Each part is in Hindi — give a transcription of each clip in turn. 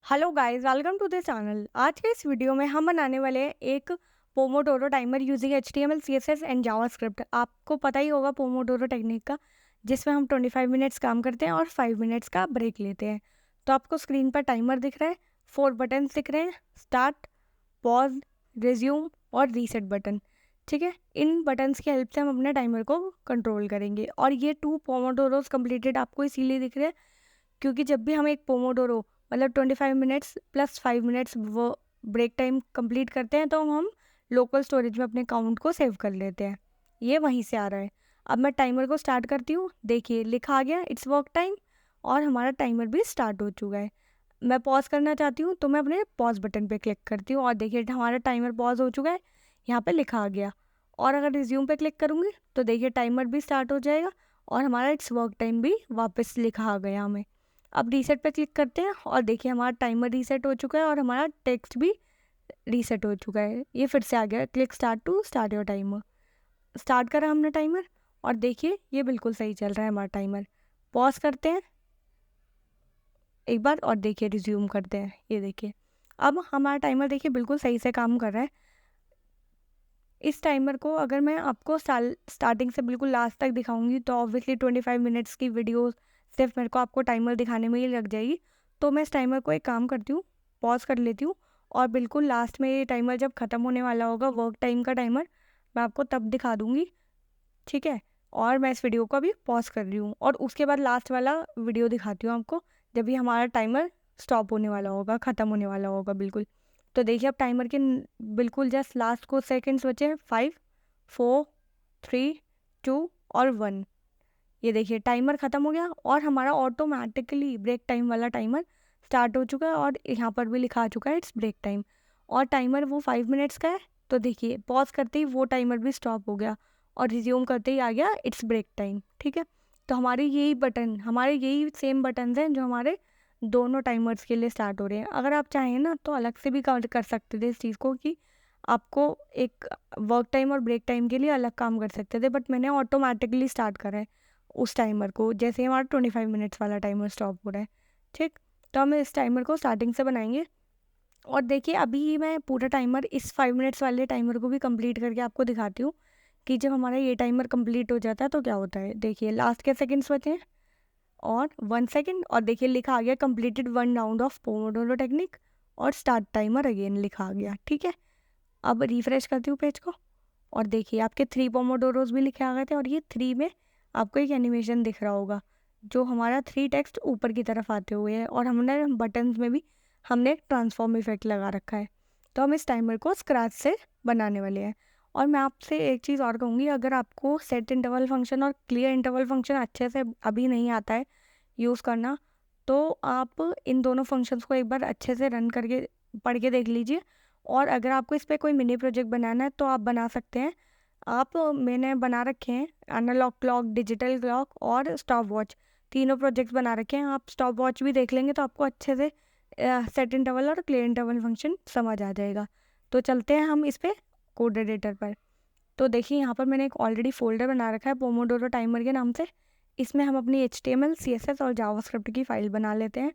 Hello guys, welcome to the channel. आज के इस वीडियो में हम बनाने वाले हैं एक Pomodoro timer using HTML, CSS and JavaScript. आपको पता ही होगा पोमोडोरो टेक्निक का, जिसमें हम 25 मिनट्स काम करते हैं और 5 मिनट्स का ब्रेक लेते हैं। तो आपको स्क्रीन पर टाइमर दिख रहा है, 4 बटन्स दिख रहे हैं, स्टार्ट, पॉज, रिज्यूम और रीसेट बटन। ठीक है, इन बटन्स की हेल्प से हम अपने टाइमर को कंट्रोल करेंगे। और ये 2 पोमोडोरोस कंप्लीटेड आपको इसीलिए दिख रहे हैं क्योंकि जब भी हम एक पोमोडोरो मतलब 25 मिनट्स प्लस 5 मिनट्स वो ब्रेक टाइम कंप्लीट करते हैं तो हम लोकल स्टोरेज में अपने अकाउंट को सेव कर लेते हैं। ये वहीं से आ रहा है। अब मैं टाइमर को स्टार्ट करती हूँ। देखिए लिखा आ गया इट्स वर्क टाइम और हमारा टाइमर भी स्टार्ट हो चुका है। मैं पॉज करना चाहती हूँ तो मैं अपने पॉज बटन पे क्लिक करती हूँ और देखिए हमारा टाइमर पॉज हो चुका है, यहाँ पे लिखा आ गया। और अगर रिज्यूम पे क्लिक करूँगी तो देखिए टाइमर भी स्टार्ट हो जाएगा और हमारा इट्स वर्क टाइम भी वापस लिखा आ गया हमें। अब रीसेट पे क्लिक करते हैं और देखिए हमारा टाइमर रीसेट हो चुका है और हमारा टेक्स्ट भी रीसेट हो चुका है। ये फिर से आ गया click start to start your timer. Start करा हमने टाइमर और देखिए ये बिल्कुल सही चल रहा है हमारा टाइमर। पॉज करते हैं एक बार और देखिए रिज्यूम करते हैं। ये देखिए अब हमारा टाइमर देखिए बिल्कुल सही से काम कर रहा है। इस टाइमर को अगर मैं आपको स्टार्टिंग से बिल्कुल लास्ट तक दिखाऊंगी तो ऑब्वियसली 25 मिनट्स की वीडियो सिर्फ मेरे को आपको टाइमर दिखाने में ही लग जाएगी। तो मैं इस टाइमर को एक काम करती हूँ, पॉज कर लेती हूँ और बिल्कुल लास्ट में ये टाइमर जब ख़त्म होने वाला होगा वर्क टाइम का टाइमर, मैं आपको तब दिखा दूँगी। ठीक है, और मैं इस वीडियो को अभी पॉज कर रही हूँ और उसके बाद लास्ट वाला वीडियो दिखाती हूँ आपको जब भी हमारा टाइमर स्टॉप होने वाला होगा, ख़त्म होने वाला होगा बिल्कुल। तो देखिए अब टाइमर के बिल्कुल जस्ट लास्ट को सेकंड्स बचे हैं। 5 4 3 2 और 1। ये देखिए टाइमर ख़त्म हो गया और हमारा ऑटोमेटिकली ब्रेक टाइम वाला टाइमर स्टार्ट हो चुका है और यहाँ पर भी लिखा आ चुका है इट्स ब्रेक टाइम। और टाइमर वो 5 मिनट्स का है। तो देखिए पॉज करते ही वो टाइमर भी स्टॉप हो गया और रिज्यूम करते ही आ गया इट्स ब्रेक टाइम। ठीक है, तो हमारे यही सेम बटन हैं जो हमारे दोनों टाइमर्स के लिए स्टार्ट हो रहे हैं। अगर आप चाहें ना तो अलग से भी कर सकते थे इस चीज़ को कि आपको एक वर्क टाइम और ब्रेक टाइम के लिए अलग काम कर सकते थे, बट मैंने ऑटोमेटिकली स्टार्ट करा है उस टाइमर को जैसे ही हमारा 25 मिनट्स वाला टाइमर स्टॉप हो रहा है। ठीक, तो हम इस टाइमर को स्टार्टिंग से बनाएंगे और देखिए अभी मैं पूरा टाइमर इस 5 मिनट्स वाले टाइमर को भी कंप्लीट करके आपको दिखाती हूँ कि जब हमारा ये टाइमर कंप्लीट हो जाता है तो क्या होता है। देखिए लास्ट के सेकंड्स बचे हैं और 1 सेकंड और देखिए लिखा आ गया completed 1 round of pomodoro technique और स्टार्ट टाइमर अगेन लिखा आ गया। ठीक है, अब रिफ्रेश करती हूँ पेज को और देखिए आपके 3 पोमोडोरोस भी लिखे आ गए थे और ये 3 में आपको एक एनिमेशन दिख रहा होगा जो हमारा 3 टेक्स्ट ऊपर की तरफ आते हुए है और हमने बटन्स में भी हमने ट्रांसफॉर्म इफेक्ट लगा रखा है। तो हम इस टाइमर को स्क्रैच से बनाने वाले हैं। और मैं आपसे एक चीज़ और कहूँगी, अगर आपको सेट इंटरवल फंक्शन और क्लियर इंटरवल फंक्शन अच्छे से अभी नहीं आता है यूज़ करना, तो आप इन दोनों फंक्शंस को एक बार अच्छे से रन करके पढ़ के देख लीजिए। और अगर आपको इस पे कोई मिनी प्रोजेक्ट बनाना है तो आप बना सकते हैं। मैंने बना रखे हैं एनालॉग क्लॉक, डिजिटल क्लॉक और स्टॉप वॉच, तीनों प्रोजेक्ट्स बना रखे हैं। आप स्टॉप वॉच भी देख लेंगे तो आपको अच्छे से सेट इंटरवल और क्लियर इंटरवल फंक्शन समझ आ जाएगा। तो चलते हैं हम इस पे कोड एडिटर पर। तो देखिए यहाँ पर मैंने एक ऑलरेडी फोल्डर बना रखा है पोमोडोरो टाइमर के नाम से। इसमें हम अपनी HTML, CSS और जावास्क्रिप्ट की फ़ाइल बना लेते हैं।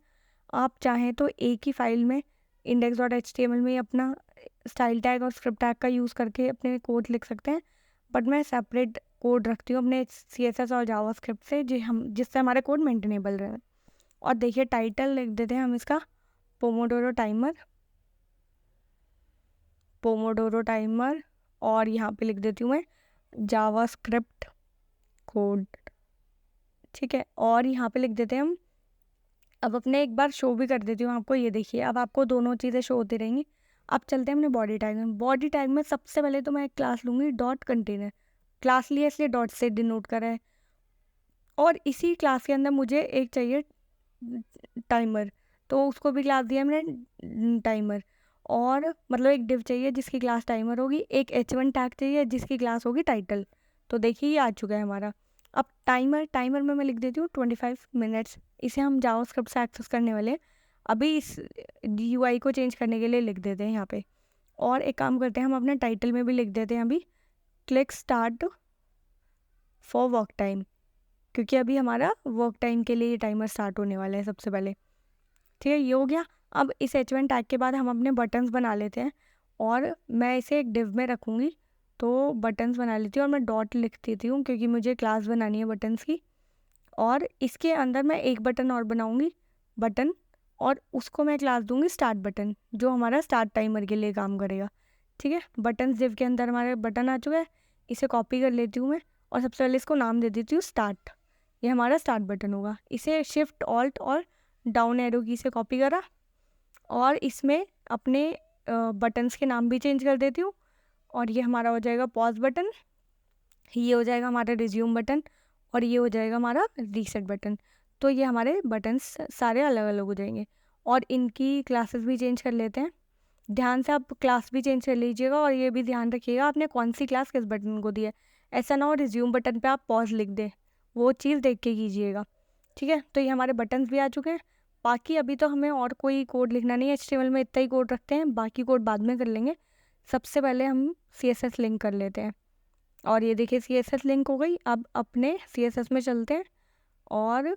आप चाहें तो एक ही फाइल में index.html में ही अपना स्टाइल टैग और स्क्रिप्ट टैग का यूज़ करके अपने कोड लिख सकते हैं, बट मैं सेपरेट कोड रखती हूँ अपने CSS और जावास्क्रिप्ट से जिससे हमारे कोड मेंटेनेबल रहे। और देखिए टाइटल लिख देते हैं हम इसका पोमोडोरो टाइमर और यहाँ पे लिख देती हूँ मैं जावास्क्रिप्ट कोड। ठीक है, और यहाँ पे लिख देते हैं हम, अब अपने एक बार शो भी कर देती हूँ आपको। ये देखिए अब आपको दोनों चीज़ें शो होती रहेंगी। अब चलते हैं अपने बॉडी टैग में। बॉडी टैग में सबसे पहले तो मैं एक क्लास लूँगी डॉट कंटेनर। क्लास लिया इसलिए डॉट से डिनोट करा है और इसी क्लास के अंदर मुझे एक चाहिए टाइमर, तो उसको भी क्लास दिया मैंने टाइमर। और मतलब एक डिव चाहिए जिसकी क्लास टाइमर होगी, एक H1 टैग चाहिए जिसकी क्लास होगी टाइटल। तो देखिए ये आ चुका है हमारा। अब टाइमर में मैं लिख देती हूँ 25 मिनट्स। इसे हम जावास्क्रिप्ट से एक्सेस करने वाले हैं। अभी इस UI को चेंज करने के लिए लिख देते हैं यहाँ पे। और एक काम करते हैं हम अपने टाइटल में भी लिख देते हैं अभी click start for work time, क्योंकि अभी हमारा वर्क टाइम के लिए ये टाइमर स्टार्ट होने वाला है सबसे पहले। ठीक है, ये हो गया। अब इस H1 टैग के बाद हम अपने बटन्स बना लेते हैं और मैं इसे एक डिव में रखूँगी। तो बटन्स बना लेती हूँ और मैं डॉट लिख देती हूँ क्योंकि मुझे क्लास बनानी है बटन्स की। और इसके अंदर मैं एक बटन और बनाऊँगी बटन, और उसको मैं क्लास दूँगी स्टार्ट बटन, जो हमारा स्टार्ट टाइमर के लिए काम करेगा। ठीक है, बटन्स डिव के अंदर हमारे बटन आ चुका है। इसे कॉपी कर लेती हूँ मैं और सबसे पहले इसको नाम दे देती हूँ स्टार्ट। ये हमारा स्टार्ट बटन होगा। इसे शिफ्ट ऑल्ट और डाउन एरो की से कॉपी करा और इसमें अपने बटन्स के नाम भी चेंज कर देती हूँ। और ये हमारा हो जाएगा पॉज बटन, ये हो जाएगा हमारा रिज्यूम बटन, और ये हो जाएगा हमारा रीसेट बटन। तो ये हमारे बटन्स सारे अलग अलग हो जाएंगे और इनकी क्लासेस भी चेंज कर लेते हैं। ध्यान से आप क्लास भी चेंज कर लीजिएगा और ये भी ध्यान रखिएगा आपने कौन सी क्लास किस बटन को दी है। ऐसा ना हो रिज्यूम बटन पे आप पॉज लिख दें, वो चीज़ देख के कीजिएगा। ठीक है, तो ये हमारे बटन्स भी आ चुके हैं। बाकी अभी तो हमें और कोई कोड लिखना नहीं है, HTML में इतना ही कोड रखते हैं, बाकी कोड बाद में कर लेंगे। सबसे पहले हम CSS लिंक कर लेते हैं और ये देखिए CSS लिंक हो गई। अब अपने CSS में चलते हैं और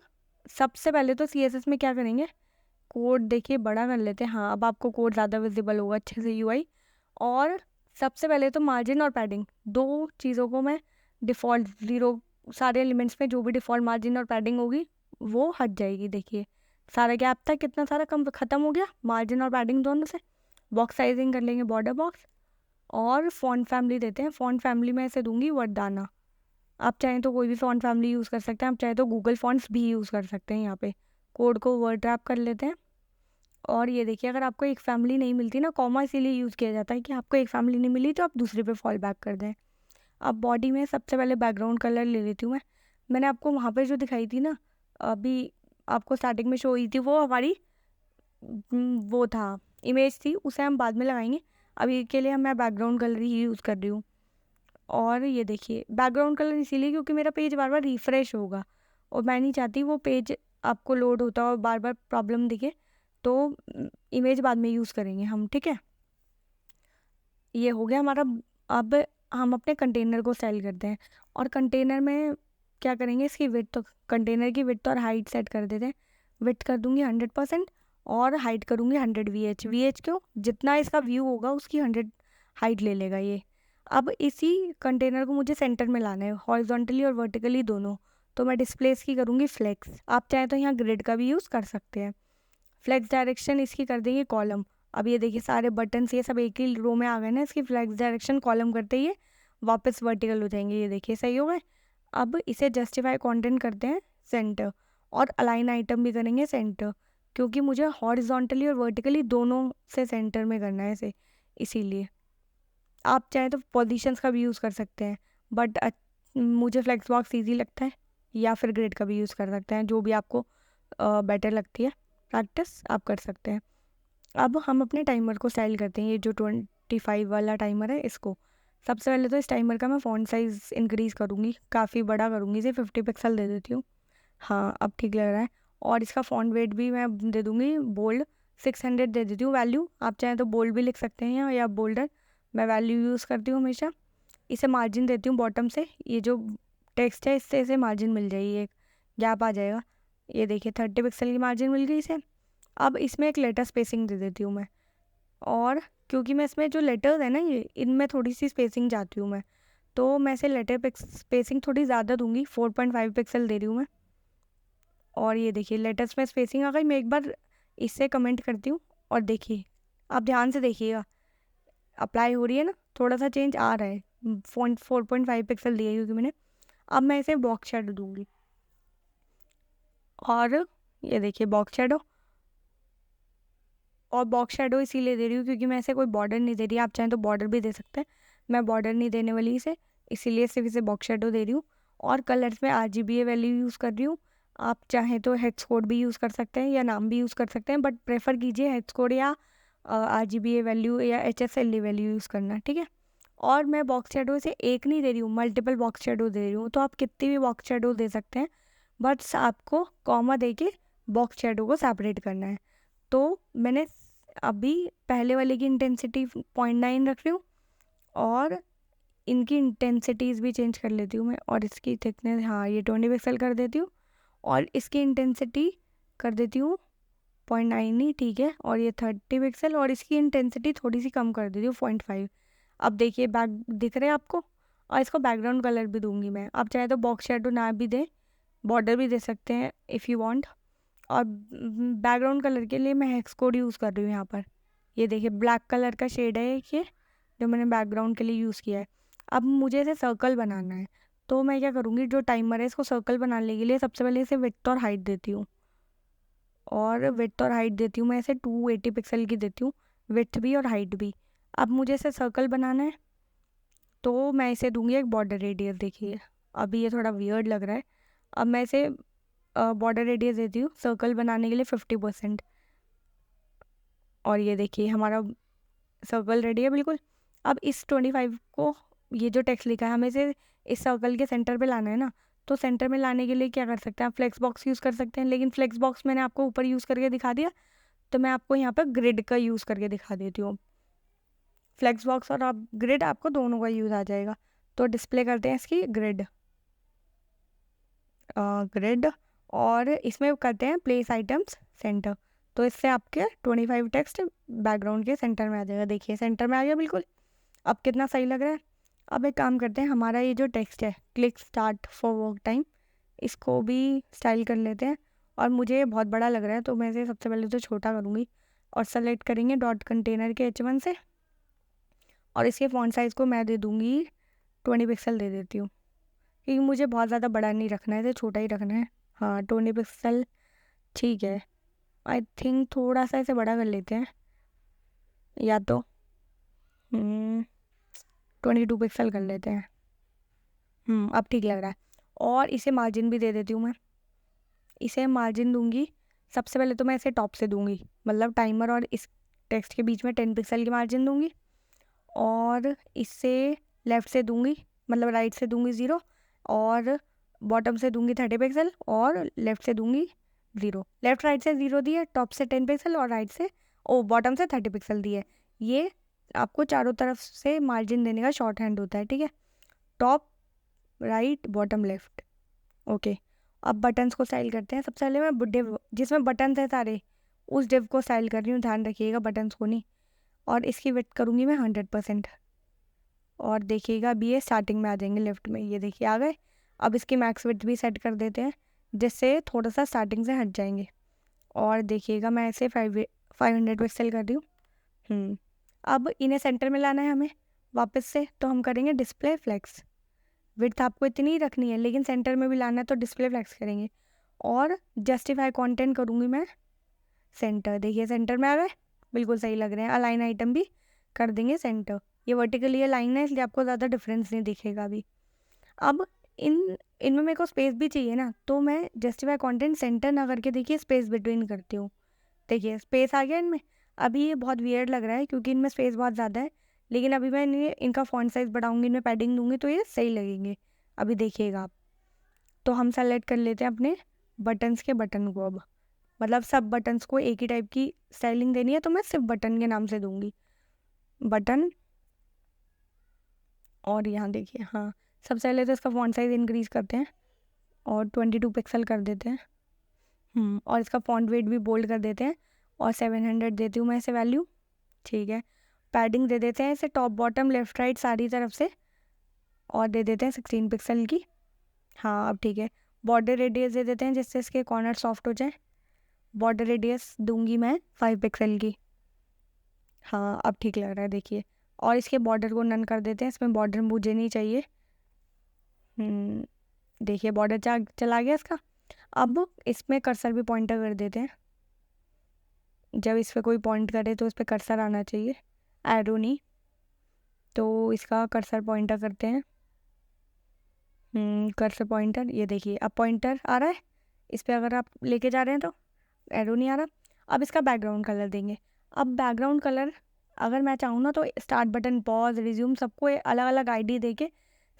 सबसे पहले तो CSS में क्या करेंगे, कोड देखिए बड़ा कर लेते हैं। हाँ, अब आपको कोड ज़्यादा विजिबल होगा अच्छे से UI। और सबसे पहले तो मार्जिन और पैडिंग, दो चीज़ों को मैं डिफ़ॉल्ट 0, सारे एलिमेंट्स में जो भी डिफ़ॉल्ट मार्जिन और पैडिंग होगी वो हट जाएगी। देखिए सारा गैप था कितना सारा कम ख़त्म हो गया मार्जिन और पैडिंग दोनों से। बॉक्स साइजिंग कर लेंगे बॉर्डर बॉक्स, और फ़ॉन्ट फैमिली देते हैं। फ़ॉन्ट फैमिली में ऐसे दूंगी वर्डाना। आप चाहें तो कोई भी फ़ॉन्ट फैमिली यूज़ कर सकते हैं, आप चाहें तो गूगल फ़ॉन्ट्स भी यूज़ कर सकते हैं। यहाँ पे कोड को वर्ड रैप कर लेते हैं। और ये देखिए अगर आपको एक फैमिली नहीं मिलती ना, कॉमा इसीलिए यूज़ किया जाता है कि आपको एक फैमिली नहीं मिली तो आप दूसरे पे फॉल बैक कर दें। अब बॉडी में सबसे पहले बैकग्राउंड कलर ले लेती हूँ मैं। मैंने आपको वहाँ पे जो दिखाई थी ना, अभी आपको स्टार्टिंग में शो हुई थी, वो हमारी वो था इमेज थी, उसे हम बाद में लगाएंगे। अभी के लिए मैं बैकग्राउंड कलर ही यूज़ कर रही हूँ। और ये देखिए बैकग्राउंड कलर इसीलिए क्योंकि मेरा पेज बार बार रिफ़्रेश होगा और मैं नहीं चाहती वो पेज आपको लोड होता और बार बार प्रॉब्लम दिखे। तो इमेज बाद में यूज़ करेंगे हम। ठीक है, ये हो गया हमारा। अब हम अपने कंटेनर को स्टाइल करते हैं और कंटेनर में क्या करेंगे, इसकी विड्थ, तो कंटेनर की विड्थ और हाइट सेट कर देते हैं। विड्थ कर दूंगी 100% और हाइट करूँगी 100 VH क्यों, जितना इसका व्यू होगा उसकी 100 हाइट ले लेगा ये। अब इसी कंटेनर को मुझे सेंटर में लाना है, हॉरिजॉन्टली और वर्टिकली दोनों। तो मैं डिस्प्लेस की करूँगी फ्लेक्स। आप चाहें तो यहाँ ग्रिड का भी यूज़ कर सकते हैं। फ्लेक्स डायरेक्शन इसकी कर देंगे कॉलम। अब ये देखिए सारे बटन्स ये सब एक ही रो में आ गए ना, इसकी फ्लेक्स डायरेक्शन कॉलम करते ही वापस वर्टिकल हो जाएंगे। ये देखिए सही हो गए। अब इसे जस्टिफाई कंटेंट करते हैं सेंटर, और अलाइन आइटम भी करेंगे सेंटर, क्योंकि मुझे हॉरिजॉन्टली और वर्टिकली दोनों से सेंटर में करना है इसे, इसीलिए। आप चाहें तो पोजीशंस का भी यूज़ कर सकते हैं, बट मुझे फ्लेक्स बॉक्स ईजी लगता है, या फिर ग्रिड का भी यूज़ कर सकते हैं, जो भी आपको बेटर लगती है। प्रैक्टिस आप कर सकते हैं। अब हम अपने टाइमर को स्टाइल करते हैं। ये जो 25 वाला टाइमर है इसको, सबसे पहले तो इस टाइमर का मैं फ़ॉन्ट साइज़ इंक्रीज़ करूँगी, काफ़ी बड़ा करूँगी, इसे 50 पिक्सल दे देती हूँ। हाँ, अब ठीक लग रहा है। और इसका फ़ॉन्ट वेट भी मैं दे दूँगी बोल्ड, 600 दे देती हूँ वैल्यू। आप चाहें तो बोल्ड भी लिख सकते हैं या बोल्डर, मैं वैल्यू यूज़ करती हूँ हमेशा। इसे मार्जिन देती हूँ बॉटम से, ये जो टेक्स्ट है इससे इसे मार्जिन मिल जाएगी, एक गैप आ जाएगा। ये देखिए 30 पिक्सल की मार्जिन मिल गई इसे। अब इसमें एक लेटर स्पेसिंग दे देती हूँ मैं, और क्योंकि मैं इसमें जो लेटर्स है ना ये, इनमें थोड़ी सी स्पेसिंग चाहती हूँ मैं, तो मैं इसे लेटर स्पेसिंग थोड़ी ज़्यादा दूंगी, 4.5 पिक्सल दे रही हूँ मैं। और ये देखिए लेटर्स में स्पेसिंग आ गई। मैं एक बार इससे कमेंट करती हूँ और देखिए, आप ध्यान से देखिएगा अप्लाई हो रही है ना, थोड़ा सा चेंज आ रहा है। 4.5 पिक्सल दिया है क्योंकि मैंने। अब मैं इसे बॉक्स शेडो दूंगी, और ये देखिए बॉक्स शेडो, और बॉक्स शेडो इसीलिए दे रही हूँ क्योंकि मैं इसे कोई बॉर्डर नहीं दे रही। आप चाहें तो बॉर्डर भी दे सकते हैं, मैं बॉर्डर नहीं देने वाली इसे, इसीलिए सिर्फ इसे बॉक्स शेडो दे रही हूँ। और कलर्स में RGBA वैल्यू यूज़ कर रही हूँ। आप चाहें तो हेक्स कोड भी यूज़ कर सकते हैं या नाम भी यूज़ कर सकते हैं, बट प्रेफर कीजिए हेक्स कोड या RGBA वैल्यू या HSLA वैल्यू यूज़ करना। ठीक है, और मैं बॉक्स शेडो से एक नहीं दे रही हूँ, मल्टीपल बॉक्स शेडो दे रही हूँ। तो आप कितनी भी बॉक्स शेडो दे सकते हैं, बट आपको कॉमा दे के बॉक्स शेडो को सेपरेट करना है। तो मैंने अभी पहले वाले की इंटेंसिटी 0.9 रख रही हूँ, और इनकी इंटेंसिटीज़ भी चेंज कर लेती हूँ मैं। और इसकी थिकनेस, हाँ, ये 20 पिक्सल कर देती हूँ, और इसकी इंटेंसिटी कर देती हूँ 0.9 ही ठीक है, और ये 30 पिक्सल, और इसकी इंटेंसिटी थोड़ी सी कम कर देती हूँ 0.5। अब देखिए बैक दिख रहे हैं आपको, और इसको बैकग्राउंड कलर भी दूंगी मैं। आप चाहे तो बॉक्स शेडो ना भी दें, बॉर्डर भी दे सकते हैं इफ़ यू वांट। और बैकग्राउंड कलर के लिए मैं हेक्स कोड यूज़ कर रही हूँ यहाँ पर। ये देखिए ब्लैक कलर का शेड है ये, जो मैंने बैकग्राउंड के लिए यूज़ किया है। अब मुझे इसे सर्कल बनाना है, तो मैं क्या करूँगी, जो टाइमर है इसको सर्कल बनाने के लिए सबसे पहले इसे विड्थ और हाइट देती हूँ। और विड्थ और हाइट देती हूँ मैं इसे 280 पिक्सल की देती हूँ, विड्थ भी और हाइट भी। अब मुझे इसे सर्कल बनाना है, तो मैं इसे दूंगी एक बॉर्डर रेडियस। देखिए अभी ये थोड़ा वियर्ड लग रहा है। अब मैं इसे बॉर्डर रेडियस देती हूँ सर्कल बनाने के लिए 50%। और ये देखिए हमारा सर्कल रेडी है बिल्कुल। अब इस 25 को, ये जो टेक्स्ट लिखा है, हमें इसे इस सर्कल के सेंटर पे लाना है ना। तो सेंटर में लाने के लिए क्या कर सकते हैं, आप फ्लेक्स बॉक्स यूज़ कर सकते हैं, लेकिन फ्लेक्स बॉक्स मैंने आपको ऊपर यूज़ करके दिखा दिया, तो मैं आपको यहाँ पर ग्रिड का यूज़ करके दिखा देती हूँ। फ्लेक्स बॉक्स और आप ग्रिड, आपको दोनों का यूज़ आ जाएगा। तो डिस्प्ले करते हैं इसकी ग्रिड, ग्रिड, और इसमें करते हैं प्लेस आइटम्स सेंटर। तो इससे आपके 25 टेक्स्ट बैकग्राउंड के सेंटर में आ जाएगा। देखिए सेंटर में आ गया बिल्कुल। अब कितना सही लग रहा है। अब एक काम करते हैं, हमारा ये जो टेक्स्ट है click start for work time, इसको भी स्टाइल कर लेते हैं। और मुझे ये बहुत बड़ा लग रहा है, तो मैं इसे सबसे पहले तो छोटा करूँगी, और सेलेक्ट करेंगे डॉट कंटेनर के H1 से, और इसके फॉन्ट साइज़ को मैं दे दूँगी 20 पिक्सल दे देती हूँ, क्योंकि मुझे बहुत ज़्यादा बड़ा नहीं रखना है, इसे छोटा ही रखना है। हाँ 20 पिक्सल ठीक है। आई थिंक थोड़ा सा इसे बड़ा कर लेते हैं, या तो 22 पिक्सल कर लेते हैं। अब ठीक लग रहा है। और इसे मार्जिन भी दे देती हूँ मैं। इसे मार्जिन दूंगी, सबसे पहले तो मैं इसे टॉप से दूंगी, मतलब टाइमर और इस टेक्स्ट के बीच में 10 पिक्सल की मार्जिन दूंगी। और इससे लेफ़्ट से दूंगी, मतलब राइट से दूंगी 0, और बॉटम से दूंगी 30 पिक्सल, और लेफ़्ट से दूंगी 0। लेफ़्ट राइट से 0 दिए, टॉप से 10 पिक्सल, और राइट से बॉटम से 30 पिक्सल दिए। ये आपको चारों तरफ से मार्जिन देने का शॉर्ट हैंड होता है, ठीक है। Top, right, bottom, left, okay. अब बटन्स को स्टाइल करते हैं। सबसे पहले मैं डिव, जिसमें बटन्स है सारे, उस डिव को स्टाइल कर रही हूँ, ध्यान रखिएगा बटन्स को नहीं। और इसकी विड्थ करूँगी मैं 100%। और देखिएगा अभी ये स्टार्टिंग में आ जाएंगे लेफ्ट में, ये देखिए आ गए। अब इसकी मैक्स विड्थ भी सेट कर देते हैं, जिससे थोड़ा सा स्टार्टिंग से हट जाएंगे। और देखिएगा मैं इसे 500 पिक्सल कर रही हूँ। अब इन्हें सेंटर में लाना है हमें वापस से, तो हम करेंगे डिस्प्ले फ्लेक्स। विड्थ आपको इतनी ही रखनी है, लेकिन सेंटर में भी लाना है, तो डिस्प्ले फ्लेक्स करेंगे। और जस्टिफाई कंटेंट करूँगी मैं सेंटर। देखिए सेंटर में आ गए, बिल्कुल सही लग रहे हैं। अलाइन आइटम भी कर देंगे सेंटर। ये वर्टिकली अलाइन है, इसलिए आपको ज़्यादा डिफरेंस नहीं दिखेगा अभी। अब इनमें मेरे को स्पेस भी चाहिए ना, तो मैं जस्टिफाई कंटेंट सेंटर ना करके देखिए स्पेस बिटवीन करती हूँ। देखिए स्पेस आ गया इनमें। अभी ये बहुत वियर्ड लग रहा है क्योंकि इनमें स्पेस बहुत ज़्यादा है, लेकिन अभी मैं इनका फॉन्ट साइज़ बढ़ाऊंगी, इनमें पैडिंग दूंगी, तो ये सही लगेंगे। अभी देखिएगा आप। तो हम सेलेक्ट कर लेते हैं अपने बटन्स के बटन को। अब मतलब सब बटन्स को एक ही टाइप की स्टाइलिंग देनी है, तो मैं सिर्फ बटन के नाम से दूंगी, बटन। और यहाँ देखिए, हाँ सबसे पहले तो इसका फॉन्ट साइज़ इंक्रीज़ करते हैं और 22 पिक्सल कर देते हैं। और इसका फॉन्ट वेट भी बोल्ड कर देते हैं, और 700 देती हूँ मैं इसे वैल्यू, ठीक है। पैडिंग दे देते हैं इसे टॉप बॉटम लेफ्ट राइट सारी तरफ से, और दे देते हैं 16 पिक्सल की। हाँ अब ठीक है। बॉर्डर रेडियस दे देते हैं जिससे इसके कॉर्नर सॉफ्ट हो जाए। बॉर्डर रेडियस दूंगी मैं 5 पिक्सल की। हाँ अब ठीक लग रहा है देखिए। और इसके बॉर्डर को नन कर देते हैं, इसमें बॉर्डर मुझे नहीं चाहिए। देखिए बॉर्डर चला गया इसका। अब इसमें कर्सर भी पॉइंटर कर देते हैं, जब इस पर कोई पॉइंट करे तो इस पर कर्सर आना चाहिए, एरो नहीं। तो इसका कर्सर पॉइंटर करते हैं। कर्सर पॉइंटर, ये देखिए अब पॉइंटर आ रहा है इस पर, अगर आप लेके जा रहे हैं तो एरो नहीं आ रहा। अब इसका बैकग्राउंड कलर देंगे। अब बैकग्राउंड कलर अगर मैं चाहूँ ना, तो स्टार्ट बटन, पॉज, रिज्यूम, सबको अलग अलग आईडी देके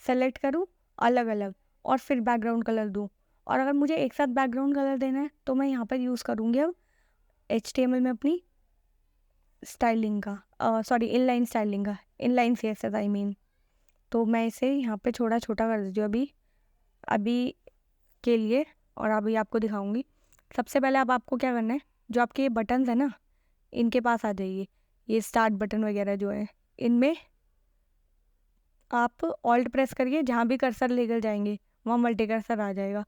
सेलेक्ट करूँ अलग अलग, और फिर बैकग्राउंड कलर दूँ। और अगर मुझे एक साथ बैकग्राउंड कलर देना है, तो मैं यहाँ पर यूज़ करूँगी अब HTML में अपनी स्टाइलिंग का, सॉरी इनलाइन स्टाइलिंग का, इनलाइन CSS आई मीन। तो मैं इसे यहाँ पे छोटा छोटा कर देती हूँ अभी अभी के लिए, और अभी आपको दिखाऊंगी। सबसे पहले अब आपको क्या करना है, जो आपके ये बटन्स है ना, इनके पास आ जाइए। ये स्टार्ट बटन वगैरह जो है, इनमें आप ऑल्ट प्रेस करिए, जहाँ भी कर्सर लेकर जाएंगे वहाँ मल्टी कर्सर आ जाएगा।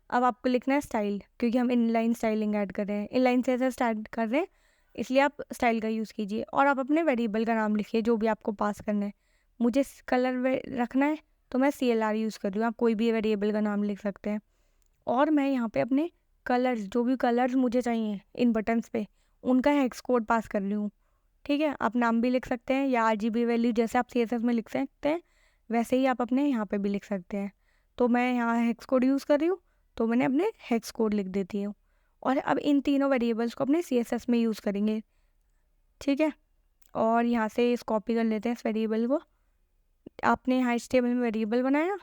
अब आपको लिखना है स्टाइल, क्योंकि हम इनलाइन स्टाइलिंग ऐड कर रहे हैं, इनलाइन से ऐसे स्टार्ट कर रहे हैं, इसलिए आप स्टाइल का यूज़ कीजिए। और आप अपने वेरिएबल का नाम लिखिए जो भी आपको पास करना है। मुझे कलर रखना है तो मैं CLR यूज़ कर रही हूँ, आप कोई भी वेरिएबल का नाम लिख सकते हैं। और मैं यहाँ पे अपने कलर्स, जो भी कलर्स मुझे चाहिए इन बटन्स पे, उनका हेक्स कोड पास कर रही हूँ। ठीक है, आप नाम भी लिख सकते हैं या RGB वैल्यू जैसे आप CSS में लिख सकते हैं, वैसे ही आप अपने यहाँ पे भी लिख सकते हैं। तो मैं यहाँ हेक्स कोड यूज़ कर रही हूँ, तो मैंने अपने हेक्स कोड लिख देती हूँ। और अब इन तीनों वेरिएबल्स को अपने CSS में यूज़ करेंगे। ठीक है, और यहाँ से इस कॉपी कर लेते हैं इस वेरिएबल को। आपने यहाँ HTML में वेरिएबल बनाया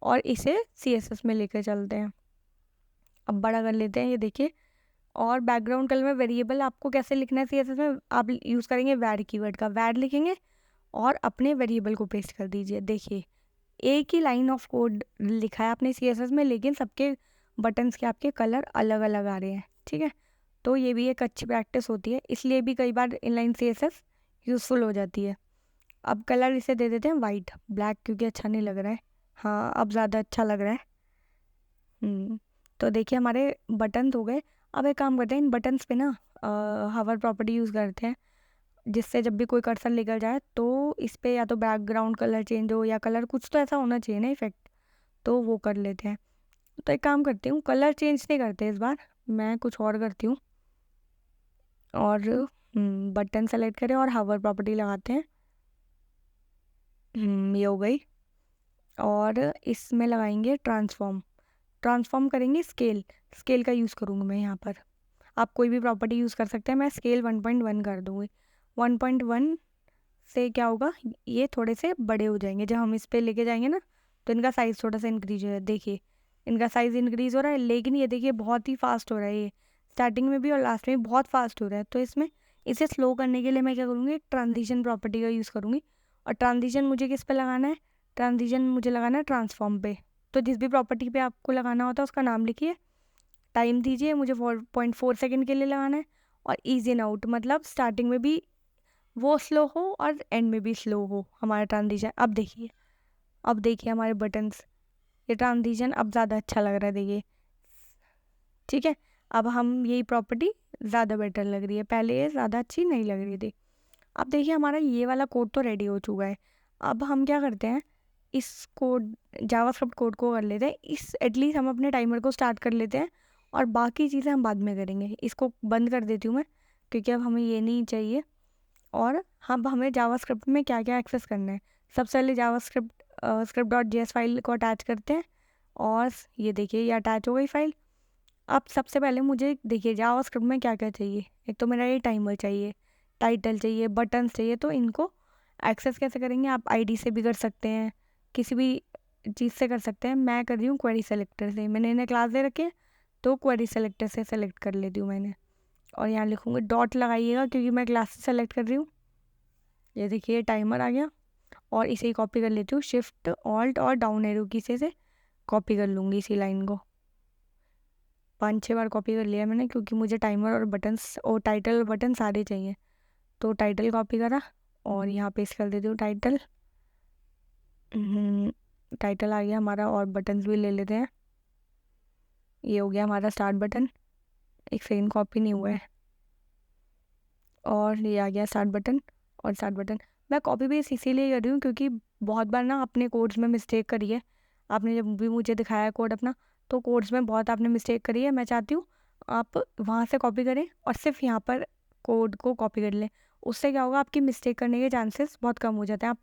और इसे CSS में लेकर चलते हैं। अब बड़ा कर लेते हैं, ये देखिए। और बैकग्राउंड कलर में वेरिएबल आपको कैसे लिखना है CSS में, आप यूज़ करेंगे वैड कीवर्ड का, वैड लिखेंगे और अपने वेरिएबल को पेस्ट कर दीजिए। देखिए, एक ही लाइन ऑफ कोड लिखा है आपने CSS में, लेकिन सबके बटन्स के आपके कलर अलग अलग आ रहे हैं। ठीक है, तो ये भी एक अच्छी प्रैक्टिस होती है, इसलिए भी कई बार इनलाइन CSS यूज़फुल हो जाती है। अब कलर इसे दे देते हैं वाइट, ब्लैक क्योंकि अच्छा नहीं लग रहा है। हाँ, अब ज़्यादा अच्छा लग रहा है। तो देखिए हमारे बटन्स हो गए। अब एक काम करते हैं, इन बटन्स पे ना हवर प्रॉपर्टी यूज़ करते हैं, जिससे जब भी कोई कर्सर लेकर जाए तो इस पे या तो बैकग्राउंड कलर चेंज हो या कलर कुछ तो ऐसा होना चाहिए ना इफेक्ट, तो वो कर लेते हैं। तो एक काम करती हूँ, कलर चेंज नहीं करते इस बार, मैं कुछ और करती हूँ। और बटन सेलेक्ट करें और हवर प्रॉपर्टी लगाते हैं। ये हो गई। और इसमें लगाएंगे ट्रांसफॉर्म, ट्रांसफॉर्म करेंगे स्केल, स्केल का यूज़ करूँगी मैं यहाँ पर। आप कोई भी प्रॉपर्टी यूज़ कर सकते हैं, मैं स्केल 1.1 कर दूँगी। 1.1 से क्या होगा, ये थोड़े से बड़े हो जाएंगे, जब हम इस पे लेके जाएंगे ना तो इनका साइज़ थोड़ा सा इंक्रीज हो जाए। देखिए इनका साइज़ इंक्रीज हो रहा है, लेकिन ये देखिए बहुत ही फास्ट हो रहा है, ये स्टार्टिंग में भी और लास्ट में भी बहुत फास्ट हो रहा है। तो इसमें इसे स्लो करने के लिए मैं क्या करूँगी, एक ट्रांजिशन प्रॉपर्टी का यूज़ करूँगी। और ट्रांजिशन मुझे किस पे लगाना है, ट्रांजिशन मुझे लगाना है ट्रांसफॉर्म पे। तो जिस भी प्रॉपर्टी पे आपको लगाना होता है उसका नाम लिखिए, टाइम दीजिए, मुझे 4.4 सेकेंड के लिए लगाना है। और ईज इन आउट, मतलब स्टार्टिंग में भी वो स्लो हो और एंड में भी स्लो हो हमारा ट्रांजिशन। अब देखिए हमारे बटन्स, ये ट्रांजिशन अब ज़्यादा अच्छा लग रहा है, देखिए। ठीक है, अब हम यही प्रॉपर्टी ज़्यादा बेटर लग रही है, पहले ये ज़्यादा अच्छी नहीं लग रही थी। अब देखिए हमारा ये वाला कोड तो रेडी हो चुका है। अब हम क्या करते हैं, इस कोड जावास्क्रिप्ट कोड को कर लेते हैं, इस एटलीस्ट हम अपने टाइमर को स्टार्ट कर लेते हैं और बाकी चीज़ें हम बाद में करेंगे। इसको बंद कर देती हूँ मैं, क्योंकि अब हमें ये नहीं चाहिए। और अब हमें जावास्क्रिप्ट में क्या क्या एक्सेस करना है, सबसे पहले जावास्क्रिप्ट script.js फाइल को अटैच करते हैं। और ये देखिए ये अटैच हो गई फाइल। अब सबसे पहले मुझे देखिए जावास्क्रिप्ट में क्या क्या चाहिए, एक तो मेरा ये टाइमर चाहिए, टाइटल चाहिए, बटन्स चाहिए। तो इनको एक्सेस कैसे करेंगे, आप ID से भी कर सकते हैं, किसी भी चीज़ से कर सकते हैं। मैं कर रही हूँ क्वेरी सेलेक्टर से, मैंने इन्हें क्लास दे रखी है तो क्वेरी सेलेक्टर से सेलेक्ट कर लेती हूँ मैंने। और यहाँ लिखूँगी डॉट लगाइएगा क्योंकि मैं क्लास से सेलेक्ट कर रही हूँ। ये देखिए टाइमर आ गया। और इसे ही कॉपी कर लेती हूँ, शिफ्ट ऑल्ट और डाउन एरो की से कॉपी कर लूँगी इसी लाइन को। 5-6 बार कॉपी कर लिया मैंने, क्योंकि मुझे टाइमर और बटन्स और टाइटल और बटन सारे चाहिए। तो टाइटल कॉपी करा और यहाँ पेस्ट कर देती हूँ टाइटल। टाइटल आ गया हमारा, और बटन्स भी ले लेते हैं। ये हो गया हमारा स्टार्ट बटन, एक सेकंड कॉपी नहीं हुआ है। और ये आ गया स्टार्ट बटन और स्टार्ट बटन। मैं कॉपी पेस्ट इसीलिए कर रही हूँ क्योंकि बहुत बार ना अपने कोड्स में मिस्टेक करी है। आपने जब भी मुझे दिखाया कोड अपना, तो कोड्स में बहुत आपने मिस्टेक करी है। मैं चाहती हूँ आप वहाँ से कॉपी करें और सिर्फ यहाँ पर कोड को कॉपी कर लें। उससे क्या होगा, आपकी मिस्टेक करने के चांसेस बहुत कम हो जाते हैं। आप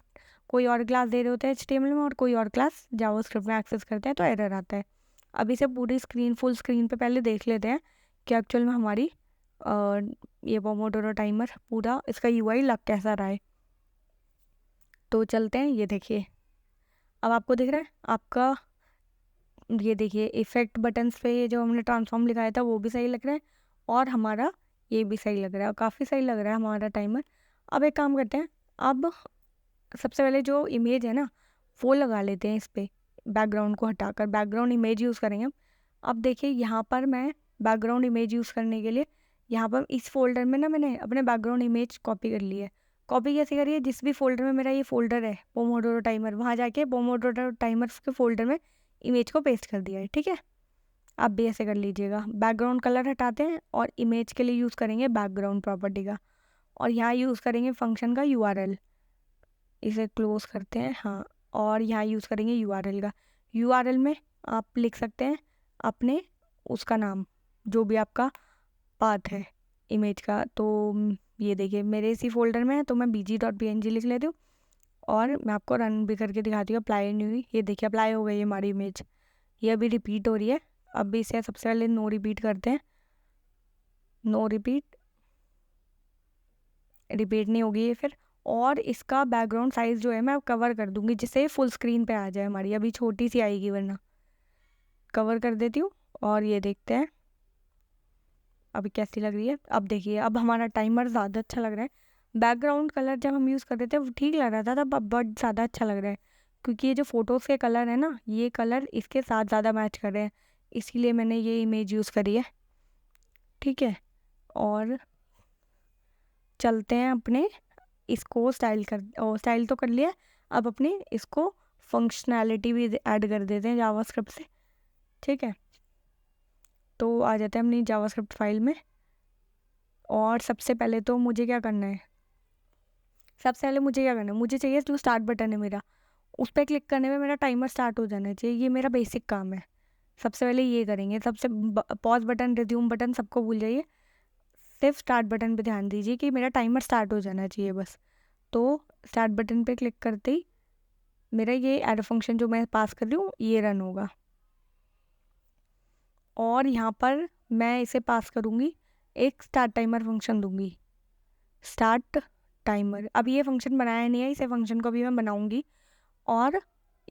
कोई और क्लास दे रहे होते हैं HTML में और कोई और क्लास जावास्क्रिप्ट में एक्सेस करते हैं तो एरर आता है। अब इसे पूरी स्क्रीन फुल स्क्रीन पे पहले देख लेते हैं कि एक्चुअल में हमारी ये पोमोडोरो टाइमर पूरा इसका UI लग कैसा रहा है। तो चलते हैं, ये देखिए अब आपको दिख रहा है आपका, ये देखिए इफेक्ट बटन्स पे ये जो हमने ट्रांसफॉर्म लिखाया था वो भी सही लग रहा है और हमारा ये भी सही लग रहा है, काफ़ी सही लग रहा है हमारा टाइमर। अब एक काम करते हैं, अब सबसे पहले जो इमेज है ना वो लगा लेते हैं इस पर, बैकग्राउंड को हटाकर बैकग्राउंड इमेज यूज़ करेंगे हम। अब देखिए यहाँ पर मैं बैकग्राउंड इमेज यूज़ करने के लिए यहाँ पर इस फ़ोल्डर में ना मैंने अपने बैकग्राउंड इमेज कॉपी कर ली है। कॉपी कैसे करी है? जिस भी फ़ोल्डर में मेरा ये फ़ोल्डर है पोमोडोरो टाइमर, वहाँ जाके पोमोडोरो टाइमर्स के फ़ोल्डर में इमेज को पेस्ट कर दिया है, ठीक है? आप भी ऐसे कर लीजिएगा। बैकग्राउंड कलर हटाते हैं और इमेज के लिए यूज़ करेंगे बैकग्राउंड प्रॉपर्टी का, और यहाँ यूज़ करेंगे फंक्शन का URL। इसे क्लोज़ करते हैं, हाँ, और यहाँ यूज़ करेंगे URL का। URL में आप लिख सकते हैं अपने उसका नाम, जो भी आपका पाथ है इमेज का। तो ये देखिए मेरे इसी फ़ोल्डर में है, तो मैं bg.png लिख लेती हूँ और मैं आपको रन भी करके दिखाती हूँ। अप्लाई नहीं हुई, ये देखिए अप्लाई हो गई है हमारी इमेज। ये अभी रिपीट हो रही है। अब भी इसे सबसे पहले नो रिपीट करते हैं। नो रिपीट, रिपीट नहीं होगी ये फिर। और इसका बैकग्राउंड साइज़ जो है मैं अब कवर कर दूँगी, जिससे फुल स्क्रीन पे आ जाए हमारी। अभी छोटी सी आएगी वरना। कवर कर देती हूँ और ये देखते हैं अभी कैसी लग रही है। अब देखिए अब हमारा टाइमर ज़्यादा अच्छा लग रहा है। बैकग्राउंड कलर जब हम यूज़ कर रहे थे वो ठीक लग रहा था, तब अब बहुत ज़्यादा अच्छा लग रहा है, क्योंकि ये जो फ़ोटोज़ के कलर है ना, ये कलर इसके साथ ज़्यादा मैच कर रहे हैं, इसीलिए मैंने ये इमेज यूज़ करी है, ठीक है। और चलते हैं अपने इसको स्टाइल तो कर लिया। अब अपने इसको फंक्शनैलिटी भी ऐड कर देते हैं जावास्क्रिप्ट से, ठीक है। तो आ जाते हैं अपनी जावास्क्रिप्ट फाइल में। और सबसे पहले तो मुझे क्या करना है, मुझे चाहिए जो स्टार्ट बटन है मेरा, उस पर क्लिक करने में मेरा टाइमर स्टार्ट हो जाना चाहिए। ये मेरा बेसिक काम है। सबसे पहले ये करेंगे। सबसे पॉज बटन, रिज्यूम बटन सबको भूल जाइए, सिर्फ स्टार्ट बटन पे ध्यान दीजिए कि मेरा टाइमर स्टार्ट हो जाना चाहिए बस। तो स्टार्ट बटन पे क्लिक करते ही मेरा ये एरो फंक्शन जो मैं पास कर रही हूँ ये रन होगा, और यहाँ पर मैं इसे पास करूँगी, एक स्टार्ट टाइमर फंक्शन दूँगी। स्टार्ट टाइमर, अब ये फंक्शन बनाया नहीं है, इसे फंक्शन को भी मैं बनाऊँगी। और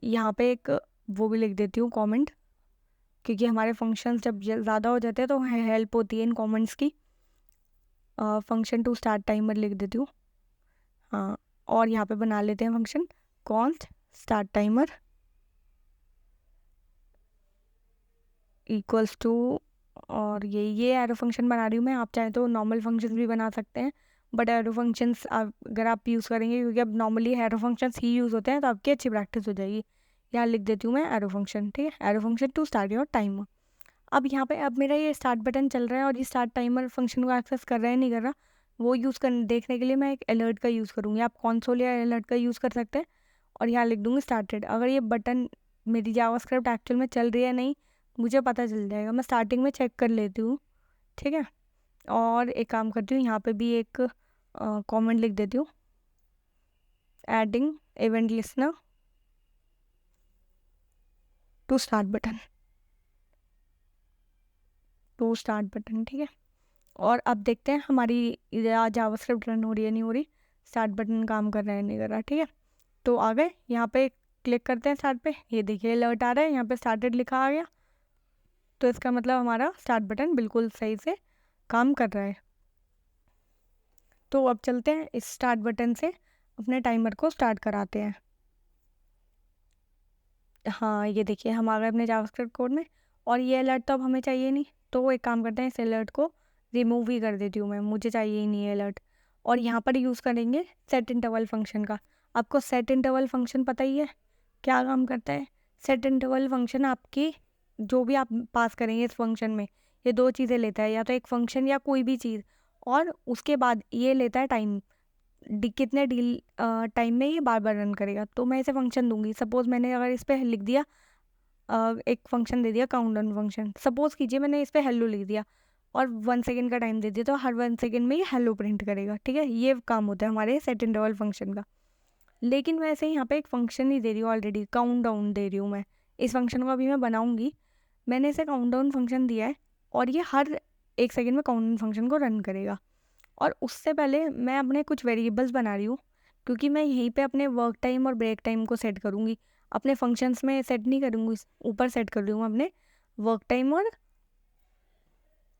यहाँ पे एक वो भी लिख देती हूँ कमेंट, क्योंकि हमारे फंक्शंस जब ज़्यादा हो जाते हैं तो हेल्प होती है इन कमेंट्स की। फंक्शन टू स्टार्ट टाइमर लिख देती हूँ, हाँ। और यहाँ पे बना लेते हैं function const start timer equals to, और ये एरो फंक्शन बना रही हूँ मैं। आप चाहें तो नॉर्मल फंक्शन भी बना सकते हैं, बट एरो फंक्शंस अगर आप यूज़ करेंगे, क्योंकि अब नॉर्मली एरो फंक्शंस ही यूज़ होते हैं, तो आपकी अच्छी प्रैक्टिस हो जाएगी। यहाँ लिख देती हूँ मैं एरो फंक्शन, ठीक है, arrow function to start your timer. अब यहाँ पे अब मेरा ये स्टार्ट बटन चल रहा है और ये स्टार्ट टाइमर फंक्शन को एक्सेस कर रहा है नहीं कर रहा, वो यूज़ कर देखने के लिए मैं एक अलर्ट का यूज़ करूँगी। आप कंसोल या अलर्ट का यूज़ कर सकते हैं, और यहाँ लिख दूँगी स्टार्टेड। अगर ये बटन मेरी जावास्क्रिप्ट एक्चुअल में चल रही है नहीं, मुझे पता चल जाएगा। मैं स्टार्टिंग में चेक कर लेती हूँ, ठीक है। और एक काम करती हूँ, यहाँ पे भी एक कमेंट लिख देती हूँ, adding event listener to start button, ठीक है। और अब देखते हैं हमारी जावास्क्रिप्ट रन हो रही है नहीं हो रही, स्टार्ट बटन काम कर रहा है नहीं कर रहा, ठीक है। तो आ गए यहाँ पे, क्लिक करते हैं स्टार्ट पे, ये देखिए अलर्ट आ रहा है, यहाँ पे स्टार्टेड लिखा आ गया, तो इसका मतलब हमारा स्टार्ट बटन बिल्कुल सही से काम कर रहा है। तो अब चलते हैं इस स्टार्ट बटन से अपने टाइमर को स्टार्ट कराते हैं। हाँ, ये देखिए हम आ गए अपने जावास्क्रिप्ट कोड में, और ये अलर्ट तो अब हमें चाहिए नहीं, तो एक काम करते हैं, इस अलर्ट को रिमूव ही कर देती हूँ मैं, मुझे चाहिए ही नहीं है अलर्ट। और यहाँ पर यूज़ करेंगे सेट इंटरवल फंक्शन का। आपको सेट इंटरवल फंक्शन पता ही है क्या काम करता है। सेट इंटरवल फंक्शन आपकी जो भी आप पास करेंगे इस फंक्शन में, ये दो चीज़ें लेता है, या तो एक फंक्शन या कोई भी चीज़, और उसके बाद ये लेता है टाइम, कितने डील टाइम में ये बार बार रन करेगा। तो मैं इसे फंक्शन दूंगी। सपोज़ मैंने अगर इस पर लिख दिया एक फंक्शन दे दिया काउंटडाउन फंक्शन, सपोज़ कीजिए मैंने इस पर हेलो लिख दिया और 1 सेकेंड का टाइम दे दिया, तो हर 1 सेकेंड में ये हेलो प्रिंट करेगा, ठीक है। ये काम होता है हमारे सेट इंटरवल फंक्शन का। लेकिन वैसे यहाँ पे एक फंक्शन ही दे रही हूँ, ऑलरेडी काउंटडाउन दे रही हूँ मैं। इस फंक्शन को अभी मैं बनाऊँगी। मैंने इसे काउंटडाउन फंक्शन दिया है, और ये हर 1 सेकेंड में काउंटडाउन फंक्शन को रन करेगा। और उससे पहले मैं अपने कुछ वेरिएबल्स बना रही हूँ, क्योंकि मैं यहीं पे अपने वर्क टाइम और ब्रेक टाइम को सेट करूँगी। अपने फंक्शंस में सेट नहीं करूँगी, ऊपर सेट कर रही हूँ अपने वर्क टाइम और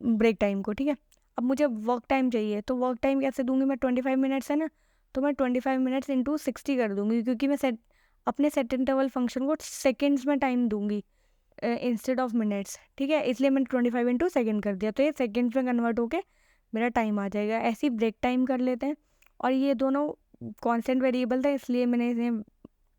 ब्रेक टाइम को, ठीक है। अब मुझे वर्क टाइम चाहिए, तो वर्क टाइम कैसे दूंगी मैं, 25 मिनट्स है ना, तो मैं 25 मिनट्स इंटू 60 कर दूँगी, क्योंकि मैं अपने सेट इंटरवल फंक्शन को सेकेंड्स में टाइम दूंगी इंस्टेड ऑफ मिनट्स, ठीक है। इसलिए मैंने 25 इंटू सेकेंड कर दिया, तो ये सेकेंड्स में कन्वर्ट होके मेरा टाइम आ जाएगा। ऐसे ही ब्रेक टाइम कर लेते हैं, और ये दोनों कांस्टेंट वेरिएबल था इसलिए मैंने इन्हें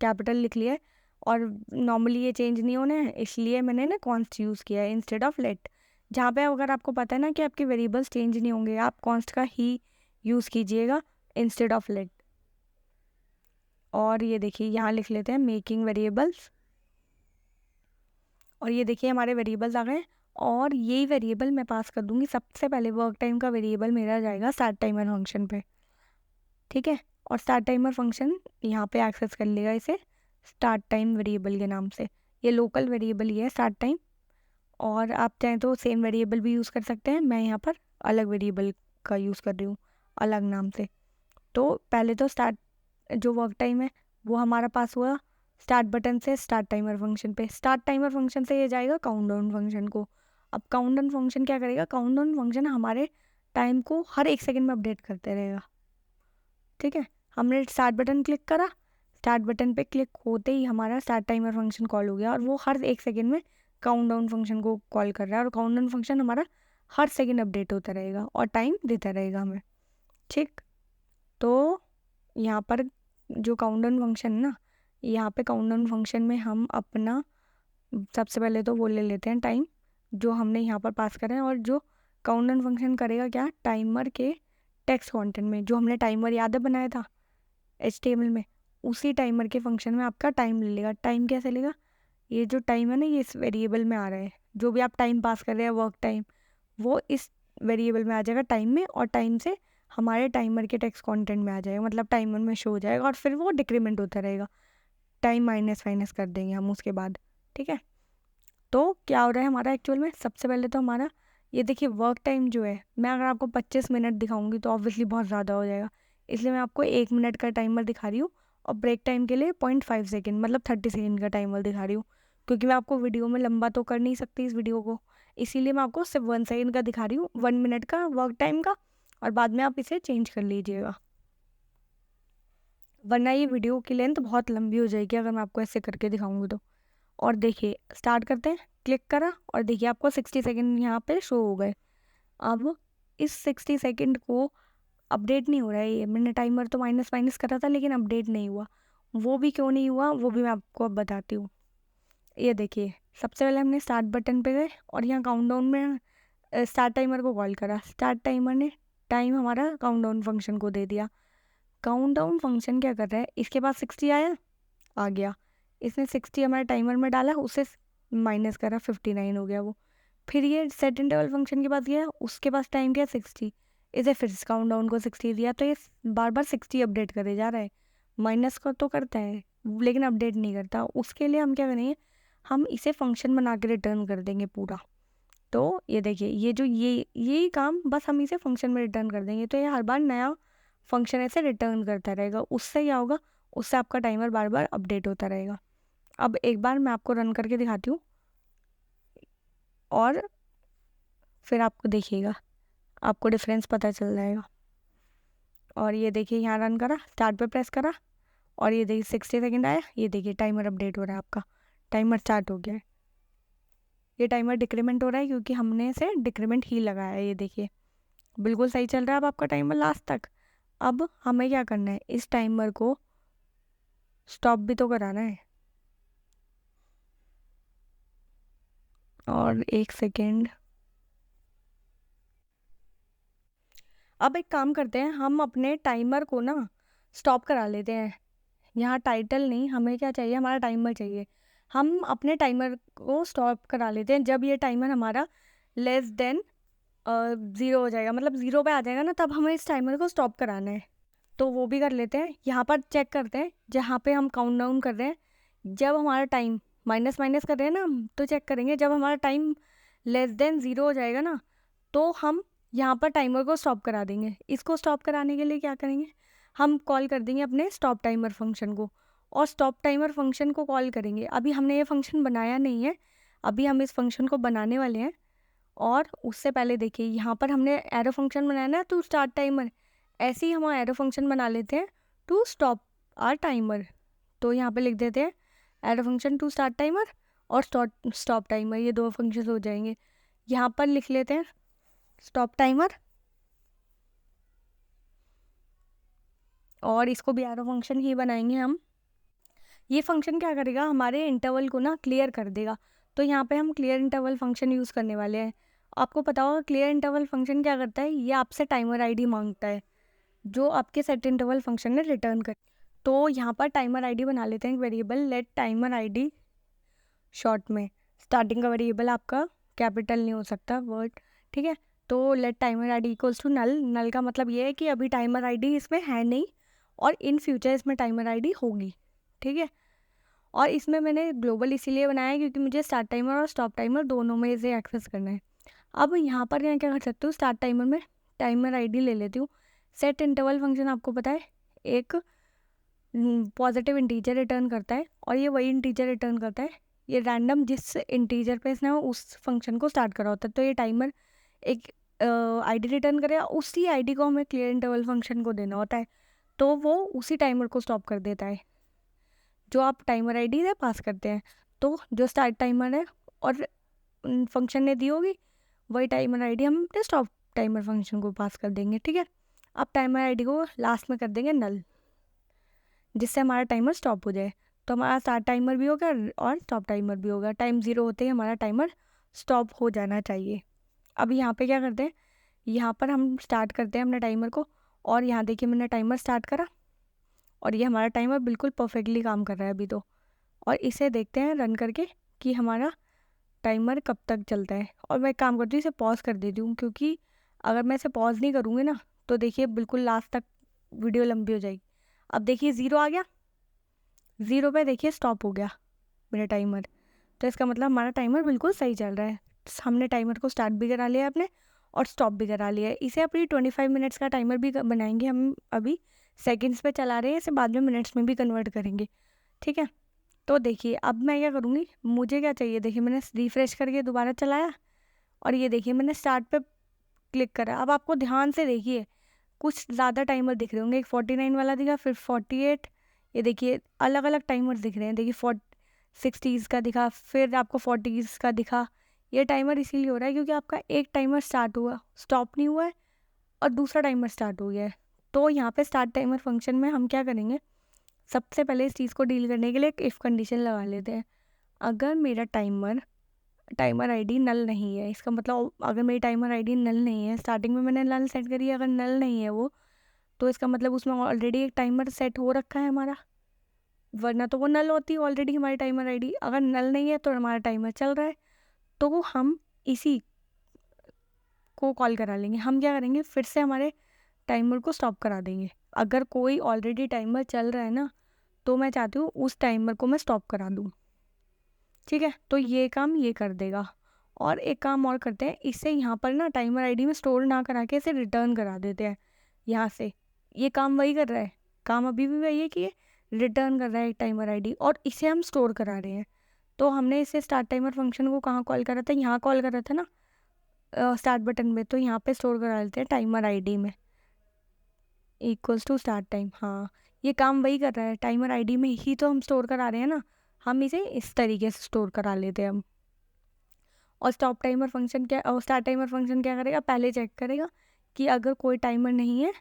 कैपिटल लिख लिया है, और नॉर्मली ये चेंज नहीं होने हैं इसलिए मैंने ना कॉन्स्ट यूज़ किया है इंस्टेड ऑफ लेट। जहाँ पे अगर आपको पता है ना कि आपके वेरिएबल्स चेंज नहीं होंगे, आप कॉन्स्ट का ही यूज़ कीजिएगा इंस्टेड ऑफ लेट। और ये देखिए यहाँ लिख लेते हैं मेकिंग वेरिएबल्स, और ये देखिए हमारे वेरिएबल्स आ गए। और यही वेरिएबल मैं पास कर दूंगी, सबसे पहले वर्क टाइम का वेरिएबल मेरा जाएगा स्टार्ट टाइमर फंक्शन पे, ठीक है। और स्टार्ट टाइमर फंक्शन यहाँ पे एक्सेस कर लेगा इसे स्टार्ट टाइम वेरिएबल के नाम से। ये लोकल वेरिएबल ही है स्टार्ट टाइम, और आप चाहें तो सेम वेरिएबल भी यूज़ कर सकते हैं। मैं यहाँ पर अलग वेरिएबल का यूज़ कर रही हूँ अलग नाम से। तो पहले तो स्टार्ट जो वर्क टाइम है वो हमारा पास हुआ स्टार्ट बटन से स्टार्ट टाइमर फंक्शन पे। स्टार्ट टाइमर फंक्शन से ये जाएगा काउंटडाउन फंक्शन को। अब काउंटडाउन फंक्शन क्या करेगा, काउंटडाउन फंक्शन हमारे टाइम को हर 1 सेकंड में अपडेट करते रहेगा, ठीक है। हमने स्टार्ट बटन क्लिक करा, स्टार्ट बटन पे क्लिक होते ही हमारा स्टार्ट टाइमर फंक्शन कॉल हो गया, और वो हर 1 सेकंड में काउंटडाउन फंक्शन को कॉल कर रहा है, और काउंटडाउन फंक्शन हमारा हर सेकंड अपडेट होता रहेगा और टाइम देता रहेगा हमें, ठीक। तो यहाँ पर जो काउंटडाउन फंक्शन ना, यहाँ पे काउंटडाउन फंक्शन में हम अपना सबसे पहले तो वो ले लेते हैं टाइम जो हमने यहाँ पर पास करा है, और जो काउंटडाउन फंक्शन करेगा क्या, टाइमर के टेक्स्ट कंटेंट में जो हमने टाइमर याद है बनाया था HTML में, उसी टाइमर के फंक्शन में आपका टाइम ले लेगा। टाइम कैसे लेगा, ये जो टाइम है ना ये इस वेरिएबल में आ रहा है, जो भी आप टाइम पास कर रहे हैं वर्क टाइम वो इस वेरिएबल में आ जाएगा टाइम में, और टाइम से हमारे टाइमर के टेक्स्ट कंटेंट में आ जाएगा, मतलब टाइमर में शो हो जाएगा, और फिर वो डिक्रीमेंट होता रहेगा, टाइम माइनस माइनस कर देंगे हम उसके बाद, ठीक है। तो क्या हो रहा है हमारा एक्चुअल में, सबसे पहले तो हमारा ये देखिए वर्क टाइम जो है, मैं अगर आपको 25 मिनट दिखाऊंगी तो ऑब्वियसली बहुत ज़्यादा हो जाएगा, इसलिए मैं आपको 1 मिनट का टाइमर दिखा रही हूँ, और ब्रेक टाइम के लिए 0.5 सेकेंड मतलब 30 सेकेंड का टाइमर दिखा रही हूँ, क्योंकि मैं आपको वीडियो में लंबा तो कर नहीं सकती इस वीडियो को, इसीलिए मैं आपको सिर्फ 1 सेकेंड का दिखा रही हूँ, 1 मिनट का वर्क टाइम का, और बाद में आप इसे चेंज कर लीजिएगा, वरना ये वीडियो की लेंथ बहुत लंबी हो जाएगी अगर मैं आपको ऐसे करके दिखाऊंगी तो। और देखिए स्टार्ट करते हैं, क्लिक करा और देखिए आपको 60 सेकेंड यहाँ पे शो हो गए। अब इस 60 सेकेंड को अपडेट नहीं हो रहा है, ये मैंने टाइमर तो माइनस माइनस करा था लेकिन अपडेट नहीं हुआ। वो भी क्यों नहीं हुआ वो भी मैं आपको अब बताती हूँ। ये देखिए सबसे पहले हमने स्टार्ट बटन पे गए और यहाँ काउंटडाउन में स्टार्ट टाइमर को कॉल करा, स्टार्ट टाइमर ने टाइम हमारा काउंटडाउन फंक्शन को दे दिया। काउंटडाउन फंक्शन क्या कर रहा है, इसके पास 60 आया, आ गया, इसने 60 हमारे टाइमर में डाला, उसे माइनस करा 59 हो गया वो। फिर ये सेट इंटरवल फंक्शन के पास गया, उसके पास टाइम क्या 60, इसे फिर काउंटडाउन को 60 दिया, तो ये बार बार 60 अपडेट करे जा रहा है। माइनस को तो करता है लेकिन अपडेट नहीं करता। उसके लिए हम क्या करेंगे, हम इसे फंक्शन बना के रिटर्न कर देंगे पूरा। तो ये देखिए ये जो यही काम बस हम इसे फंक्शन में रिटर्न कर देंगे, तो ये हर बार नया फंक्शन ऐसे रिटर्न करता रहेगा। उससे क्या होगा, उससे आपका टाइमर बार बार अपडेट होता रहेगा। अब एक बार मैं आपको रन करके दिखाती हूँ और फिर आपको देखिएगा, आपको डिफरेंस पता चल जाएगा। और ये देखिए यहाँ रन करा, स्टार्ट पे प्रेस करा और ये देखिए 60 सेकेंड आया, ये देखिए टाइमर अपडेट हो रहा है, आपका टाइमर स्टार्ट हो गया है। ये टाइमर डिक्रीमेंट हो रहा है क्योंकि हमने इसे डिक्रीमेंट ही लगाया है। ये देखिए बिल्कुल सही चल रहा है अब आपका टाइमर लास्ट तक। अब हमें क्या करना है, इस टाइमर को स्टॉप भी तो कराना है। और 1 सेकेंड, अब एक काम करते हैं, हम अपने टाइमर को ना स्टॉप करा लेते हैं। यहाँ टाइटल नहीं, हमें क्या चाहिए, हमारा टाइमर चाहिए। हम अपने टाइमर को स्टॉप करा लेते हैं जब ये टाइमर हमारा लेस देन 0 हो जाएगा, मतलब 0 पे आ जाएगा ना, तब हमें इस टाइमर को स्टॉप कराना है। तो वो भी कर लेते हैं। यहाँ पर चेक करते हैं जहाँ पे हम काउंट डाउन कर रहे हैं, जब हमारा टाइम माइनस माइनस कर रहे हैं ना हम, तो चेक करेंगे जब हमारा टाइम लेस देन 0 हो जाएगा ना, तो हम यहाँ पर टाइमर को स्टॉप करा देंगे। इसको स्टॉप कराने के लिए क्या करेंगे, हम कॉल कर देंगे अपने स्टॉप टाइमर फंक्शन को, और स्टॉप टाइमर फंक्शन को कॉल करेंगे। अभी हमने ये फंक्शन बनाया नहीं है, अभी हम इस फंक्शन को बनाने वाले हैं। और उससे पहले देखिए यहाँ पर हमने एरो फंक्शन बनाया ना टू स्टार्ट टाइमर, ऐसे ही हम एरो फंक्शन बना लेते हैं टू स्टॉप आर टाइमर। तो यहाँ पे लिख देते हैं arrow function to start timer और स्टॉप टाइमर, ये दो फंक्शन हो जाएंगे। यहाँ पर लिख लेते हैं स्टॉप टाइमर और इसको भी एरो फंक्शन ही बनाएंगे हम। ये फंक्शन क्या करेगा, हमारे इंटरवल को ना क्लियर कर देगा। तो यहाँ पे हम क्लियर इंटरवल फंक्शन यूज़ करने वाले हैं। आपको पता होगा क्लियर इंटरवल फंक्शन क्या करता है, ये आपसे टाइमर आईडी मांगता है जो आपके सेट इंटरवल फंक्शन ने रिटर्न कर। तो यहाँ पर टाइमर आईडी बना लेते हैं variable let timer ID, short में स्टार्टिंग का वेरिएबल आपका कैपिटल नहीं हो सकता वर्ड, ठीक है। तो let timer ID equals to null. Null का मतलब ये है कि अभी टाइमर आईडी इसमें है नहीं और इन फ्यूचर इसमें टाइमर आईडी होगी, ठीक है। और इसमें मैंने ग्लोबल इसीलिए बनाया है क्योंकि मुझे स्टार्ट टाइमर और स्टॉप टाइमर दोनों में इसे एक्सेस करना है। अब यहाँ पर मैं क्या कर सकती हूँ, स्टार्ट टाइमर में टाइमर आईडी ले लेती हूँ। सेट इंटरवल फंक्शन आपको पता है एक पॉजिटिव इंटीजर रिटर्न करता है और ये वही इंटीजर रिटर्न करता है, ये रैंडम जिस इंटीजर पे इसने उस फंक्शन को स्टार्ट करा होता है। तो ये टाइमर एक आईडी रिटर्न करेगा, उसी आईडी को हमें क्लियर इंटरवल फंक्शन को देना होता है, तो वो उसी टाइमर को स्टॉप कर देता है जो आप टाइमर आईडी से पास करते हैं। तो जो स्टार्ट टाइमर है और फंक्शन ने दी होगी वही टाइमर आईडी हम अपने स्टॉप टाइमर फंक्शन को पास कर देंगे, ठीक है। अब टाइमर आईडी को लास्ट में कर देंगे नल, जिससे हमारा टाइमर स्टॉप हो जाए। तो हमारा स्टार्ट टाइमर भी होगा और स्टॉप टाइमर भी होगा। टाइम 0 होते ही हमारा टाइमर स्टॉप हो जाना चाहिए। अब यहाँ पे क्या करते हैं, यहाँ पर हम स्टार्ट करते हैं अपने टाइमर को और यहाँ देखिए मैंने टाइमर स्टार्ट करा और ये हमारा टाइमर बिल्कुल परफेक्टली काम कर रहा है अभी तो। और इसे देखते हैं रन करके कि हमारा टाइमर कब तक चलता है। और मैं एक काम करती हूँ, इसे पॉज कर देती हूँ क्योंकि अगर मैं इसे पॉज नहीं करूँगी ना तो देखिए बिल्कुल लास्ट तक वीडियो लंबी हो जाएगी। अब देखिए 0 आ गया, 0 पे देखिए स्टॉप हो गया मेरा टाइमर। तो इसका मतलब हमारा टाइमर बिल्कुल सही चल रहा है। हमने टाइमर को स्टार्ट भी करा लिया अपने और स्टॉप भी करा लिया है। इसे अपनी 25 मिनट्स का टाइमर भी बनाएंगे हम। अभी सेकंड्स पे चला रहे हैं, इसे बाद में मिनट्स में भी कन्वर्ट करेंगे, ठीक है। तो देखिए अब मैं क्या करूँगी, मुझे क्या चाहिए, देखिए मैंने रिफ्रेश करके दोबारा चलाया और ये देखिए मैंने स्टार्ट पे क्लिक करा। अब आपको ध्यान से देखिए कुछ ज़्यादा टाइमर दिख रहे होंगे, एक 49 वाला दिखा, फिर 48, ये देखिए अलग अलग टाइमर दिख रहे हैं। देखिए 60s का दिखा, फिर आपको 40s का दिखा। ये टाइमर इसीलिए हो रहा है क्योंकि आपका एक टाइमर स्टार्ट हुआ, स्टॉप नहीं हुआ है और दूसरा टाइमर स्टार्ट हो गया है। तो यहाँ पे स्टार्ट टाइमर फंक्शन में हम क्या करेंगे, सबसे पहले इस चीज़ को डील करने के लिए एक इफ़ कंडीशन लगा लेते हैं। अगर मेरा टाइमर आईडी नल नहीं है, इसका मतलब अगर मेरी टाइमर आईडी नल नहीं है, स्टार्टिंग में मैंने नल सेट करी है, अगर नल नहीं है वो, तो इसका मतलब उसमें ऑलरेडी एक टाइमर सेट हो रखा है हमारा, वरना तो वो नल होती ऑलरेडी हमारी टाइमर आईडी। अगर नल नहीं है तो हमारा टाइमर चल रहा है, तो हम इसी को कॉल करा लेंगे। हम क्या करेंगे, फिर से हमारे टाइमर को स्टॉप करा देंगे। अगर कोई ऑलरेडी टाइमर चल रहा है ना तो मैं चाहती हूँ उस टाइमर को मैं स्टॉप करा दूँ, ठीक है। तो ये काम ये कर देगा। और एक काम और करते हैं, इसे यहाँ पर ना टाइमर आईडी में स्टोर ना करा के इसे रिटर्न करा देते हैं यहाँ से। ये काम वही कर रहा है, काम अभी भी वही है कि ये रिटर्न कर रहा है टाइमर आईडी और इसे हम स्टोर करा रहे हैं। तो हमने इसे स्टार्ट टाइमर फंक्शन को कहाँ कॉल करा था, यहाँ कॉल करा था ना स्टार्ट बटन में। तो यहाँ पे स्टोर करा लेते हैं टाइमर आईडी में इक्वल्स टू स्टार्ट टाइम। हाँ, ये काम वही कर रहा है, टाइमर आईडी में ही तो हम स्टोर करा रहे हैं ना, हम इसे इस तरीके से स्टोर करा लेते हैं हम। और स्टॉप टाइमर फंक्शन क्या और स्टार्ट टाइमर फंक्शन क्या करेगा, पहले चेक करेगा कि अगर कोई टाइमर नहीं है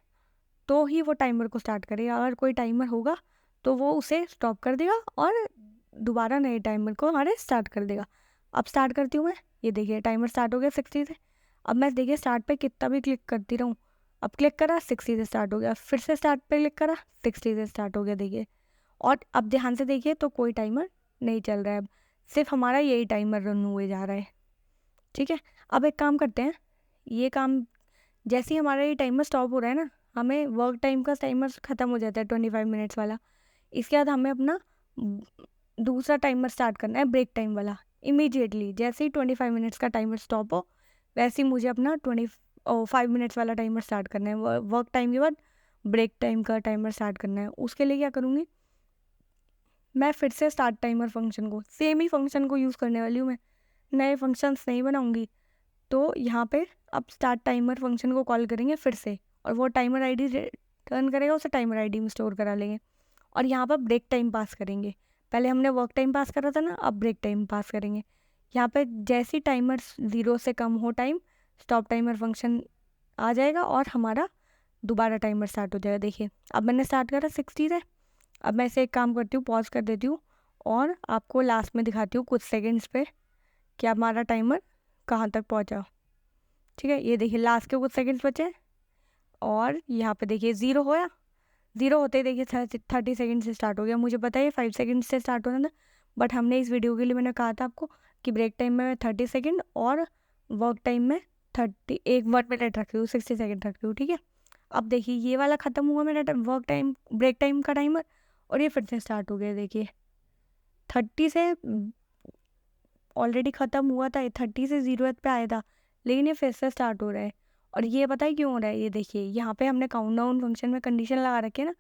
तो ही वो टाइमर को स्टार्ट करेगा, अगर कोई टाइमर होगा तो वो उसे स्टॉप कर देगा और दोबारा नए टाइमर को हमारे स्टार्ट कर देगा। अब स्टार्ट करती हूँ मैं, ये देखिए टाइमर स्टार्ट हो गया 60 से। अब मैं देखिए स्टार्ट पे कितना भी क्लिक करती रहूँ, अब क्लिक करा 60 से स्टार्ट हो गया, फिर से स्टार्ट पे क्लिक करा 60 से स्टार्ट हो गया, देखिए। और अब ध्यान से देखिए तो कोई टाइमर नहीं चल रहा है, अब सिर्फ हमारा यही टाइमर रन हुए जा रहा है, ठीक है। अब एक काम करते हैं, ये काम जैसे ही हमारा ये टाइमर स्टॉप हो रहा है ना, हमें वर्क टाइम का टाइमर ख़त्म हो जाता है 25 मिनट्स वाला। इसके बाद हमें अपना दूसरा टाइमर स्टार्ट करना है, ब्रेक टाइम वाला। इमीडिएटली जैसे ही 25 मिनट्स का टाइमर स्टॉप हो वैसे ही मुझे अपना 5 मिनट्स वाला टाइमर स्टार्ट करना है। वर्क टाइम के बाद ब्रेक टाइम का टाइमर स्टार्ट करना है। उसके लिए क्या करूँगी, मैं फिर से स्टार्ट टाइमर फंक्शन को, सेम ही फंक्शन को यूज़ करने वाली हूँ, मैं नए फंक्शंस नहीं बनाऊँगी। तो यहाँ पे अब स्टार्ट टाइमर फंक्शन को कॉल करेंगे फिर से और वो टाइमर आईडी रिटर्न करेगा, उसे टाइमर आईडी में स्टोर करा लेंगे। और यहाँ पर ब्रेक टाइम पास करेंगे, पहले हमने वर्क टाइम पास करा था ना, अब ब्रेक टाइम पास करेंगे। यहाँ पे जैसे टाइमर 0 से कम हो टाइम, स्टॉप टाइमर फंक्शन आ जाएगा और हमारा दोबारा टाइमर स्टार्ट हो जाएगा। देखिए अब मैंने स्टार्ट करा 60 से। अब मैं इसे एक काम करती हूँ, पॉज कर देती हूँ और आपको लास्ट में दिखाती हूँ कुछ सेकंड्स पे कि हमारा टाइमर कहाँ तक पहुँचा। ठीक है, ये देखिए लास्ट के कुछ सेकंड्स बचे और यहाँ पे देखिए 0 होया। 0 होते ही देखिए 30 सेकंड से स्टार्ट हो गया। मुझे पता है 5 सेकंड से स्टार्ट होना था, बट हमने इस वीडियो के लिए मैंने कहा था आपको कि ब्रेक टाइम में मैं 30 सेकंड और वर्क टाइम में 1 मिनट रख रही हूँ, 60 सेकंड रख रही हूँ। ठीक है, अब देखिए ये वाला ख़त्म हुआ मेरा वर्क टाइम, ब्रेक टाइम का टाइमर, और ये फिर से स्टार्ट हो गया। देखिए 30 से ऑलरेडी ख़त्म हुआ था, 30 से 0 पे आया था, लेकिन ये फिर से स्टार्ट हो रहा है। और ये पता है क्यों हो रहा है? ये देखिए यहाँ पे हमने काउंटडाउन फंक्शन में कंडीशन लगा रखी है ना,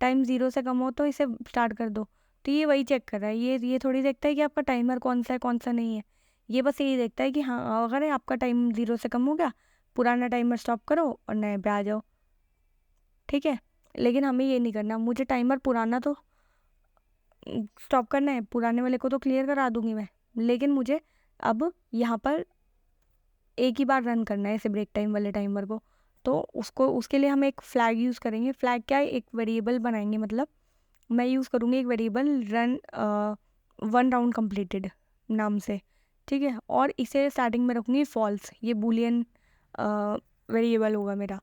टाइम 0 से कम हो तो इसे स्टार्ट कर दो। तो ये वही चेक कर रहा है, ये थोड़ी देखता है कि आपका टाइमर कौन सा है कौन सा नहीं है। ये बस यही देखता है कि हाँ अगर आपका टाइम 0 से कम हो गया, पुराना टाइमर स्टॉप करो और नए पे आ जाओ। ठीक है, लेकिन हमें ये नहीं करना। मुझे टाइमर पुराना तो स्टॉप करना है, पुराने वाले को तो क्लियर करा दूंगी मैं, लेकिन मुझे अब यहाँ पर एक ही बार रन करना है इसे ब्रेक टाइम वाले टाइमर को। तो उसके लिए हम एक फ्लैग यूज़ करेंगे। फ्लैग क्या है? एक वेरिएबल बनाएंगे, मतलब मैं यूज़ करूँगी एक वेरिएबल रन 1 राउंड कंप्लीटेड नाम से। ठीक है, और इसे स्टार्टिंग में रखूँगी फॉल्स, ये बूलियन वेरिएबल होगा मेरा।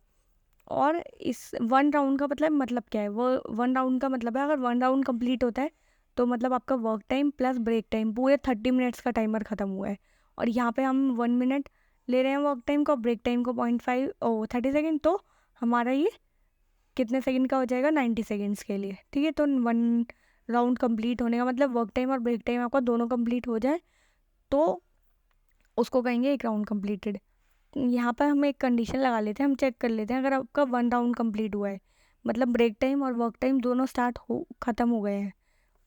और इस 1 राउंड का मतलब क्या है? वो 1 राउंड का मतलब है अगर 1 राउंड कंप्लीट होता है तो मतलब आपका work time plus break time पूरे 30 मिनट्स का टाइमर ख़त्म हुआ है। और यहाँ पे हम 1 मिनट ले रहे हैं वर्क टाइम को, ब्रेक टाइम को 30 सेकेंड, तो हमारा ये कितने सेकंड का हो जाएगा? 90 सेकंड्स के लिए। ठीक है, तो 1 राउंड कंप्लीट होने का मतलब वर्क टाइम और ब्रेक टाइम आपका दोनों कंप्लीट हो जाए तो उसको कहेंगे 1 राउंड कंप्लीटेड। यहाँ पर हम एक कंडीशन लगा लेते हैं, हम चेक कर लेते हैं अगर आपका 1 राउंड कंप्लीट हुआ है, मतलब ब्रेक टाइम और वर्क टाइम दोनों ख़त्म हो गए हैं,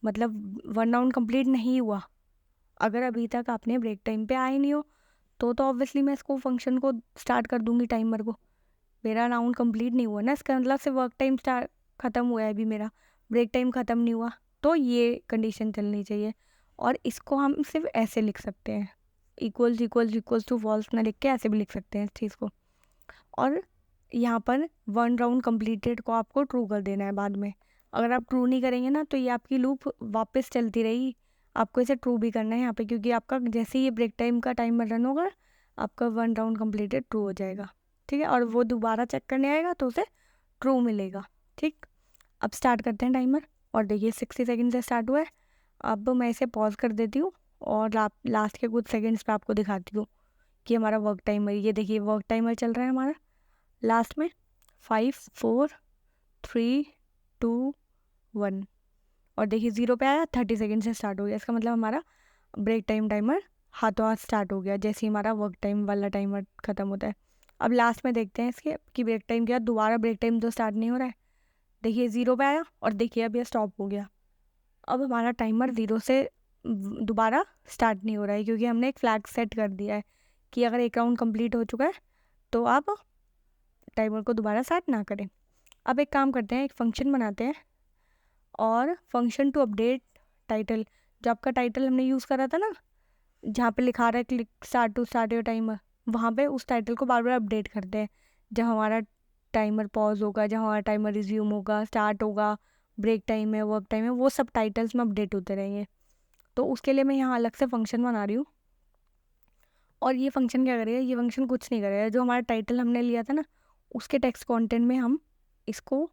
मतलब 1 राउंड कंप्लीट नहीं हुआ। अगर अभी तक आपने ब्रेक टाइम पे आए नहीं हो तो ऑब्वियसली मैं इसको फंक्शन को स्टार्ट कर दूंगी टाइमर को। मेरा राउंड कंप्लीट नहीं हुआ ना, इसका मतलब से वर्क टाइम स्टार्ट ख़त्म हुआ है अभी मेरा, ब्रेक टाइम ख़त्म नहीं हुआ। तो ये कंडीशन चलनी चाहिए और इसको हम सिर्फ ऐसे लिख सकते हैं, इक्वल्स टू फॉल्स ना लिख के ऐसे भी लिख सकते हैं इस चीज़ को। और यहाँ पर 1 राउंड कंप्लीटेड को आपको ट्रू कर देना है बाद में। अगर आप ट्रू नहीं करेंगे ना तो ये आपकी लूप वापस चलती रहेगी। आपको इसे ट्रू भी करना है यहाँ पे, क्योंकि आपका जैसे ही ये ब्रेक टाइम का टाइमर रन होगा आपका 1 राउंड कंप्लीटेड ट्रू हो जाएगा। ठीक है, और वो दोबारा चेक करने आएगा तो उसे ट्रू मिलेगा। ठीक, अब स्टार्ट करते हैं टाइमर। और देखिए 60 सेकंड से स्टार्ट हुआ है। अब मैं इसे पॉज कर देती हूँ और लास्ट के कुछ सेकंड्स पे आपको दिखाती हूँ कि हमारा वर्क टाइमर, ये देखिए वर्क टाइमर चल रहा है हमारा लास्ट में 5 4 3 2 1। और देखिए 0 पे आया, 30 सेकंड से स्टार्ट हो गया। इसका मतलब हमारा ब्रेक टाइमर हाथों हाथ स्टार्ट हो गया जैसे ही हमारा वर्क टाइम वाला टाइमर ख़त्म होता है। अब लास्ट में देखते हैं इसके कि ब्रेक टाइम क्या, दोबारा ब्रेक टाइम तो स्टार्ट नहीं हो रहा है। देखिए 0 पे आया और देखिए अब ये स्टॉप हो गया। अब हमारा टाइमर 0 से दोबारा स्टार्ट नहीं हो रहा है, क्योंकि हमने एक फ्लैग सेट कर दिया है कि अगर 1 राउंड कंप्लीट हो चुका है तो आप टाइमर को दोबारा स्टार्ट ना करें। अब एक काम करते हैं, एक फंक्शन बनाते हैं और फंक्शन टू अपडेट टाइटल, जो आपका टाइटल हमने यूज़ करा था ना जहाँ पे लिखा रहा है click start to start your timer, वहाँ पे उस टाइटल को बार बार अपडेट करते हैं। जब हमारा टाइमर पॉज होगा, जब हमारा टाइमर रिज्यूम होगा, स्टार्ट होगा, ब्रेक टाइम है, वर्क टाइम है, वो सब टाइटल्स में अपडेट होते रहेंगे। तो उसके लिए मैं यहाँ अलग से फंक्शन बना रही हूँ। और ये फंक्शन क्या करेगा? ये फंक्शन कुछ नहीं करेगा, जो हमारा टाइटल हमने लिया था ना उसके टेक्स्ट कंटेंट में हम इसको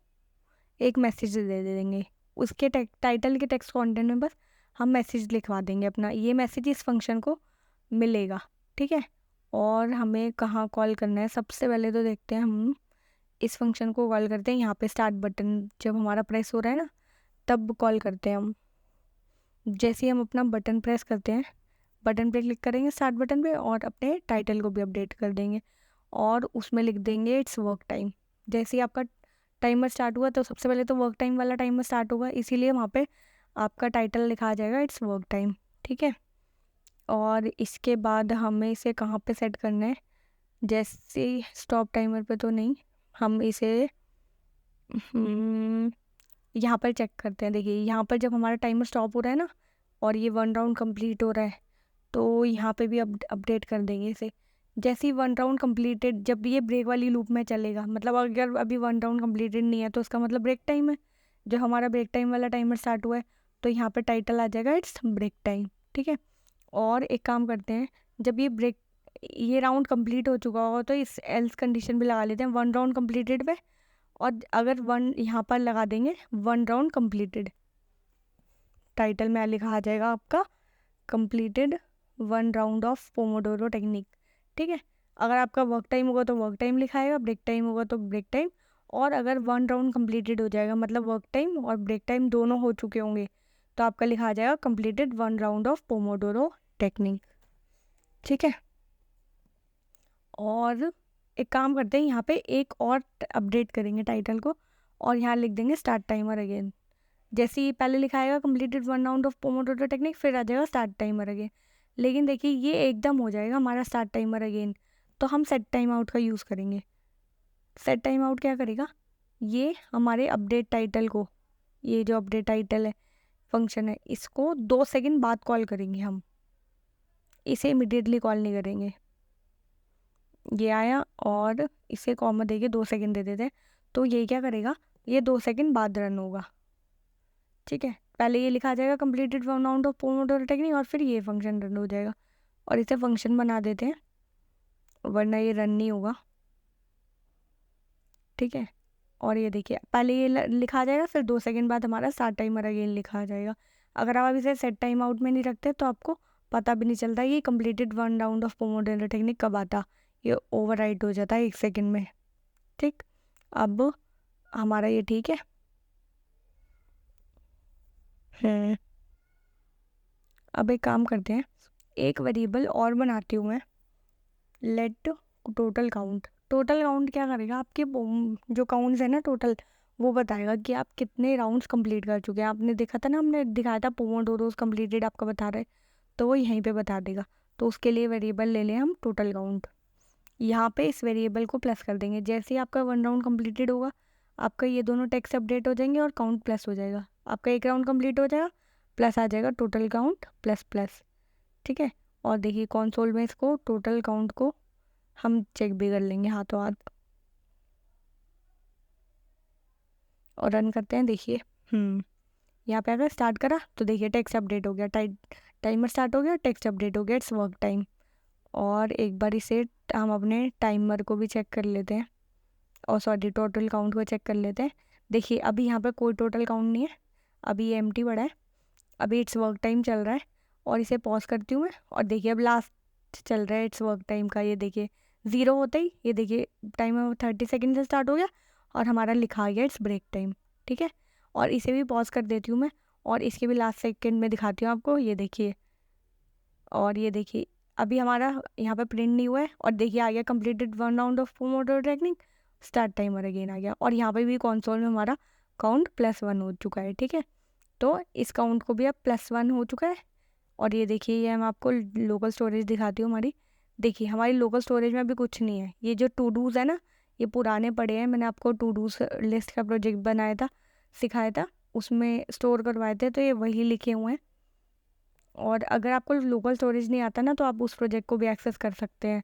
एक मैसेज दे देंगे। उसके टाइटल के टेक्स्ट कंटेंट में बस हम मैसेज लिखवा देंगे अपना, ये मैसेज इस फंक्शन को मिलेगा। ठीक है, और हमें कहाँ कॉल करना है? सबसे पहले तो देखते हैं, हम इस फंक्शन को कॉल करते हैं यहाँ पे स्टार्ट बटन जब हमारा प्रेस हो रहा है ना तब कॉल करते हैं हम। जैसे ही हम अपना बटन प्रेस करते हैं, बटन पे क्लिक करेंगे स्टार्ट बटन पे और अपने टाइटल को भी अपडेट कर देंगे और उसमें लिख देंगे इट्स वर्क टाइम। जैसे ही आपका टाइमर स्टार्ट हुआ तो सबसे पहले तो वर्क टाइम वाला टाइमर स्टार्ट होगा, इसीलिए वहाँ पे आपका टाइटल लिखा आ जाएगा इट्स वर्क टाइम। ठीक है, और इसके बाद हमें इसे कहाँ पे सेट करना है? जैसे स्टॉप टाइमर पे तो नहीं, हम इसे यहाँ पर चेक करते हैं। देखिए यहाँ पर जब हमारा टाइमर स्टॉप हो रहा है ना और ये 1 राउंड कंप्लीट हो रहा है तो यहाँ पे भी अपडेट कर देंगे इसे जैसे ही 1 राउंड कंप्लीटेड, जब ये ब्रेक वाली लूप में चलेगा, मतलब अगर अभी 1 राउंड कंप्लीटेड नहीं है तो उसका मतलब ब्रेक टाइम है। जब हमारा ब्रेक टाइम वाला टाइमर स्टार्ट हुआ है तो यहाँ पे टाइटल आ जाएगा इट्स ब्रेक टाइम, ठीक है। और एक काम करते हैं, जब ये राउंड कंप्लीट हो चुका होगा तो इस एल्स कंडीशन भी लगा लेते हैं 1 राउंड कंप्लीटेड पे, और अगर 1 यहाँ पर लगा देंगे 1 राउंड कंप्लीटेड, टाइटल में लिखा आ जाएगा आपका completed 1 round of pomodoro technique, ठीक है। अगर आपका वर्क टाइम होगा तो वर्क टाइम लिखाएगा, ब्रेक टाइम होगा तो ब्रेक टाइम। और अगर 1 राउंड कंप्लीटेड हो जाएगा, मतलब वर्क टाइम और ब्रेक टाइम दोनों हो चुके होंगे, तो आपका लिखा आ जाएगा completed 1 round of pomodoro technique, ठीक है। और एक काम करते हैं, यहाँ पे एक और अपडेट करेंगे टाइटल को, और यहाँ लिख देंगे स्टार्ट टाइमर अगेन। जैसे ही पहले लिखा आएगा completed 1 round of pomodoro technique, फिर आ जाएगा स्टार्ट टाइमर अगेन। लेकिन देखिए ये एकदम हो जाएगा हमारा स्टार्ट टाइमर अगेन, तो हम सेट टाइम आउट का यूज़ करेंगे। सेट टाइम आउट क्या करेगा, ये हमारे अपडेट टाइटल को, ये जो अपडेट टाइटल है फंक्शन है, इसको 2 सेकंड बाद कॉल करेंगे हम, इसे इमिडिएटली कॉल नहीं करेंगे। ये आया और इसे कॉमा देके 2 सेकंड दे देते हैं, तो ये क्या करेगा, ये 2 सेकंड बाद रन होगा, ठीक है। पहले ये लिखा आ जाएगा completed 1 round of pomodoro technique, और फिर ये फंक्शन रन हो जाएगा, और इसे फंक्शन बना देते हैं वरना ये रन नहीं होगा, ठीक है। और ये देखिए पहले ये लिखा आ जाएगा, फिर 2 सेकंड बाद हमारा स्टार्ट टाइमर अगेन लिखा आ जाएगा। अगर आप इसे सेट टाइम आउट में नहीं रखते तो आपको पता भी नहीं चलता कि completed 1 round of pomodoro technique कब आता, ये ओवरराइट हो जाता है 1 सेकंड में, ठीक। अब हमारा ये ठीक है। अब एक काम करते हैं, एक वेरिएबल और बनाती हूँ मैं, let total count. Total count क्या करेगा, आपके जो काउंट्स है ना टोटल, वो बताएगा कि आप कितने राउंड्स कंप्लीट कर चुके हैं। आपने देखा था ना, हमने दिखाया था पोमोडोरोस कंप्लीटेड आपका बता रहे, तो वो यहीं पे बता देगा। तो उसके लिए वेरिएबल ले लें हम टोटल काउंट, यहाँ पे इस वेरिएबल को प्लस कर देंगे। जैसे ही आपका 1 राउंड कंप्लीटेड होगा, आपका ये दोनों टेक्स्ट अपडेट हो जाएंगे और काउंट प्लस हो जाएगा। आपका 1 राउंड कंप्लीट हो जाएगा, प्लस आ जाएगा टोटल काउंट प्लस प्लस, ठीक है। और देखिए कंसोल में इसको टोटल काउंट को हम चेक भी कर लेंगे हाथों हाथ, और रन करते हैं। देखिए यहाँ पे अगर स्टार्ट करा तो देखिए टेक्स्ट अपडेट हो गया, टाइमर स्टार्ट हो गया, टेक्स्ट अपडेट हो गया, इट्स वर्क टाइम। और एक बार इसे हम अपने टाइमर को भी चेक कर लेते हैं, और सॉरी टोटल काउंट को चेक कर लेते हैं। देखिए अभी यहाँ पे कोई टोटल काउंट नहीं है, अभी ये एम्प्टी पड़ा है, अभी इट्स वर्क टाइम चल रहा है। और इसे पॉज करती हूँ मैं, और देखिए अब लास्ट चल रहा है इट्स वर्क टाइम का, ये देखिए 0 होता ही ये देखिए टाइमर 30 सेकेंड से स्टार्ट हो गया और हमारा लिखा आ गया इट्स ब्रेक टाइम, ठीक है। और इसे भी पॉज कर देती हूँ मैं, और इसके भी लास्ट सेकेंड में दिखाती हूँ आपको, ये देखिए। और ये देखिए अभी हमारा यहाँ पे प्रिंट नहीं हुआ है, और देखिए आ गया completed 1 round of pomodoro technique, start timer again आ गया। और यहाँ पे भी कंसोल में हमारा काउंट +1 हो चुका है, ठीक है। तो इस काउंट को भी अब +1 हो चुका है। और ये देखिए ये मैं आपको लोकल स्टोरेज दिखाती हूँ हमारी। देखिए हमारी लोकल स्टोरेज में अभी कुछ नहीं है, ये जो टू डूज़ है ना, ये पुराने पड़े हैं। मैंने आपको टू डूज़ लिस्ट का प्रोजेक्ट बनाया था, सिखाया था, उसमें स्टोर करवाए थे, तो ये वही लिखे हुए हैं। और अगर आपको लोकल स्टोरेज नहीं आता ना, तो आप उस प्रोजेक्ट को भी एक्सेस कर सकते हैं।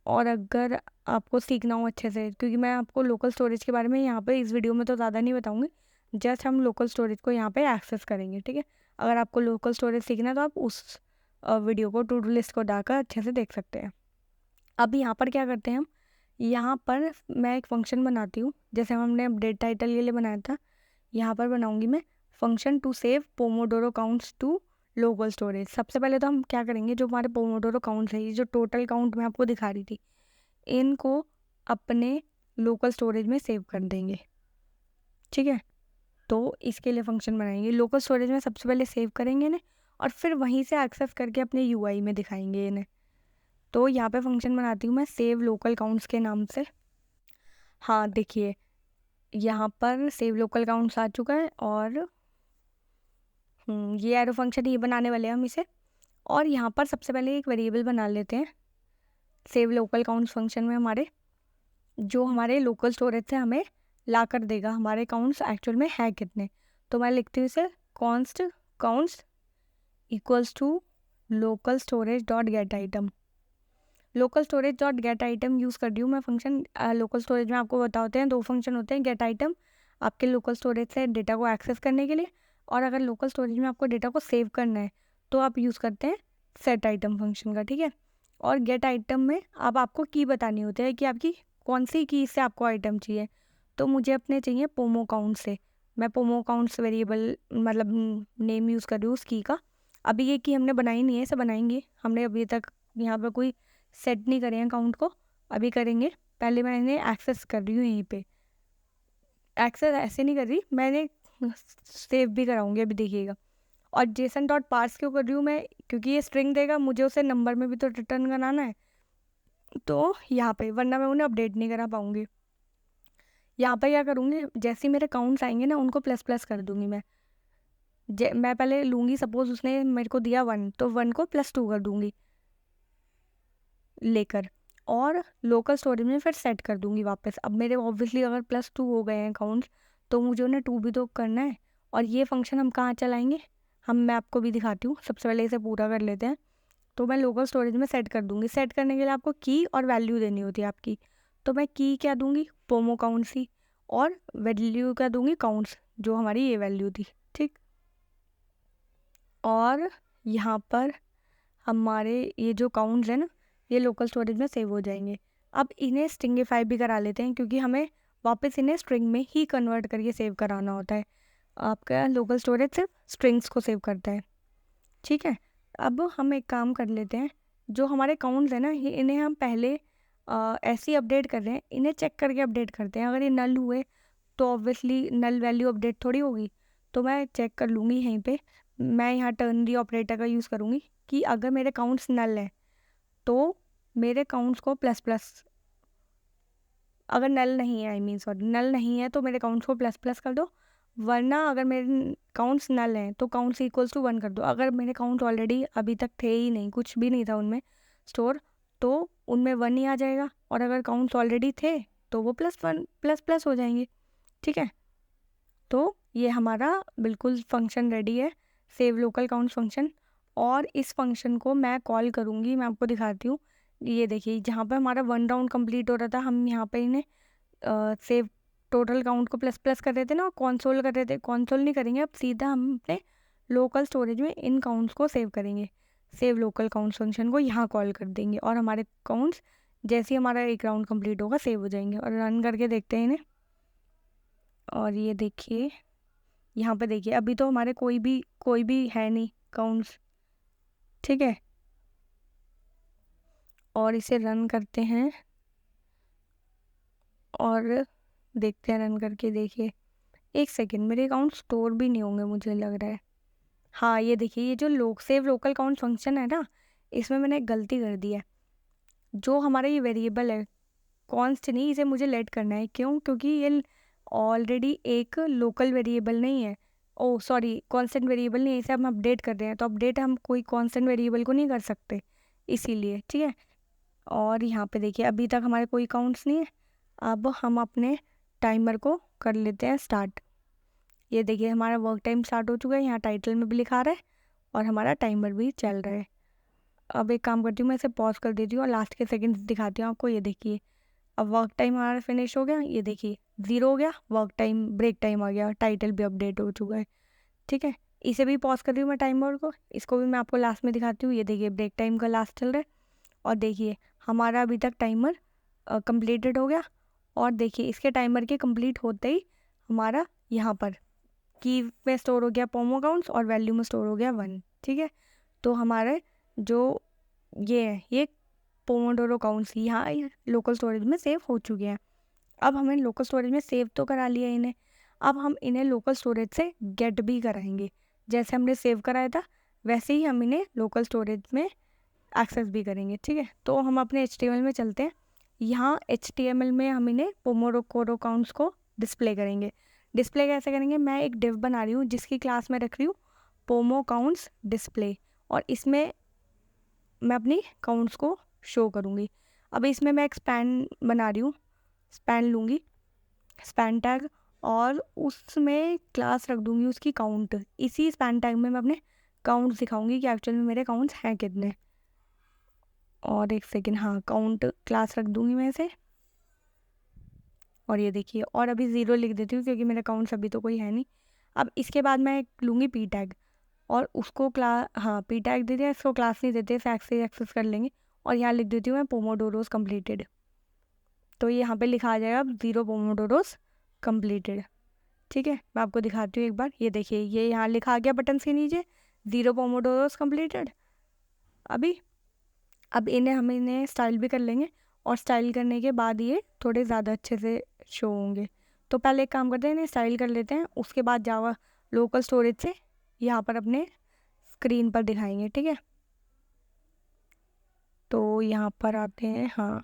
और अगर आपको सीखना हो अच्छे से, क्योंकि मैं आपको लोकल स्टोरेज के बारे में यहाँ पे इस वीडियो में तो ज़्यादा नहीं बताऊँगी, जस्ट हम लोकल स्टोरेज को यहाँ पे एक्सेस करेंगे, ठीक है। अगर आपको लोकल स्टोरेज सीखना है तो आप उस वीडियो को टू डू लिस्ट को डालकर अच्छे से देख सकते हैं। अब यहाँ पर क्या करते हैं हम, यहाँ पर मैं एक फंक्शन बनाती हूँ, जैसे हमने अपडेट टाइटल के लिए बनाया था, यहाँ पर बनाऊँगी मैं function to save pomodoro counts to local storage. सबसे पहले तो हम क्या करेंगे, जो हमारे पोमोडोरो काउंट्स है, ये जो टोटल काउंट मैं आपको दिखा रही थी, इनको अपने लोकल स्टोरेज में सेव कर देंगे, ठीक है। तो इसके लिए फंक्शन बनाएंगे, लोकल स्टोरेज में सबसे पहले सेव करेंगे इन्हें, और फिर वहीं से एक्सेस करके अपने यूआई में दिखाएंगे इन्हें। तो यहाँ पे फंक्शन बनाती हूँ मैं सेव लोकल काउंट्स के नाम से। हाँ देखिए यहाँ पर सेव लोकल काउंट्स आ चुका है, और ये एरो फंक्शन ही बनाने वाले हैं हम इसे। और यहाँ पर सबसे पहले एक वेरिएबल बना लेते हैं सेव लोकल काउंट्स फंक्शन में हमारे, जो हमारे लोकल स्टोरेज से हमें ला कर देगा हमारे काउंट्स एक्चुअल में है कितने। तो मैं लिखती हूँ इसे const counts equals to local storage dot get item. Local storage dot get item use कर रही हूँ मैं फंक्शन। लोकल स्टोरेज में आपको बताते हैं 2 फंक्शन होते हैं, गेट आइटम आपके लोकल स्टोरेज से डेटा को एक्सेस करने के लिए, और अगर लोकल स्टोरेज में आपको डेटा को सेव करना है तो आप यूज़ करते हैं सेट आइटम फंक्शन का, ठीक है। और गेट आइटम में अब आपको की बतानी होती है कि आपकी कौन सी की से आपको आइटम चाहिए। तो मुझे अपने चाहिए पोमो काउंट से, मैं पोमो काउंट्स वेरिएबल मतलब नेम यूज़ कर रही हूँ उस की का। अभी ये की हमने बनाई नहीं है, इसे बनाएंगे, हमने अभी तक यहाँ पर कोई सेट नहीं करे हैं काउंट को, अभी करेंगे। पहले मैं इन्हें एक्सेस कर रही हूँ यहीं पे, एक्सेस ऐसे नहीं कर रही, मैंने सेव भी कराऊंगी अभी देखिएगा। और जेसन डॉट पार्स क्यों कर रही हूँ मैं, क्योंकि ये स्ट्रिंग देगा, मुझे उसे नंबर में भी तो रिटर्न कराना है, तो यहाँ पे, वरना मैं उन्हें अपडेट नहीं करा पाऊंगी। यहाँ पे क्या करूँगी, जैसे ही मेरे काउंट्स आएंगे ना उनको प्लस प्लस कर दूंगी मैं। मैं पहले लूँगी, सपोज उसने मेरे को दिया 1 तो 1 को +2 कर दूंगी लेकर, और लोकल स्टोरेज में फिर सेट कर दूंगी वापस। अब मेरे ऑब्वियसली अगर +2 हो गए हैं काउंट्स तो मुझे उन्हें 2 भी तो करना है। और ये फंक्शन हम कहाँ चलाएंगे, मैं आपको भी दिखाती हूँ, सबसे पहले इसे पूरा कर लेते हैं। तो मैं लोकल स्टोरेज में सेट कर दूंगी। सेट करने के लिए आपको की और वैल्यू देनी होती है आपकी, तो मैं की क्या दूंगी, पोमो काउंट्स ही, और वैल्यू क्या दूंगी, काउंट्स, जो हमारी ये वैल्यू थी, ठीक। और यहाँ पर हमारे ये जो काउंट्स हैं ना, ये लोकल स्टोरेज में सेव हो जाएंगे। अब इन्हें स्ट्रिंगिफाई भी करा लेते हैं, क्योंकि हमें वापस इन्हें स्ट्रिंग में ही कन्वर्ट करके सेव कराना होता है। आपका लोकल स्टोरेज सिर्फ स्ट्रिंग्स को सेव करता है, ठीक है। अब हम एक काम कर लेते हैं, जो हमारे काउंट्स हैं ना, ये इन्हें हम पहले ऐसे ही अपडेट कर रहे हैं, इन्हें चेक करके अपडेट करते हैं। अगर ये नल हुए तो ऑब्वियसली नल वैल्यू अपडेट थोड़ी होगी, तो मैं चेक कर लूँगी यहीं पे। मैं यहाँ टर्नरी ऑपरेटर का यूज़ करूँगी कि अगर मेरे काउंट्स नल हैं तो मेरे काउंट्स को प्लस प्लस, अगर नल नहीं है, आई मीन सॉरी, नल नहीं है तो मेरे काउंट्स को प्लस प्लस कर दो, वरना अगर मेरे काउंट्स नल हैं तो काउंट्स इक्वल्स टू 1 कर दो। अगर मेरे काउंट ऑलरेडी अभी तक थे ही नहीं, कुछ भी नहीं था उनमें स्टोर, तो उनमें 1 ही आ जाएगा, और अगर काउंट्स ऑलरेडी थे तो वो +1 प्लस प्लस हो जाएंगे, ठीक है। तो ये हमारा बिल्कुल फंक्शन रेडी है, सेव लोकल काउंट फंक्शन। और इस फंक्शन को मैं कॉल करूँगी, मैं आपको दिखाती हूँ। ये देखिए, जहाँ पे हमारा 1 राउंड कंप्लीट हो रहा था, हम यहाँ पे इन्हें सेव टोटल काउंट को प्लस प्लस कर रहे थे ना, और कॉन्सोल कर रहे थे। कॉन्सोल नहीं करेंगे, अब सीधा हम अपने लोकल स्टोरेज में इन काउंट्स को सेव करेंगे। सेव लोकल काउंट्स फंक्शन को यहाँ कॉल कर देंगे, और हमारे काउंट्स जैसे ही हमारा 1 राउंड कंप्लीट होगा सेव हो जाएंगे। और रन करके देखते हैं इन्हें, और ये देखिए यहाँ पे देखिए, अभी तो हमारे कोई भी है नहीं काउंट्स, ठीक है। और इसे रन करते हैं और देखते हैं, रन करके देखिए। 1 सेकेंड, मेरे अकाउंट स्टोर भी नहीं होंगे मुझे लग रहा है। हाँ, ये देखिए, ये जो सेव लोकल काउंट फंक्शन है ना, इसमें मैंने एक गलती कर दी है। जो हमारा ये वेरिएबल है, कॉन्स्ट नहीं, इसे मुझे लेट करना है। क्यों, क्योंकि ये ऑलरेडी एक लोकल वेरिएबल नहीं है, ओ सॉरी कांस्टेंट वेरिएबल नहीं है, इसे हम अपडेट कर रहे हैं, तो अपडेट हम कोई कांस्टेंट वेरिएबल को नहीं कर सकते, इसीलिए, ठीक है। और यहाँ पे देखिए, अभी तक हमारे कोई काउंट्स नहीं है। अब हम अपने टाइमर को कर लेते हैं स्टार्ट। ये देखिए, हमारा वर्क टाइम स्टार्ट हो चुका है, यहाँ टाइटल में भी लिखा रहा है, और हमारा टाइमर भी चल रहा है। अब एक काम करती हूँ, मैं इसे पॉज कर देती हूँ और लास्ट के सेकंड्स दिखाती हूँ आपको। ये देखिए, अब वर्क टाइम हमारा फिनिश हो गया, ये देखिए 0 हो गया, वर्क टाइम ब्रेक टाइम आ गया, टाइटल भी अपडेट हो चुका है, ठीक है। इसे भी पॉज कर रही हूँ मैं टाइमर को, इसको भी मैं आपको लास्ट में दिखाती हूँ। ये देखिए, ब्रेक टाइम का लास्ट चल रहा है, और देखिए हमारा अभी तक टाइमर कंप्लीटेड हो गया। और देखिए, इसके टाइमर के कंप्लीट होते ही हमारा यहाँ पर की में स्टोर हो गया पोमो काउंट्स, और वैल्यू में स्टोर हो गया 1, ठीक है। तो हमारे जो ये है, ये पोमोडोरो काउंट्स यहाँ लोकल स्टोरेज में सेव हो चुके हैं। अब हमें लोकल स्टोरेज में सेव तो करा लिया इन्हें, अब हम इन्हें लोकल स्टोरेज से गेट भी कराएंगे। जैसे हमने सेव कराया था वैसे ही हम इन्हें लोकल स्टोरेज में एक्सेस भी करेंगे, ठीक है। तो हम अपने HTML में चलते हैं। यहाँ HTML में हम इन्हें पोमोडोरो काउंट्स को डिस्प्ले करेंगे। डिस्प्ले कैसे करेंगे, मैं एक डिव बना रही हूँ जिसकी क्लास में रख रही हूँ पोमो काउंट्स डिस्प्ले, और इसमें मैं अपनी काउंट्स को शो करूँगी। अब इसमें मैं एक स्पैन बना रही हूँ, स्पैन लूँगी, स्पैन टैग, और उसमें क्लास रख दूँगी उसकी काउंट। इसी स्पैन टैग में मैं अपने काउंट्स दिखाऊँगी कि एक्चुअल में मेरे काउंट्स हैं कितने। और एक सेकेंड, हाँ काउंट क्लास रख दूंगी मैं इसे। और ये देखिए, और अभी ज़ीरो लिख देती हूँ क्योंकि मेरा काउंट्स अभी तो कोई है नहीं। अब इसके बाद मैं लूँगी पी टैग और उसको हाँ पी टैग दे दिया, इसको क्लास नहीं देते, इसे एक्सेस कर लेंगे। और यहाँ लिख देती हूँ मैं पोमोडोरोस कंप्लीटेड। तो ये यहाँ पे लिखा आ जाएगा अब 0 पोमोडोरोस कंप्लीटेड। ठीक है, मैं आपको दिखाती हूँ एक बार। ये देखिए, ये यहाँ लिखा आ गया बटन के नीचे 0 पोमोडोरोस कंप्लीटेड। अभी अब हम इन्हें स्टाइल भी कर लेंगे, और स्टाइल करने के बाद ये थोड़े ज़्यादा अच्छे से शो होंगे। तो पहले एक काम करते हैं, इन्हें स्टाइल कर लेते हैं, उसके बाद जावा लोकल स्टोरेज से यहाँ पर अपने स्क्रीन पर दिखाएंगे। ठीक है, तो यहाँ पर आते हैं, हाँ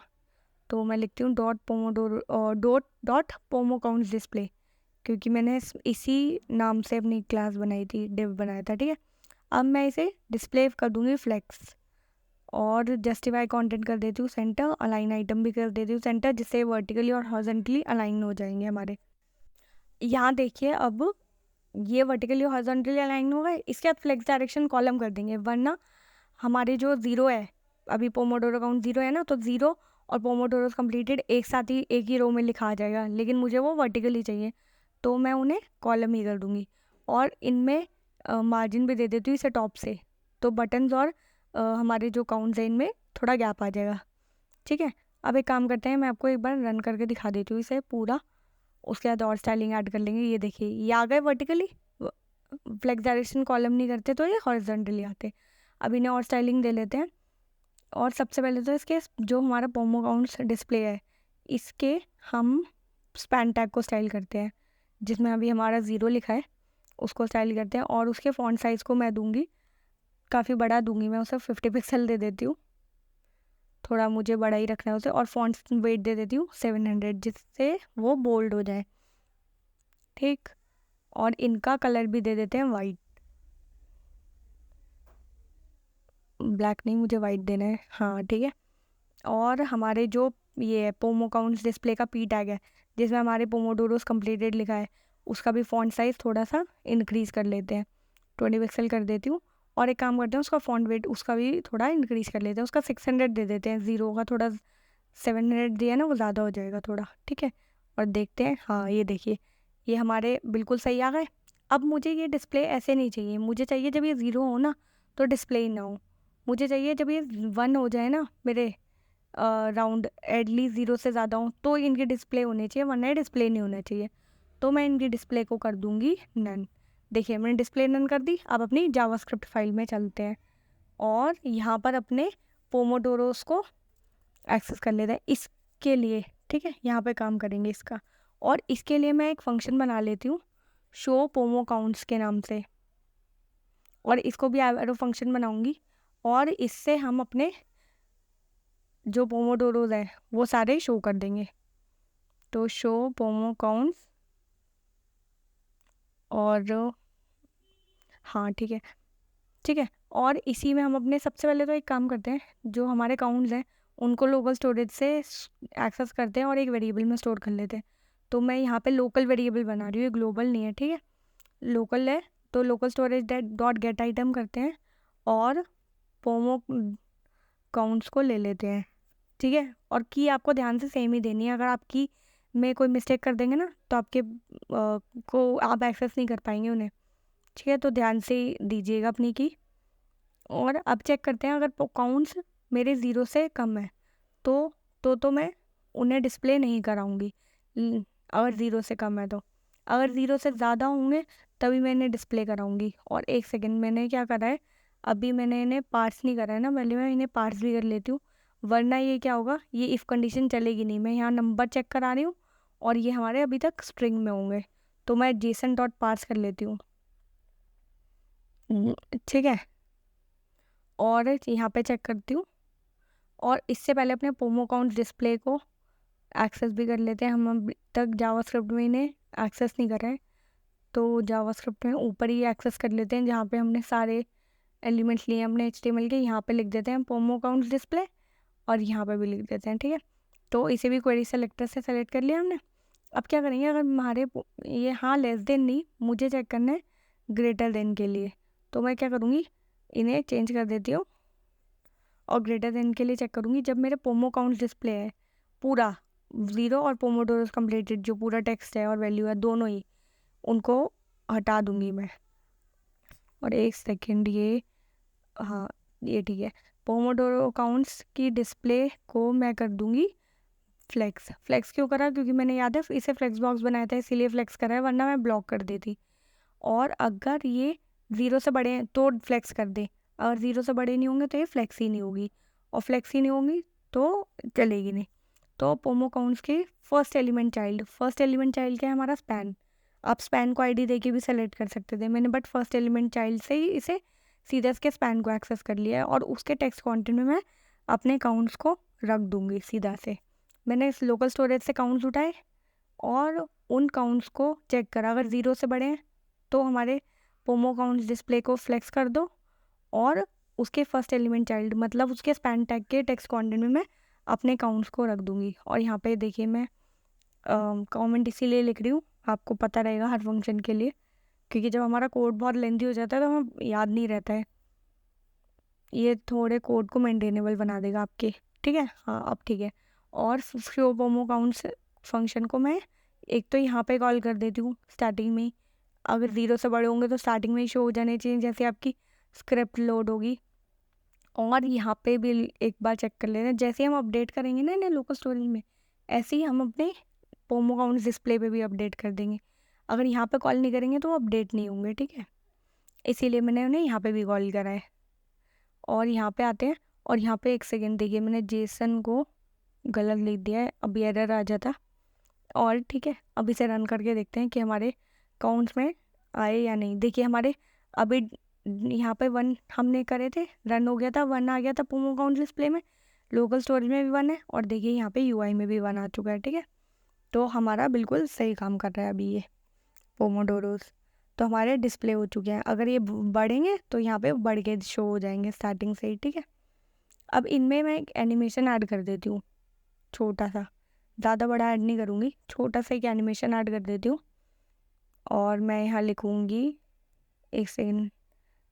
तो मैं लिखती हूँ dot pomodoro dot pomo counts display, क्योंकि मैंने इसी नाम से अपनी क्लास बनाई थी, डिव बनाया था। ठीक है, अब मैं इसे डिस्प्ले कर दूँगी फ्लेक्स, और जस्टिफाई कंटेंट कर देती हूँ सेंटर, अलाइन आइटम भी कर देती हूँ सेंटर, जिससे वर्टिकली और हॉरिजॉन्टली अलाइन हो जाएंगे हमारे। यहाँ देखिए, अब ये वर्टिकली हॉरिजॉन्टली अलाइन हो गए, इसके बाद फ्लेक्स डायरेक्शन कॉलम कर देंगे, वरना हमारे जो ज़ीरो है, अभी पोमोडोरो काउंट 0 है ना, तो 0 और पोमोडोरोस कंप्लीटेड एक साथ ही एक ही रो में लिखा आ जाएगा, लेकिन मुझे वो वर्टिकली चाहिए, तो मैं उन्हें कॉलम ही कर दूँगी। और इनमें मार्जिन भी दे देती हूँ इसे टॉप से, तो बटन्स और हमारे जो काउंट्स हैं इनमें थोड़ा गैप आ जाएगा। ठीक है, अब एक काम करते हैं, मैं आपको एक बार रन करके दिखा देती हूँ इसे पूरा, उसके बाद और स्टाइलिंग ऐड कर लेंगे। ये देखिए, ये आ गए वर्टिकली, फ्लेक्स डायरेक्शन कॉलम नहीं करते तो ये हॉरिजॉन्टली आते। अब इन्हें और स्टाइलिंग दे लेते हैं, और सबसे पहले तो इसके जो हमारा पोमो काउंट्स डिस्प्ले है, इसके हम स्पैन टैग को स्टाइल करते हैं, जिसमें अभी हमारा 0 लिखा है, उसको स्टाइल करते हैं। और उसके फॉन्ट साइज़ को मैं दूंगी, काफ़ी बड़ा दूंगी मैं उसे, 50 पिक्सल दे देती हूँ, थोड़ा मुझे बड़ा ही रखना है उसे। और फॉन्ट वेट दे देती हूँ 700, जिससे वो बोल्ड हो जाए। ठीक, और इनका कलर भी दे देते हैं वाइट, ब्लैक नहीं, मुझे वाइट देना है, हाँ ठीक है। और हमारे जो ये पोमो काउंट्स डिस्प्ले का पी टैग है, जिसमें हमारे पोमोडोरोस कंप्लीटेड लिखा है, उसका भी फॉन्ट साइज़ थोड़ा सा इंक्रीज़ कर लेते हैं, 20 पिक्सल कर देती हूँ। और एक काम करते हैं, उसका फॉन्ट वेट उसका भी थोड़ा इंक्रीज़ कर लेते हैं, उसका 600 दे देते हैं, 0 का थोड़ा 700 दिया ना, वो ज़्यादा हो जाएगा थोड़ा। ठीक है, और देखते हैं, हाँ ये देखिए, ये हमारे बिल्कुल सही आ गए। अब मुझे ये डिस्प्ले ऐसे नहीं चाहिए, मुझे चाहिए जब ये 0 हो ना तो डिस्प्ले ही ना हो, मुझे चाहिए जब ये 1 हो जाए ना मेरे राउंड, एटलीस्ट 0 से ज़्यादा हो, तो इनकी डिस्प्ले होनी चाहिए, वरना डिस्प्ले नहीं होना चाहिए। तो मैं इनकी डिस्प्ले को कर दूंगी नन। देखिए, मैंने डिस्प्ले नन कर दी। अब अपनी जावास्क्रिप्ट फाइल में चलते हैं, और यहाँ पर अपने पोमोडोरोस को एक्सेस कर लेते हैं इसके लिए। ठीक है, यहाँ पे काम करेंगे इसका, और इसके लिए मैं एक फंक्शन बना लेती हूँ शो पोमो काउंट्स के नाम से, और इसको भी एरो फंक्शन बनाऊंगी, और इससे हम अपने जो पोमोडोरोज हैं वो सारे शो कर देंगे। तो शो पोमो काउंट्स, और हाँ ठीक है, ठीक है। और इसी में हम अपने सबसे पहले तो एक काम करते हैं, जो हमारे काउंट्स हैं उनको लोकल स्टोरेज से एक्सेस करते हैं और एक वेरिएबल में स्टोर कर लेते हैं। तो मैं यहाँ पे लोकल वेरिएबल बना रही हूँ, ग्लोबल नहीं है। ठीक है, लोकल है, तो local storage dot get item करते हैं, और पोमो काउंट्स को ले लेते हैं। ठीक है, और की आपको ध्यान से सेम ही देनी है, अगर आप की में कोई मिस्टेक कर देंगे ना तो आपके को आप एक्सेस नहीं कर पाएंगे उन्हें। ठीक है, तो ध्यान से दीजिएगा अपनी की। और अब चेक करते हैं, अगर काउंट्स मेरे 0 से कम है तो मैं उन्हें डिस्प्ले नहीं कराऊंगी, अगर 0 से कम है तो। अगर 0 से ज़्यादा होंगे तभी मैं इन्हें डिस्प्ले कराऊंगी। और एक सेकेंड, मैंने क्या करा है, अभी मैंने इन्हें पार्स नहीं करा है ना, पहले मैं इन्हें पार्स भी कर लेती हूँ, वरना ये क्या होगा, ये इफ़ कंडीशन चलेगी नहीं। मैं यहाँ नंबर चेक करा रही हूँ, और ये हमारे अभी तक स्ट्रिंग में होंगे, तो मैं जेसन डॉट पार्स कर लेती हूँ। ठीक है, और यहाँ पे चेक करती हूँ, और इससे पहले अपने पोमो काउंट डिस्प्ले को एक्सेस भी कर लेते हैं। हम अभी तक जावास्क्रिप्ट में इन्हें एक्सेस नहीं कर रहे हैं, तो जावास्क्रिप्ट में ऊपर ही एक्सेस कर लेते हैं, जहाँ पे हमने सारे एलिमेंट्स लिए अपने HTML के। यहाँ पे लिख देते हैं पोमो काउंट डिस्प्ले, और यहाँ पे भी लिख देते हैं। ठीक है, तो इसे भी क्वेरी सेलेक्टर से सेलेक्ट कर लिया हमने। अब क्या करेंगे, अगर हमारे ये हाँ लेस देन नहीं, मुझे चेक करना है ग्रेटर देन के लिए, तो मैं क्या करूँगी, इन्हें चेंज कर देती हूँ और ग्रेटर देन के लिए चेक करूँगी जब मेरे पोमो काउंट डिस्प्ले है पूरा 0 और पोमोडोरोस कंप्लीटेड जो पूरा टेक्स्ट है और वैल्यू है दोनों ही, उनको हटा दूँगी मैं। और 1 सेकंड ये, हाँ ये ठीक है। पोमोडोरो काउंट्स की डिस्प्ले को मैं कर दूँगी फ्लेक्स। फ्लेक्स क्यों करा? क्योंकि मैंने याद है इसे फ्लेक्स बॉक्स बनाया था इसीलिए फ्लेक्स करा है, वरना मैं ब्लॉक कर देती। और अगर ये 0 से बड़े हैं तो फ्लेक्स कर दे, अगर 0 से बड़े नहीं होंगे तो ये फ्लेक्स ही नहीं होगी, और फ्लेक्स ही नहीं होगी तो चलेगी नहीं। तो पोमो काउंट्स के फर्स्ट एलिमेंट चाइल्ड क्या है हमारा? स्पैन। आप स्पैन को आईडी देके भी सेलेक्ट कर सकते थे मैंने, बट फर्स्ट एलिमेंट चाइल्ड से ही इसे सीधे इसके स्पैन को एक्सेस कर लिया है। और उसके टेक्स्ट कंटेंट में मैं अपने काउंट्स को रख दूंगी सीधा से। मैंने इस लोकल स्टोरेज से काउंट्स उठाए और उन काउंट्स को चेक करा, अगर 0 से बड़े हैं तो हमारे पोमो काउंट्स डिस्प्ले को फ्लेक्स कर दो, और उसके फर्स्ट एलिमेंट चाइल्ड मतलब उसके स्पैन टैग के टेक्स्ट कंटेंट में मैं अपने काउंट्स को रख दूंगी। और यहाँ पे देखिए मैं कमेंट इसीलिए लिख रही हूँ, आपको पता रहेगा हर फंक्शन के लिए, क्योंकि जब हमारा कोड बहुत लेंथी हो जाता है तो हमें याद नहीं रहता है। ये थोड़े कोड को मेंटेनेबल बना देगा आपके, ठीक है? हाँ अब ठीक है। और शो पोमो काउंट्स फंक्शन को मैं एक तो यहाँ पे कॉल कर देती हूँ स्टार्टिंग में ही, अगर 0 से बड़े होंगे तो स्टार्टिंग में ही शो हो जाने चाहिए जैसे आपकी स्क्रिप्ट लोड होगी। और यहाँ पे भी एक बार चेक कर लेना, जैसे हम अपडेट करेंगे ना इन्हें लोकल स्टोरेज में, ऐसे ही हम अपने पोमो काउंट्स डिस्प्ले पे भी अपडेट कर देंगे। अगर यहाँ पे कॉल नहीं करेंगे तो अपडेट नहीं होंगे, ठीक है? इसीलिए मैंने उन्हें यहाँ पे भी कॉल करा है। और यहाँ पे आते हैं, और यहाँ पे 1 सेकेंड देखिए मैंने जेसन को गलत लिख दिया है, अभी एरर आ जाता। और ठीक है, अब इसे रन करके देखते हैं कि हमारे काउंट्स में आए या नहीं। देखिए हमारे अभी यहाँ पे 1 हमने करे थे, रन हो गया था, 1 आ गया था पोमो काउंट डिस्प्ले में, लोकल स्टोरेज में भी 1 है, और देखिए यहाँ पे यूआई में भी 1 आ चुका है, ठीक है? तो हमारा बिल्कुल सही काम कर रहा है अभी ये पोमोडोरोस। तो हमारे डिस्प्ले हो चुके हैं, अगर ये बढ़ेंगे तो यहाँ पे बढ़ के शो हो जाएंगे स्टार्टिंग से ही, ठीक है? अब इनमें मैं एक एनिमेशन ऐड कर देती हूँ, छोटा सा, ज़्यादा बड़ा ऐड नहीं करूँगी, छोटा सा एक एनिमेशन ऐड कर देती हूँ। और मैं यहाँ लिखूँगी, 1 सेकेंड,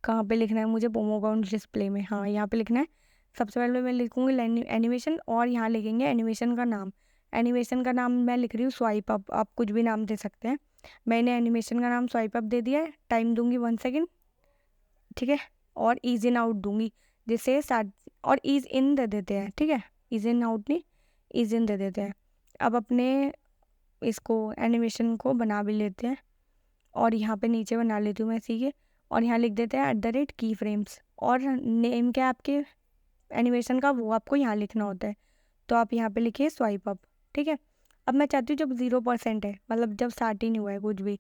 कहाँ पे लिखना है मुझे? पोमो काउंट डिस्प्ले में, हाँ यहाँ पे लिखना है। सबसे पहले मैं लिखूँगी एनिमेशन, और यहाँ लिखेंगे एनिमेशन का नाम। एनिमेशन का नाम मैं लिख रही हूँ स्वाइप अप, आप कुछ भी नाम दे सकते हैं। मैंने एनिमेशन का नाम स्वाइप अप दे दिया है, टाइम दूंगी 1 सेकेंड, ठीक है? और ईज इन आउट दूंगी, जिससे स्टार्ट, और ईज इन दे देते हैं, ठीक है? ईज इन आउट नहीं, ईज इन दे देते हैं। अब अपने इसको एनिमेशन को बना भी लेते हैं, और यहाँ पे नीचे बना लेती हूँ मैं सीखे, और यहाँ लिख देते हैं @की फ्रेम्स, और नेम क्या है आपके एनिमेशन का वो आपको यहाँ लिखना होता है, तो आप यहाँ पे लिखिए स्वाइप अप, ठीक है? अब मैं चाहती हूँ जब 0% है, मतलब जब स्टार्ट ही नहीं हुआ है कुछ भी,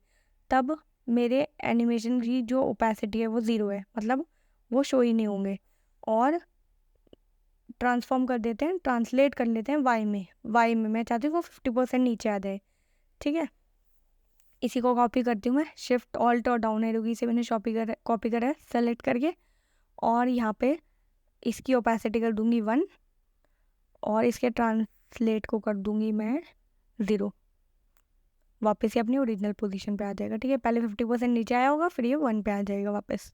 तब मेरे एनिमेशन की जो ओपेसिटी है वो 0 है, मतलब वो शो ही नहीं होंगे। और ट्रांसफॉर्म कर देते हैं, ट्रांसलेट कर लेते हैं वाई में मैं चाहती हूँ वो 50% नीचे आ जाए, ठीक है? इसी को कॉपी करती हूँ मैं, शिफ्ट ऑल्ट और डाउन एरो की से मैंने कॉपी करा है सेलेक्ट करके, और यहाँ पे इसकी ओपेसिटी कर दूंगी 1, और इसके ट्रांसलेट को कर दूंगी मैं 0, वापस ही अपनी ओरिजिनल पोजीशन पे आ जाएगा, ठीक है? पहले 50% नीचे आया होगा, फिर ये 1 पे आ जाएगा वापस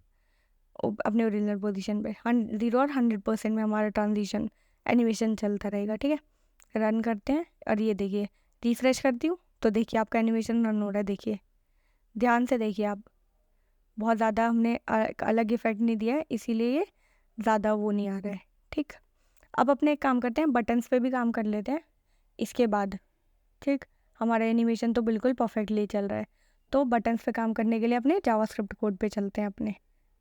अपने ओरिजिनल पोजीशन पे। 0 और 100% में हमारा ट्रांजिशन एनिमेशन चलता रहेगा, ठीक है? रन करते हैं, और ये देखिए रिफ्रेश करती हूँ तो देखिए आपका एनिमेशन रन हो रहा है, देखिए ध्यान से देखिए आप, बहुत ज़्यादा हमने अलग इफेक्ट नहीं दिया है, इसीलिए ये ज़्यादा वो नहीं आ रहा है, ठीक? अब अपने एक काम करते हैं, बटन्स पे भी काम कर लेते हैं इसके बाद, ठीक? हमारा एनिमेशन तो बिल्कुल परफेक्टली चल रहा है, तो बटन्स पे काम करने के लिए अपने जावास्क्रिप्ट कोड पे चलते हैं अपने।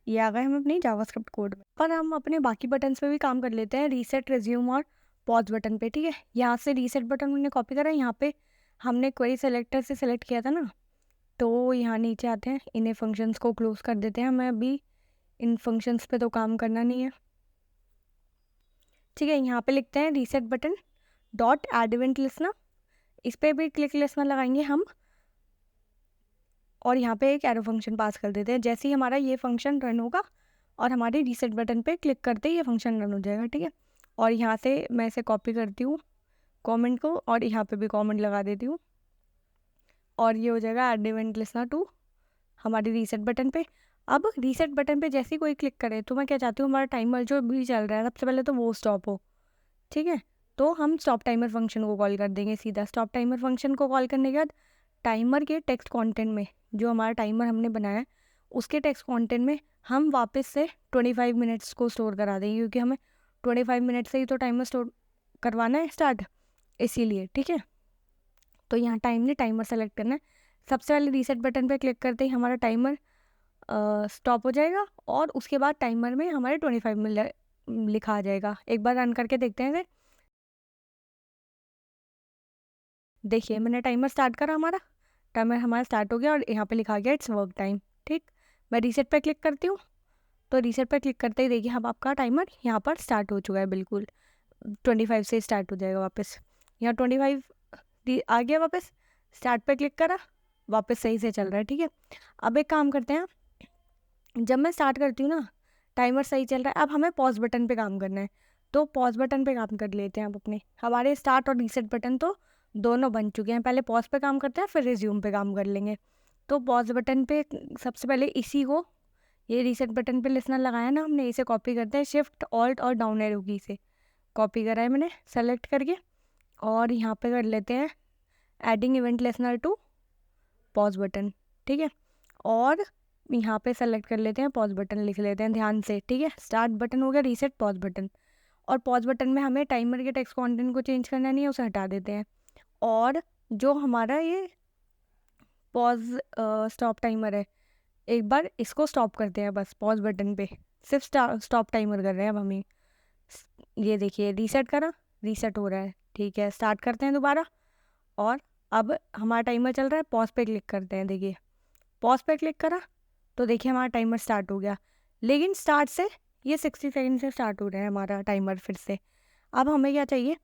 ये आ गए हम अपनी जावास्क्रिप्ट कोड में, पर हम अपने बाकी बटन्स पे भी काम कर लेते हैं, रीसेट, रिज्यूम और पॉज बटन पे, ठीक है? यहाँ से रीसेट बटन मैंने कॉपी करा है, यहाँ पे हमने क्वेरी सेलेक्टर से सेलेक्ट किया था ना, तो यहाँ नीचे आते हैं, इन्हें फंक्शंस को क्लोज कर देते हैं, हमें अभी इन फंक्शंस पे तो काम करना नहीं है, ठीक है? यहाँ पे लिखते हैं reset button dot add event listener, इस पर भी क्लिक लिस्टनर लगाएंगे हम, और यहाँ पे एक एरो फंक्शन पास कर देते हैं। जैसे ही हमारा ये फंक्शन रन होगा और हमारे रीसेट बटन पे क्लिक करते ही ये फंक्शन रन हो जाएगा, ठीक है? और यहाँ से मैं इसे कॉपी करती हूँ कमेंट को, और यहाँ पे भी कमेंट लगा देती हूँ, और ये हो जाएगा एड इवेंट लिस्टनर टू हमारी रीसेट बटन पे। अब रीसेट बटन पे जैसे ही कोई क्लिक करे तो मैं क्या चाहती हूँ, हमारा टाइमर जो भी चल रहा है सबसे पहले तो वो स्टॉप हो। ठीक है, तो हम स्टॉप टाइमर फंक्शन को कॉल कर देंगे सीधा। स्टॉप टाइमर फंक्शन को कॉल करने के बाद टाइमर के टेक्स्ट कंटेंट में, जो हमारा टाइमर हमने बनाया है उसके टेक्स्ट कंटेंट में हम वापस से 25 मिनट्स को स्टोर करा देंगे, क्योंकि हमें 25 मिनट से ही तो टाइमर स्टोर करवाना है स्टार्ट, इसीलिए। ठीक है, तो यहाँ टाइम ने टाइमर सेलेक्ट करना है। सबसे पहले रीसेट बटन पे क्लिक करते ही हमारा टाइमर स्टॉप हो जाएगा और उसके बाद टाइमर में हमारे 25 मिनट लिखा आ जाएगा। एक बार रन करके देखते हैं। देखिए मैंने टाइमर स्टार्ट करा, हमारा टाइमर हमारा स्टार्ट हो गया और यहाँ पे लिखा गया इट्स वर्क टाइम। ठीक, मैं रीसेट पे क्लिक करती हूँ, तो रीसेट पे क्लिक करते ही देखिए अब आपका टाइमर यहाँ पर स्टार्ट हो चुका है, बिल्कुल 25 से स्टार्ट हो जाएगा वापस। यहाँ 25 आ गया वापस, स्टार्ट पे क्लिक करा, वापस सही से चल रहा है। ठीक है, अब एक काम करते हैं, जब मैं स्टार्ट करती हूँ ना टाइमर सही चल रहा है, अब हमें पॉज बटन पे काम करना है, तो पॉज बटन पे काम कर लेते हैं अब अपने। हमारे स्टार्ट और रीसेट बटन तो दोनों बन चुके हैं, पहले पॉज पे काम करते हैं फिर रिज्यूम पे काम कर लेंगे। तो पॉज बटन पे सबसे पहले इसी को, ये रीसेट बटन पे लिसनर लगाया ना हमने, इसे कॉपी करते हैं, शिफ्ट ऑल्ट और डाउन एरो की से कॉपी करा है मैंने सेलेक्ट करके, और यहाँ पे कर लेते हैं adding event listener to pause button. ठीक है, और यहाँ पे सेलेक्ट कर लेते हैं पॉज बटन, लिख लेते हैं ध्यान से। ठीक है, स्टार्ट बटन हो गया, रीसेट पॉज बटन, और पॉज बटन में हमें टाइमर के टेक्स्ट कंटेंट को चेंज करना नहीं है, उसे हटा देते हैं। और जो हमारा ये पॉज स्टॉप टाइमर है, एक बार इसको स्टॉप करते हैं बस पॉज बटन पे, सिर्फ स्टॉप टाइमर कर रहे हैं अब हम ये देखिए रीसेट करा, रीसेट हो रहा है। ठीक है, स्टार्ट करते हैं दोबारा, और अब हमारा टाइमर चल रहा है, पॉज पे क्लिक करते हैं। देखिए पॉज पे क्लिक करा तो देखिए हमारा टाइमर स्टार्ट हो गया, लेकिन स्टार्ट से ये 60 सेकेंड से स्टार्ट हो रहा है हमारा टाइमर फिर से। अब हमें क्या चाहिए,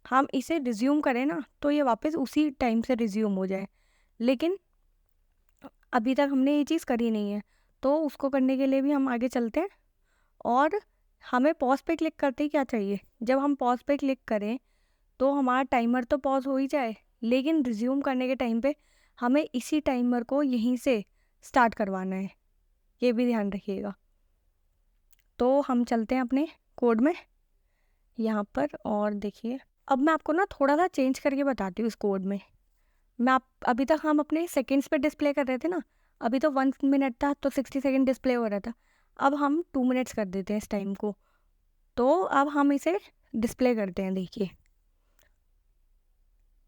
हम इसे रिज्यूम करें ना तो ये वापस उसी टाइम से रिज्यूम हो जाए, लेकिन अभी तक हमने ये चीज़ करी नहीं है, तो उसको करने के लिए भी हम आगे चलते हैं। और हमें पॉज पे क्लिक करते ही क्या चाहिए, जब हम पॉज पे क्लिक करें तो हमारा टाइमर तो पॉज हो ही जाए, लेकिन रिज्यूम करने के टाइम पे हमें इसी टाइमर को यहीं से स्टार्ट करवाना है, ये भी ध्यान रखिएगा। तो हम चलते हैं अपने कोड में यहाँ पर, और देखिए अब मैं आपको ना थोड़ा सा चेंज करके बताती हूँ इस कोड में। मैं आप अभी तक हम अपने सेकंड्स पे डिस्प्ले कर रहे थे ना, अभी तो 1 मिनट था तो 60 सेकंड डिस्प्ले हो रहा था, अब हम 2 मिनट्स कर देते हैं इस टाइम को। तो अब हम इसे डिस्प्ले करते हैं, देखिए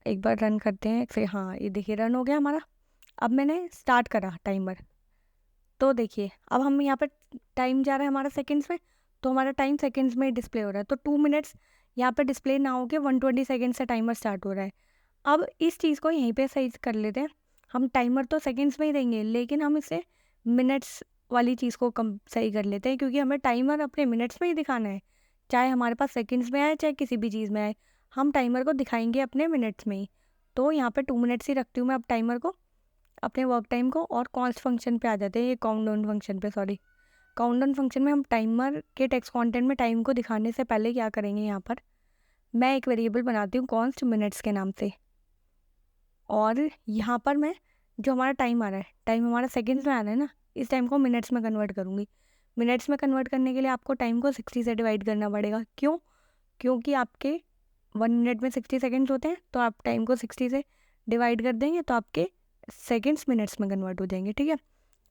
एक बार रन करते हैं फिर। हाँ ये देखिए रन हो गया हमारा। अब मैंने स्टार्ट करा टाइमर, तो देखिए अब हम यहाँ पर टाइम जा रहा है हमारा सेकंड्स में, तो हमारा टाइम सेकंड्स में डिस्प्ले हो रहा है, तो 2 मिनट्स यहाँ पे डिस्प्ले ना हो के 120 सेकंड से टाइमर स्टार्ट हो रहा है। अब इस चीज़ को यहीं पे सही कर लेते हैं, हम टाइमर तो सेकंड्स में ही देंगे, लेकिन हम इसे मिनट्स वाली चीज़ को कम सही कर लेते हैं, क्योंकि हमें टाइमर अपने मिनट्स में ही दिखाना है, चाहे हमारे पास सेकंड्स में आए चाहे किसी भी चीज़ में आए, हम टाइमर को दिखाएंगे अपने मिनट्स में ही। तो यहाँ पे 2 मिनट्स ही रखती हूँ मैं अब टाइमर को, अपने वर्क टाइम को, और कॉन्स्ट फंक्शन पे आ जाते हैं, ये काउंट डाउन फंक्शन पे, सॉरी काउंट डाउन फंक्शन में हम टाइमर के टेक्स्ट कंटेंट में टाइम को दिखाने से पहले क्या करेंगे, यहाँ पर मैं एक वेरिएबल बनाती हूँ कॉन्स्ट मिनट्स के नाम से, और यहाँ पर मैं जो हमारा टाइम आ रहा है, टाइम हमारा सेकंड्स में आ रहा है ना, इस टाइम को मिनट्स में कन्वर्ट करूँगी। मिनट्स में कन्वर्ट करने के लिए आपको टाइम को 60 से डिवाइड करना पड़ेगा। क्यों? क्योंकि आपके 1 मिनट में 60 सेकेंड्स होते हैं, तो आप टाइम को 60 से डिवाइड कर देंगे तो आपके सेकेंड्स मिनट्स में कन्वर्ट हो जाएंगे। ठीक है,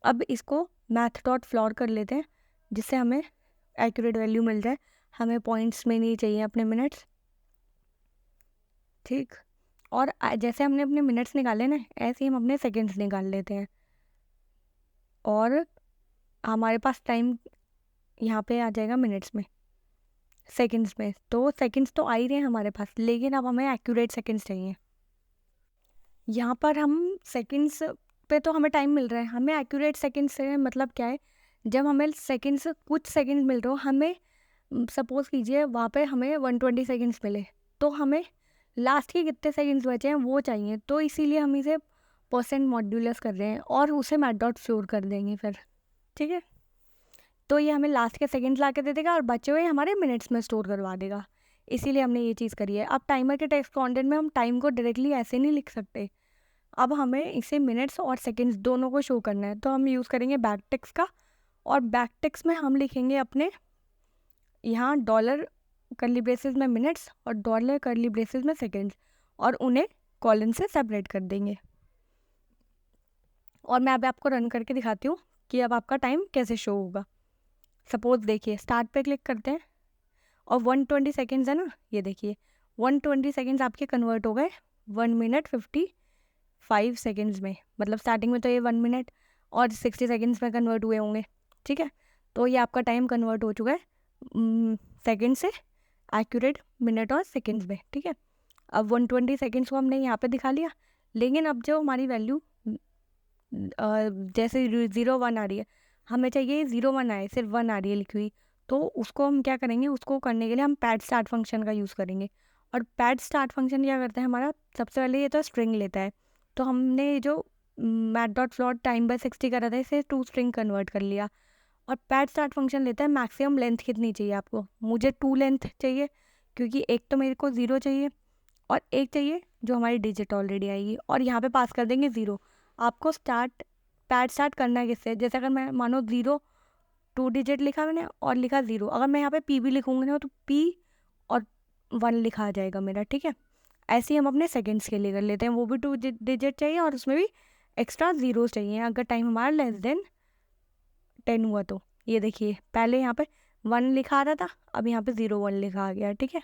अब इसको मैथ डॉट फ्लोर कर लेते हैं, जिससे हमें एक्यूरेट वैल्यू मिल जाए, हमें पॉइंट्स में नहीं चाहिए अपने मिनट्स। ठीक, और जैसे हमने अपने मिनट्स निकाले ना, ऐसे ही हम अपने सेकेंड्स निकाल लेते हैं, और हमारे पास टाइम यहाँ पे आ जाएगा मिनट्स में, सेकेंड्स में। तो सेकेंड्स तो आ ही रहे हैं हमारे पास, लेकिन अब हमें एक्यूरेट सेकेंड्स चाहिए। यहाँ पर हम सेकेंड्स पे तो हमें टाइम मिल रहा है, हमें एक्यूरेट सेकेंड्स से मतलब क्या है, जब हमें सेकेंड्स कुछ सेकेंड मिल रहे हो, हमें सपोज़ कीजिए वहाँ पे हमें 120 सेकेंड्स मिले, तो हमें लास्ट के कितने सेकेंड्स बचे हैं वो चाहिए, तो इसीलिए हम इसे परसेंट मॉड्यूलस कर रहे हैं और उसे मैथ डॉट स्टोर कर देंगे फिर। ठीक है, तो ये हमें लास्ट के सेकेंड्स ला के दे देगा और बचे हुए हमारे मिनट्स में स्टोर करवा देगा, इसीलिए हमने ये चीज़ करी है। अब टाइमर के टेक्स्ट कंटेंट में हम टाइम को डायरेक्टली ऐसे नहीं लिख सकते, अब हमें इसे मिनट्स और सेकंड्स दोनों को शो करना है, तो हम यूज़ करेंगे बैक टिक्स का, और बैक टिक्स में हम लिखेंगे अपने यहाँ डॉलर कर्ली ब्रेसेस में मिनट्स और डॉलर कर्ली ब्रेसेस में सेकंड्स, और उन्हें कॉलन से सेपरेट कर देंगे। और मैं अब आपको रन करके दिखाती हूँ कि अब आपका टाइम कैसे शो होगा। सपोज देखिए, स्टार्ट पे क्लिक करते हैं और 120 सेकेंड्स है ना, ये देखिए 120 सेकेंड्स आपके कन्वर्ट हो गए 1 मिनट 55 सेकेंड्स में। मतलब स्टार्टिंग में तो ये 1 मिनट और 60 सेकेंड्स में कन्वर्ट हुए होंगे, ठीक है। तो ये आपका टाइम कन्वर्ट हो चुका है सेकेंड से एक्यूरेट मिनट और सेकेंड्स में, ठीक है। अब 120 सेकेंड्स को हमने यहाँ पे दिखा लिया, लेकिन अब जो हमारी वैल्यू जैसे 0 1 आ रही है, हमें चाहिए 0 1 आए, सिर्फ 1 आ रही है लिखी हुई, तो उसको हम क्या करेंगे, उसको करने के लिए हम पैड स्टार्ट फंक्शन का यूज़ करेंगे। और पैड स्टार्ट फंक्शन क्या करता है हमारा, सबसे पहले ये तो स्ट्रिंग लेता है, तो हमने जो math dot float time by 60 करा था, इसे 2 स्ट्रिंग कन्वर्ट कर लिया। और पैड स्टार्ट फंक्शन लेता है मैक्सिमम लेंथ कितनी चाहिए आपको, मुझे 2 लेंथ चाहिए, क्योंकि एक तो मेरे को 0 चाहिए और एक चाहिए जो हमारी डिजिट ऑलरेडी आएगी, और यहाँ पे पास कर देंगे 0। आपको पैड स्टार्ट करना है किससे, जैसे अगर मैं मानो 0 2 डिजिट लिखा मैंने और लिखा 0, अगर मैं यहाँ पे पी भी लिखूँगी ना तो पी और 1 लिखा आ जाएगा मेरा, ठीक है। ऐसे ही हम अपने सेकंड्स के लिए कर लेते हैं, वो भी 2 डिजिट चाहिए और उसमें भी एक्स्ट्रा जीरोस चाहिए अगर टाइम हमारा लेस देन 10 हुआ तो। ये देखिए पहले यहाँ पे 1 लिखा आ रहा था, अब यहाँ पे 0 1 लिखा आ गया, ठीक है।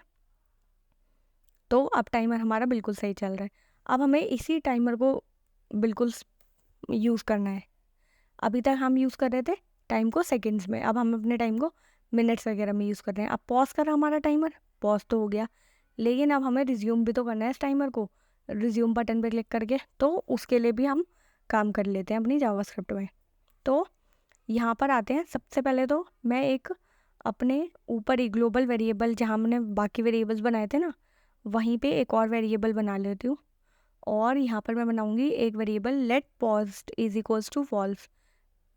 तो अब टाइमर हमारा बिल्कुल सही चल रहा है। अब हमें इसी टाइमर को बिल्कुल यूज़ करना है। अभी तक हम यूज़ कर रहे थे टाइम को सेकंड्स में, अब हम अपने टाइम को मिनट्स वगैरह में यूज़ कर रहे हैं। अब पॉज कर रहा हमारा टाइमर, पॉज तो हो गया, लेकिन अब हमें रिज्यूम भी तो करना है इस टाइमर को, रिज्यूम बटन पे क्लिक करके। तो उसके लिए भी हम काम कर लेते हैं अपनी जावास्क्रिप्ट में। तो यहाँ पर आते हैं, सबसे पहले तो मैं एक अपने ऊपर ही ग्लोबल वेरिएबल, जहाँ मैंने बाकी वेरिएबल्स बनाए थे ना, वहीं पे एक और वेरिएबल बना लेती हूँ। और यहाँ पर मैं बनाऊँगी एक variable let paused is equals to false.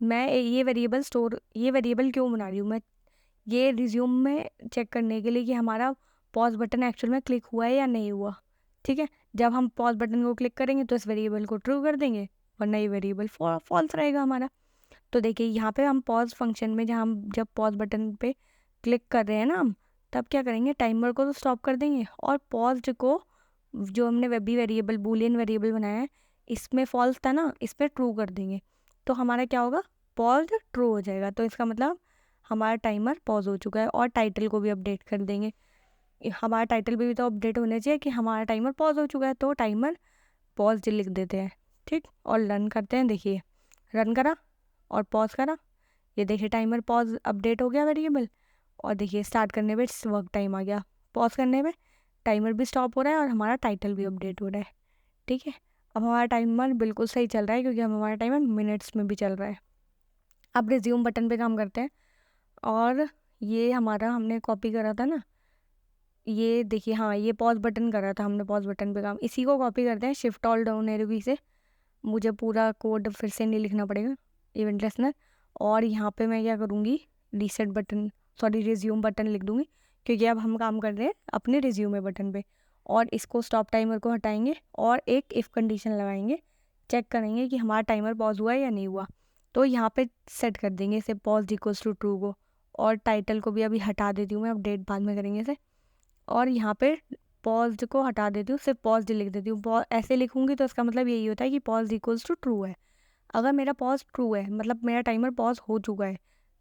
मैं ये वेरिएबल क्यों बना रही हूँ, मैं ये रिज्यूम में चेक करने के लिए कि हमारा पॉज बटन एक्चुअल में क्लिक हुआ है या नहीं हुआ, ठीक है। जब हम पॉज बटन को क्लिक करेंगे तो इस वेरिएबल को ट्रू कर देंगे, वरना ये वेरिएबल फॉल्स रहेगा हमारा। तो देखिए यहाँ पे हम पॉज फंक्शन में, जहाँ हम जब पॉज बटन पे क्लिक कर रहे हैं ना हम, तब क्या करेंगे, टाइमर को तो स्टॉप कर देंगे, और पॉज को जो हमने वेबी वेरिएबल बूलियन वेरिएबल बनाया है, इसमें फॉल्स था ना, इस पर ट्रू कर देंगे। तो हमारा क्या होगा, पॉज ट्रू हो जाएगा। तो इसका मतलब हमारा टाइमर पॉज हो चुका है। और टाइटल को भी अपडेट कर देंगे, हमारा टाइटल भी तो अपडेट होना चाहिए कि हमारा टाइमर पॉज हो चुका है, तो टाइमर पॉज लिख देते हैं, ठीक। और रन करते हैं, देखिए रन करा और पॉज करा, ये देखिए टाइमर पॉज अपडेट हो गया वेरिएबल। और देखिए स्टार्ट करने पे वर्क टाइम आ गया, पॉज करने पे टाइमर भी स्टॉप हो रहा है और हमारा टाइटल भी अपडेट हो रहा है, ठीक है। अब हमारा टाइमर बिल्कुल सही चल रहा है, क्योंकि अब हमारा टाइमर मिनट्स में भी चल रहा है। अब रिज्यूम बटन पे काम करते हैं, और ये हमारा हमने कॉपी करा था ना, ये देखिए, हाँ ये पॉज बटन करा था हमने, पॉज बटन पे काम, इसी को कॉपी करते हैं शिफ्ट ऑल डाउन एरो की से। मुझे पूरा कोड फिर से नहीं लिखना पड़ेगा, इवेंट लिसनर। और यहाँ पे मैं क्या करूँगी, reset button, sorry resume button लिख दूँगी, क्योंकि अब हम काम कर रहे हैं अपने रिज्यूमे बटन पे। और इसको स्टॉप टाइमर को हटाएंगे और एक इफ़ कंडीशन लगाएंगे, चेक करेंगे कि हमारा टाइमर पॉज हुआ है या नहीं हुआ। तो यहाँ पे सेट कर देंगे इसे पॉज इक्वल्स टू ट्रू को। और टाइटल को भी अभी हटा देती हूँ मैं, अपडेट बाद में करेंगे इसे। और यहाँ पे पॉज को हटा देती हूँ, सिर्फ पॉज लिख देती हूँ। ऐसे लिखूँगी तो इसका मतलब यही होता है कि पॉज इक्वल्स टू ट्रू है। अगर मेरा पॉज ट्रू है मतलब मेरा टाइमर पॉज हो चुका है।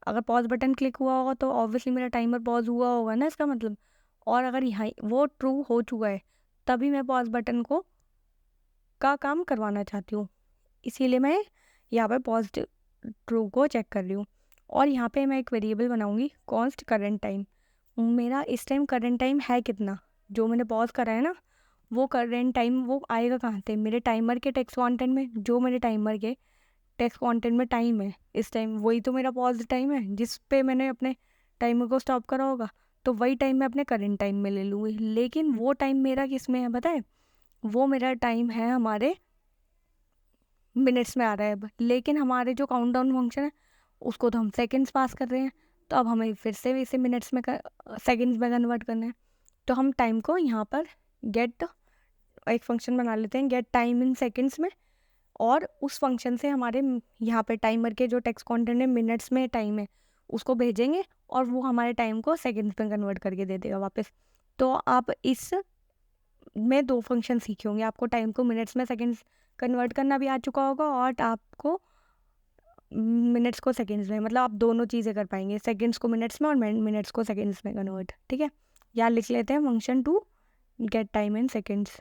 अगर पॉज बटन क्लिक हुआ होगा तो ऑब्वियसली मेरा टाइमर पॉज हुआ होगा ना, इसका मतलब। और अगर यहाँ वो ट्रू हो चुका है, तभी मैं पॉज बटन का काम करवाना चाहती हूँ, इसीलिए मैं यहाँ पे पॉज ट्रू को चेक कर रही हूँ। और यहाँ पे मैं एक वेरिएबल बनाऊँगी कॉन्स्ट करेंट टाइम। मेरा इस टाइम करेंट टाइम है कितना, जो मैंने पॉज करा है ना, वो करेंट टाइम वो आएगा कहाँ से, मेरे टाइमर के टेक्स्ट कंटेंट में। जो मेरे टाइमर के टेक्स्ट कंटेंट में टाइम है इस टाइम, वही तो मेरा पॉज टाइम है जिस पे मैंने अपने टाइमर को स्टॉप करा होगा। तो वही टाइम मैं अपने करेंट टाइम में ले लूँगी। लेकिन वो टाइम मेरा किस में है पता है, वो मेरा टाइम है हमारे मिनट्स में आ रहा है अब। लेकिन हमारे जो काउंट डाउन फंक्शन है उसको तो हम सेकंड्स पास कर रहे हैं, तो अब हमें फिर से इसे मिनट्स में सेकंड्स में कन्वर्ट करना है। तो हम टाइम को यहाँ पर गेट एक फंक्शन बना लेते हैं गेट टाइम इन सेकेंड्स में, और उस फंक्शन से हमारे यहाँ पे टाइमर के जो टेक्स्ट कंटेंट है मिनट्स में टाइम है उसको भेजेंगे और वो हमारे टाइम को सेकेंड्स में कन्वर्ट करके दे देगा वापस। तो आप इस में 2 फंक्शन सीखे होंगे, आपको टाइम को मिनट्स में सेकेंड्स कन्वर्ट करना भी आ चुका होगा और आपको मिनट्स को सेकेंड्स में, मतलब आप दोनों चीज़ें कर पाएंगे, सेकेंड्स को मिनट्स में और मिनट्स को सेकेंड्स में कन्वर्ट। ठीक है, यहाँ लिख लेते हैं function to get time in seconds.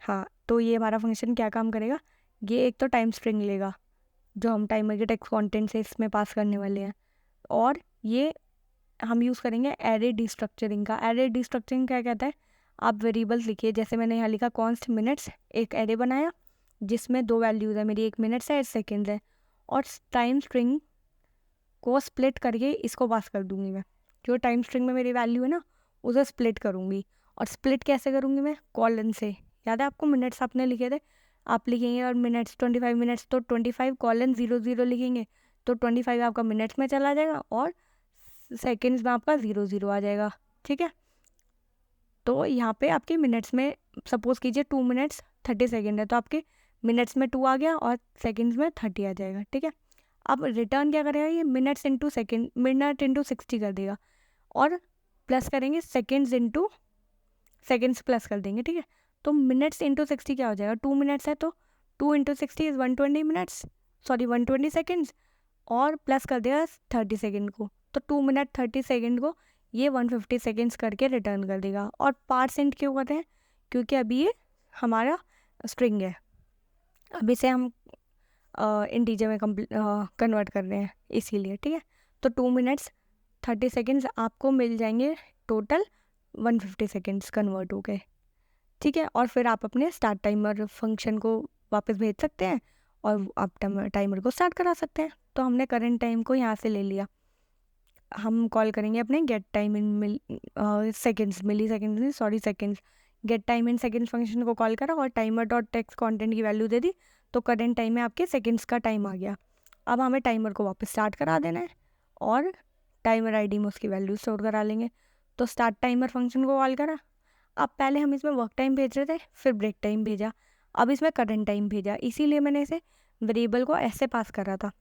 हाँ, तो ये हमारा फंक्शन क्या काम करेगा, ये एक तो टाइम स्ट्रिंग लेगा जो हम टाइमर के टेक्स्ट कंटेंट से इसमें पास करने वाले हैं, और ये हम यूज़ करेंगे एरे डिस्ट्रक्चरिंग का। एरे डिस्ट्रक्चरिंग क्या कहता है, आप वेरिएबल्स लिखिए, जैसे मैंने यहाँ लिखा कॉन्स्ट मिनट्स, एक एरे बनाया जिसमें 2 वैल्यूज़ है मेरी, एक मिनट्स है एक सेकेंड्स है, और टाइम स्ट्रिंग को स्प्लिट करके इसको पास कर दूंगी मैं। जो टाइम स्ट्रिंग में मेरी वैल्यू है ना उसे स्प्लिट करूँगी, और स्प्लिट कैसे करूँगी मैं, कॉलन से। याद है आपको मिनट्स आपने लिखे थे, आप लिखेंगे और मिनट्स 25 मिनट्स तो 25 कॉलन 00 लिखेंगे तो 25 आपका मिनट्स में चला जाएगा और सेकेंड्स में आपका 00 आ जाएगा। ठीक है, तो यहाँ पे आपके मिनट्स में सपोज कीजिए 2 मिनट्स 30 सेकेंड है तो आपके मिनट्स में 2 आ गया और सेकेंड्स में 30 आ जाएगा। ठीक है, अब रिटर्न क्या करेगा, ये minutes into second, minute into 60 कर देगा, और प्लस करेंगे सेकेंड्स इंटू सेकेंड्स प्लस कर देंगे। ठीक है, तो मिनट्स इंटू 60 क्या हो जाएगा, 2 मिनट्स है तो 2 into 60 is 120 minutes, sorry 120 seconds, और प्लस कर देगा 30 सेकेंड को, तो 2 मिनट 30 सेकेंड को ये 150 सेकेंड्स करके रिटर्न कर देगा। और % क्यों करते हैं, क्योंकि अभी ये हमारा स्ट्रिंग है, अब इसे हम इंटीजर में कन्वर्ट कर रहे हैं इसीलिए। ठीक है, तो 2 मिनट्स 30 सेकेंड्स आपको मिल जाएंगे टोटल 150 सेकेंड्स कन्वर्ट हो गए। ठीक है, और फिर आप अपने स्टार्ट टाइमर फंक्शन को वापस भेज सकते हैं और आप टाइमर को स्टार्ट करा सकते हैं। तो हमने करंट टाइम को यहाँ से ले लिया, हम कॉल करेंगे अपने get time in seconds, milliseconds नहीं sorry seconds, get time in seconds function को कॉल करा और टाइमर डॉट टेक्स्ट कंटेंट की वैल्यू दे दी, तो करंट टाइम में आपके सेकेंड्स का टाइम आ गया। अब हमें टाइमर को वापस स्टार्ट करा देना है और टाइमर आईडी में उसकी वैल्यू स्टोर करा लेंगे। तो स्टार्ट टाइमर फंक्शन को कॉल करा, अब पहले हम इसमें वर्क टाइम भेज रहे थे, फिर ब्रेक टाइम भेजा, अब इसमें करंट टाइम भेजा, इसीलिए मैंने इसे वेरिएबल को ऐसे पास करा था।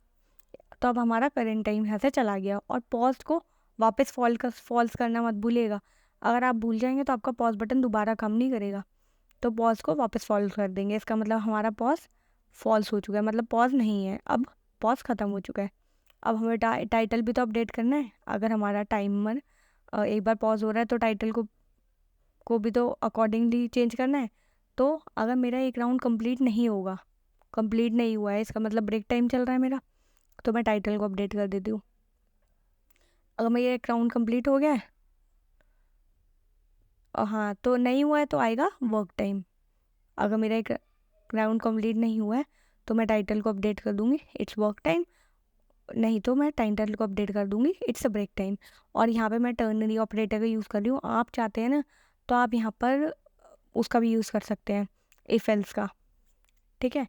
तो अब हमारा करंट टाइम यहाँ से चला गया, और पॉज को वापस फॉल्स करना मत भूलिएगा, अगर आप भूल जाएंगे तो आपका पॉज बटन दोबारा काम नहीं करेगा। तो पॉज को वापस फॉल्स कर देंगे, इसका मतलब हमारा पॉज फॉल्स हो चुका है, मतलब पॉज नहीं है, अब पॉज ख़त्म हो चुका है। अब हमें टाइटल भी तो अपडेट करना है, अगर हमारा टाइमर एक बार पॉज हो रहा है तो टाइटल को भी तो अकॉर्डिंगली चेंज करना है। तो अगर मेरा एक राउंड कंप्लीट नहीं हुआ है, इसका मतलब ब्रेक टाइम चल रहा है मेरा, तो मैं टाइटल को अपडेट कर देती हूँ। अगर मेरा एक राउंड कंप्लीट हो गया है, हाँ तो नहीं हुआ है तो आएगा वर्क टाइम। अगर मेरा एक राउंड कंप्लीट नहीं हुआ है तो मैं टाइटल को अपडेट कर दूँगी इट्स वर्क टाइम, नहीं तो मैं टाइटल को अपडेट कर दूँगी इट्स अ ब्रेक टाइम। और यहाँ पे मैं टर्नरी ऑपरेटर का यूज़ कर रही हूँ, आप चाहते हैं ना तो आप यहाँ पर उसका भी यूज़ कर सकते हैं, इफ एल्स का। ठीक है,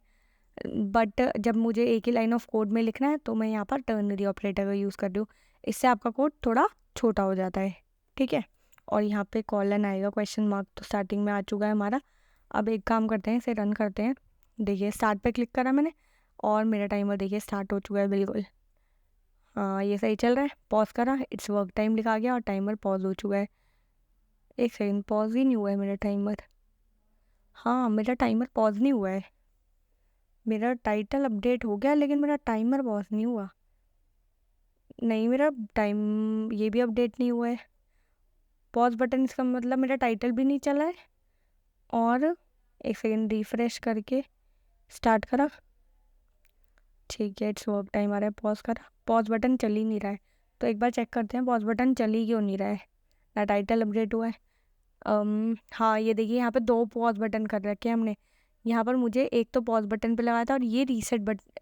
बट जब मुझे एक ही लाइन ऑफ कोड में लिखना है तो मैं यहाँ पर टर्नरी ऑपरेटर का यूज़ कर रही हूँ, इससे आपका कोड थोड़ा छोटा हो जाता है। ठीक है, और यहाँ पे कॉलन आएगा, क्वेश्चन मार्क तो स्टार्टिंग में आ चुका है हमारा। अब एक काम करते हैं, इसे रन करते हैं। देखिए स्टार्ट पे क्लिक करा मैंने और मेरा टाइमर देखिए स्टार्ट हो चुका है बिल्कुल। हाँ ये सही चल रहा है, पॉज करा इट्स वर्क टाइम लिखा गया और टाइमर पॉज हो चुका है। एक सेकेंड, पॉज ही नहीं हुआ है मेरा टाइमर, हाँ मेरा टाइमर पॉज नहीं हुआ है, मेरा टाइटल अपडेट हो गया लेकिन मेरा टाइमर पॉज नहीं हुआ। नहीं, मेरा टाइम ये भी अपडेट नहीं हुआ है, पॉज बटन, इसका मतलब मेरा टाइटल भी नहीं चला है। और एक सेकेंड रिफ्रेश करके स्टार्ट करा, ठीक है इट्स वर्क टाइम आ रहा है, पॉज करा, पॉज बटन चल ही नहीं रहा है। तो एक बार चेक करते हैं पॉज बटन चल ही क्यों नहीं रहा है, ना टाइटल अपडेट हुआ है। हाँ ये देखिए यहाँ पे 2 पॉज बटन कर रखे हैं हमने, यहाँ पर मुझे एक तो पॉज बटन पे लगाया था और ये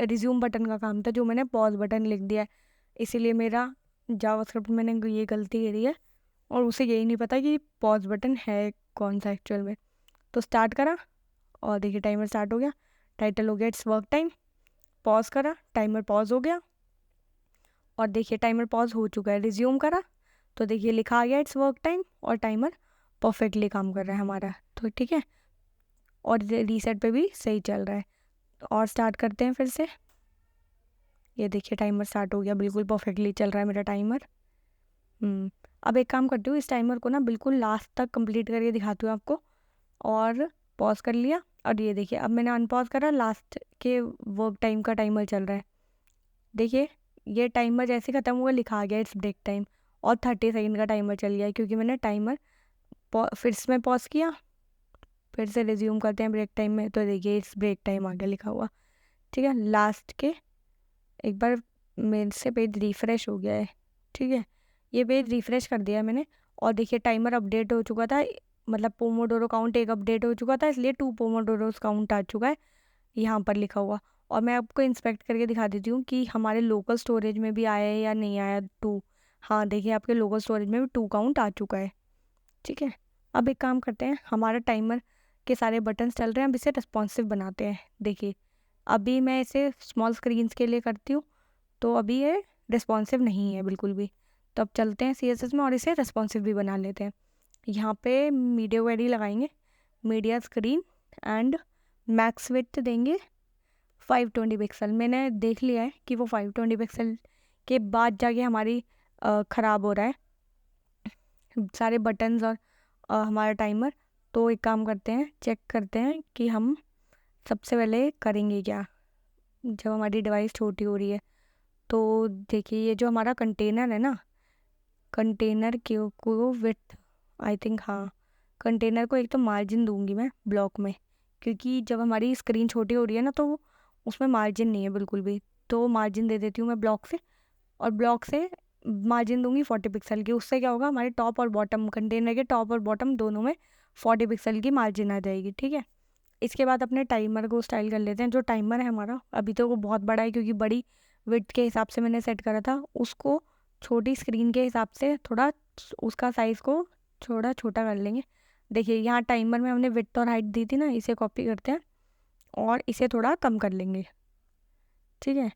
रिज्यूम बटन का काम था जो मैंने पॉज बटन लिख दिया है, इसीलिए मेरा जावास्क्रिप्ट मैंने ये गलती करी है और उसे यही नहीं पता कि पॉज बटन है कौन सा एक्चुअल में। तो स्टार्ट करा और देखिए टाइमर स्टार्ट हो गया, टाइटल हो गया इट्स वर्क टाइम, पॉज करा टाइमर पॉज हो गया और देखिए टाइमर पॉज हो चुका है। रिज्यूम करा तो देखिए लिखा आ गया इट्स वर्क टाइम और टाइमर परफेक्टली काम कर रहा है हमारा। तो ठीक है, और रीसेट पे भी सही चल रहा है। तो और स्टार्ट करते हैं फिर से। ये देखिए टाइमर स्टार्ट हो गया, बिल्कुल परफेक्टली चल रहा है मेरा टाइमर। अब एक काम करती हूँ, इस टाइमर को ना बिल्कुल लास्ट तक कंप्लीट करके दिखाती हूँ आपको। और पॉज कर लिया, और ये देखिए अब मैंने अनपॉज करा, लास्ट के वर्क टाइम का टाइमर चल रहा है। देखिए ये टाइमर जैसे ख़त्म हुआ लिखा आ गया इट्स ब्रेक टाइम, और 30 सेकेंड का टाइमर चल गया है क्योंकि मैंने टाइमर फिर से मैं पॉज किया। फिर से रिज्यूम करते हैं ब्रेक टाइम में, तो देखिए इट्स ब्रेक टाइम आ गया लिखा हुआ। ठीक है, लास्ट के एक बार मेरे से पेज रिफ़्रेश हो गया है। ठीक है, ये पेज रिफ़्रेश कर दिया मैंने, और देखिए टाइमर अपडेट हो चुका था, मतलब पोमोडोरो काउंट एक अपडेट हो चुका था, इसलिए 2 पोमोडोरोस काउंट आ चुका है यहाँ पर लिखा हुआ। और मैं आपको इंस्पेक्ट करके दिखा देती हूँ कि हमारे लोकल स्टोरेज में भी आया है या नहीं आया 2। हाँ देखिए आपके लोकल स्टोरेज में भी 2 काउंट आ चुका है। ठीक है, अब एक काम करते हैं, हमारा टाइमर के सारे बटन्स चल रहे हैं, अब इसे रिस्पॉन्सिव बनाते हैं। देखिए अभी मैं इसे स्मॉल स्क्रीन्स के लिए करती हूँ, तो अभी ये रिस्पॉन्सिव नहीं है बिल्कुल भी। तो अब चलते हैं CSS में और इसे रिस्पॉन्सिव भी बना लेते हैं। यहाँ पे मीडिया क्वेरी लगाएंगे, media screen and max width देंगे 520 पिक्सल। मैंने देख लिया है कि वो 520 पिक्सल के बाद जाके हमारी ख़राब हो रहा है सारे बटन्स और हमारा टाइमर। तो एक काम करते हैं, चेक करते हैं कि हम सबसे पहले करेंगे क्या जब हमारी डिवाइस छोटी हो रही है। तो देखिए ये जो हमारा कंटेनर है ना, कंटेनर को विथ आई थिंक, हाँ कंटेनर को एक तो मार्जिन दूंगी मैं ब्लॉक में, क्योंकि जब हमारी स्क्रीन छोटी हो रही है ना तो उसमें मार्जिन नहीं है बिल्कुल भी। तो मार्जिन दे देती हूँ मैं ब्लॉक से, और ब्लॉक से मार्जिन दूंगी 40 पिक्सल की। उससे क्या होगा, हमारे टॉप और बॉटम, कंटेनर के टॉप और बॉटम दोनों में 40 पिक्सल की मार्जिन आ जाएगी। ठीक है, इसके बाद अपने टाइमर को स्टाइल कर लेते हैं। जो टाइमर है हमारा अभी तो वो बहुत बड़ा है क्योंकि बड़ी विड्थ के हिसाब से मैंने सेट करा था, उसको छोटी स्क्रीन के हिसाब से थोड़ा उसका साइज़ को थोड़ा छोटा कर लेंगे। देखिए यहाँ टाइमर में हमने विड्थ और हाइट दी थी ना, इसे कॉपी करते हैं और इसे थोड़ा कम कर लेंगे। ठीक है,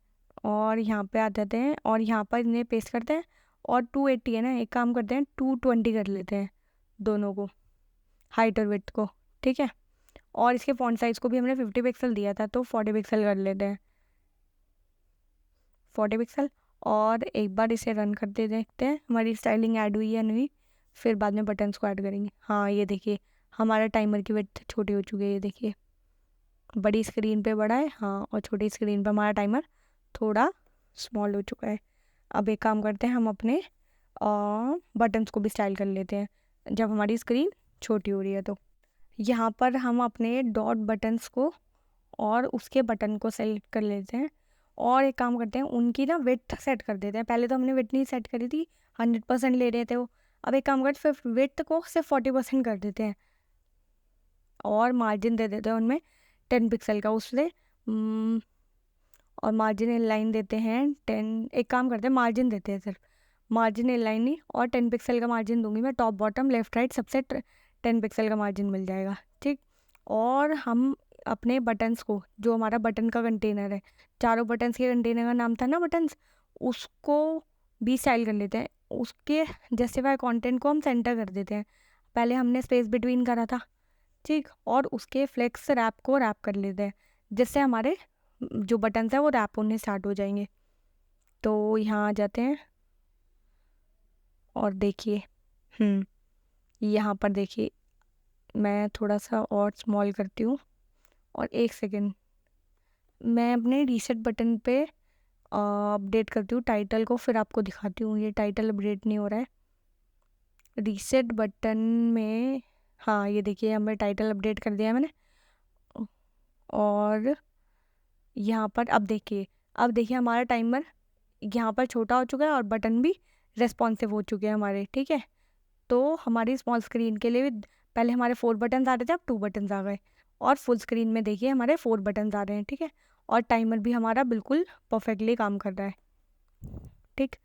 और यहाँ पे आ जाते हैं और यहाँ पर इन्हें पेस्ट करते हैं, और 280 है ना, एक काम करते हैं 220 कर लेते हैं दोनों को, हाइट और विड्थ को। ठीक है, और इसके फॉन्ट साइज़ को भी हमने 50 पिक्सल दिया था, तो 40 पिक्सल कर लेते हैं, 40 पिक्सल। और एक बार इसे रन करते देखते हैं हमारी स्टाइलिंग ऐड हुई या नहीं, फिर बाद में बटन्स को ऐड करेंगे। हाँ ये देखिए हमारा टाइमर की विड्थ छोटी हो चुकी है, ये देखिए बड़ी स्क्रीन पे बड़ा है, हाँ, और छोटी स्क्रीन पे हमारा टाइमर थोड़ा स्मॉल हो चुका है। अब एक काम करते हैं, हम अपने बटन्स को भी स्टाइल कर लेते हैं जब हमारी स्क्रीन छोटी हो रही है। तो यहाँ पर हम अपने डॉट बटन्स को और उसके बटन को सेलेक्ट कर लेते हैं, और एक काम करते हैं उनकी ना विड्थ सेट कर देते हैं। पहले तो हमने विड्थ नहीं सेट करी थी, 100% ले रहे थे वो। अब एक काम करते फिर विड्थ को सिर्फ 40% कर देते हैं, और मार्जिन दे देते हैं उनमें 10 पिक्सल का उससे। और मार्जिन इन लाइन देते हैं 10, एक काम करते हैं मार्जिन देते हैं सिर्फ, मार्जिन इन लाइन ही, और 10 पिक्सल का मार्जिन दूंगी मैं, टॉप बॉटम लेफ्ट राइट सबसे 10 पिक्सल का मार्जिन मिल जाएगा। ठीक, और हम अपने बटन्स को, जो हमारा बटन का कंटेनर है, चारों बटन्स के कंटेनर का नाम था ना बटन्स, उसको भी स्टाइल कर लेते हैं। उसके जस्टिफाई कंटेंट को हम सेंटर कर देते हैं, पहले हमने स्पेस बिटवीन करा था। ठीक, और उसके फ्लेक्स रैप को रैप कर लेते हैं, जिससे हमारे जो बटन्स हैं वो रैप होने स्टार्ट हो जाएंगे। तो यहाँ आ जाते हैं और देखिए यहाँ पर देखिए मैं थोड़ा सा और स्मॉल करती हूँ, और 1 सेकेंड मैं अपने रीसेट बटन पे अपडेट करती हूँ टाइटल को, फिर आपको दिखाती हूँ। ये टाइटल अपडेट नहीं हो रहा है रीसेट बटन में। हाँ ये देखिए हमें टाइटल अपडेट कर दिया है मैंने, और यहाँ पर अब देखिए हमारा टाइमर यहाँ पर छोटा हो चुका है और बटन भी रेस्पॉन्सिव हो चुके हैं हमारे। ठीक है, तो हमारी स्मॉल स्क्रीन के लिए भी पहले हमारे 4 बटन्स आ रहे थे, अब 2 बटन्स आ गए, और फुल स्क्रीन में देखिए हमारे 4 बटन्स आ रहे हैं। ठीक है, और टाइमर भी हमारा बिल्कुल परफेक्टली काम कर रहा है। ठीक,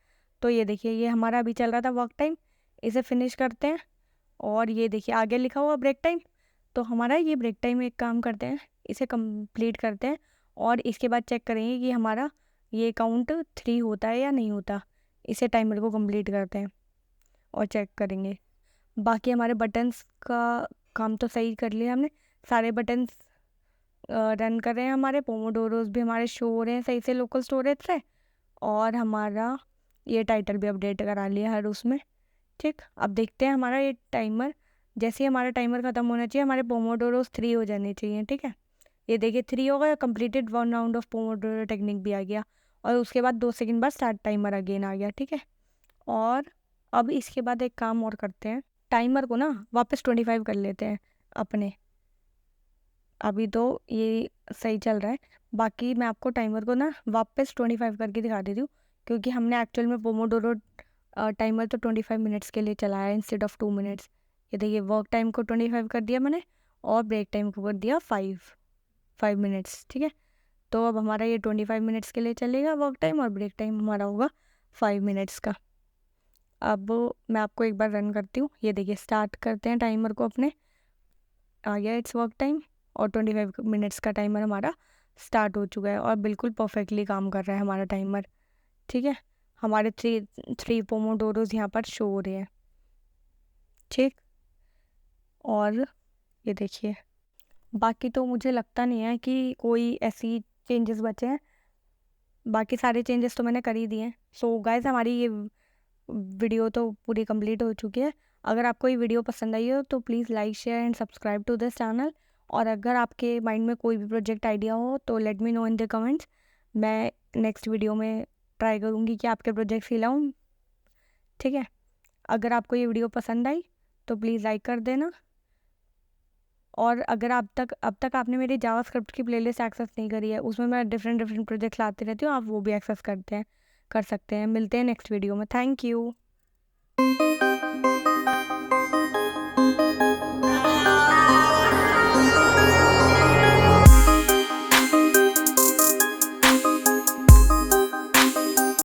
तो ये देखिए ये हमारा अभी चल रहा था वर्क टाइम, इसे फिनिश करते हैं, और ये देखिए आगे लिखा हुआ ब्रेक टाइम। तो हमारा ये ब्रेक टाइम, एक काम करते हैं इसे कंप्लीट करते हैं, और इसके बाद चेक करेंगे कि हमारा ये काउंट 3 होता है या नहीं होता। इसे टाइमर को कंप्लीट करते हैं और चेक करेंगे। बाकी हमारे बटन्स का काम तो सही कर लिया हमने, सारे बटन्स रन कर रहे हैं, हमारे पोमोडोरोस भी हमारे शो हो रहे हैं सही से लोकल स्टोरेज से, और हमारा ये टाइटल भी अपडेट करा लिया हर उसमें। ठीक, अब देखते हैं हमारा ये टाइमर, जैसे ही हमारा टाइमर ख़त्म होना चाहिए हमारे पोमोडोरोस 3 हो जाने चाहिए। ठीक है, ये देखिए 3 हो गया, completed 1 round of pomodoro technique भी आ गया, और उसके बाद 2 सेकंड बाद स्टार्ट टाइमर अगेन आ गया। ठीक है, और अब इसके बाद एक काम और करते हैं, टाइमर को ना वापस 25 कर लेते हैं अपने। अभी तो ये सही चल रहा है, बाकी मैं आपको टाइमर को ना वापस 25 करके दिखा देती हूँ, क्योंकि हमने एक्चुअल में पोमोडोरो टाइमर तो 25 मिनट्स के लिए चलाया है इंस्टेड ऑफ 2 मिनट्स। ये देखिए वर्क टाइम को 25 कर दिया मैंने, और ब्रेक टाइम को कर दिया 5 मिनट्स। ठीक है, तो अब हमारा ये 25 मिनट्स के लिए चलेगा वर्क टाइम, और ब्रेक टाइम हमारा होगा 5 मिनट्स का। अब मैं आपको एक बार रन करती हूँ, ये देखिए स्टार्ट करते हैं टाइमर को अपने, आ गया इट्स वर्क टाइम, और 25 मिनट्स का टाइमर हमारा स्टार्ट हो चुका है, और बिल्कुल परफेक्टली काम कर रहा है हमारा टाइमर। ठीक है, हमारे थ्री पोमोडोरोज यहाँ पर शो हो रहे हैं। ठीक, और ये देखिए बाकी तो मुझे लगता नहीं है कि कोई ऐसी चेंजेस बचे हैं, बाकी सारे चेंजेस तो मैंने कर ही दिए हैं। सो गाइस, हमारी ये वीडियो तो पूरी कंप्लीट हो चुकी है। अगर आपको ये वीडियो पसंद आई हो तो please like share and subscribe to this channel, और अगर आपके माइंड में कोई भी प्रोजेक्ट आइडिया हो तो let me know in the comments. मैं नेक्स्ट वीडियो में ट्राई करूँगी कि आपके प्रोजेक्ट्स खिलाऊँ। ठीक है, अगर आपको ये वीडियो पसंद आई तो प्लीज़ लाइक कर देना, और अगर अब तक आपने मेरी जावास्क्रिप्ट की प्लेलिस्ट एक्सेस नहीं करी है, उसमें मैं डिफरेंट प्रोजेक्ट्स लाती रहती हूँ, आप वो भी एक्सेस कर सकते हैं। मिलते हैं नेक्स्ट वीडियो में। Thank you.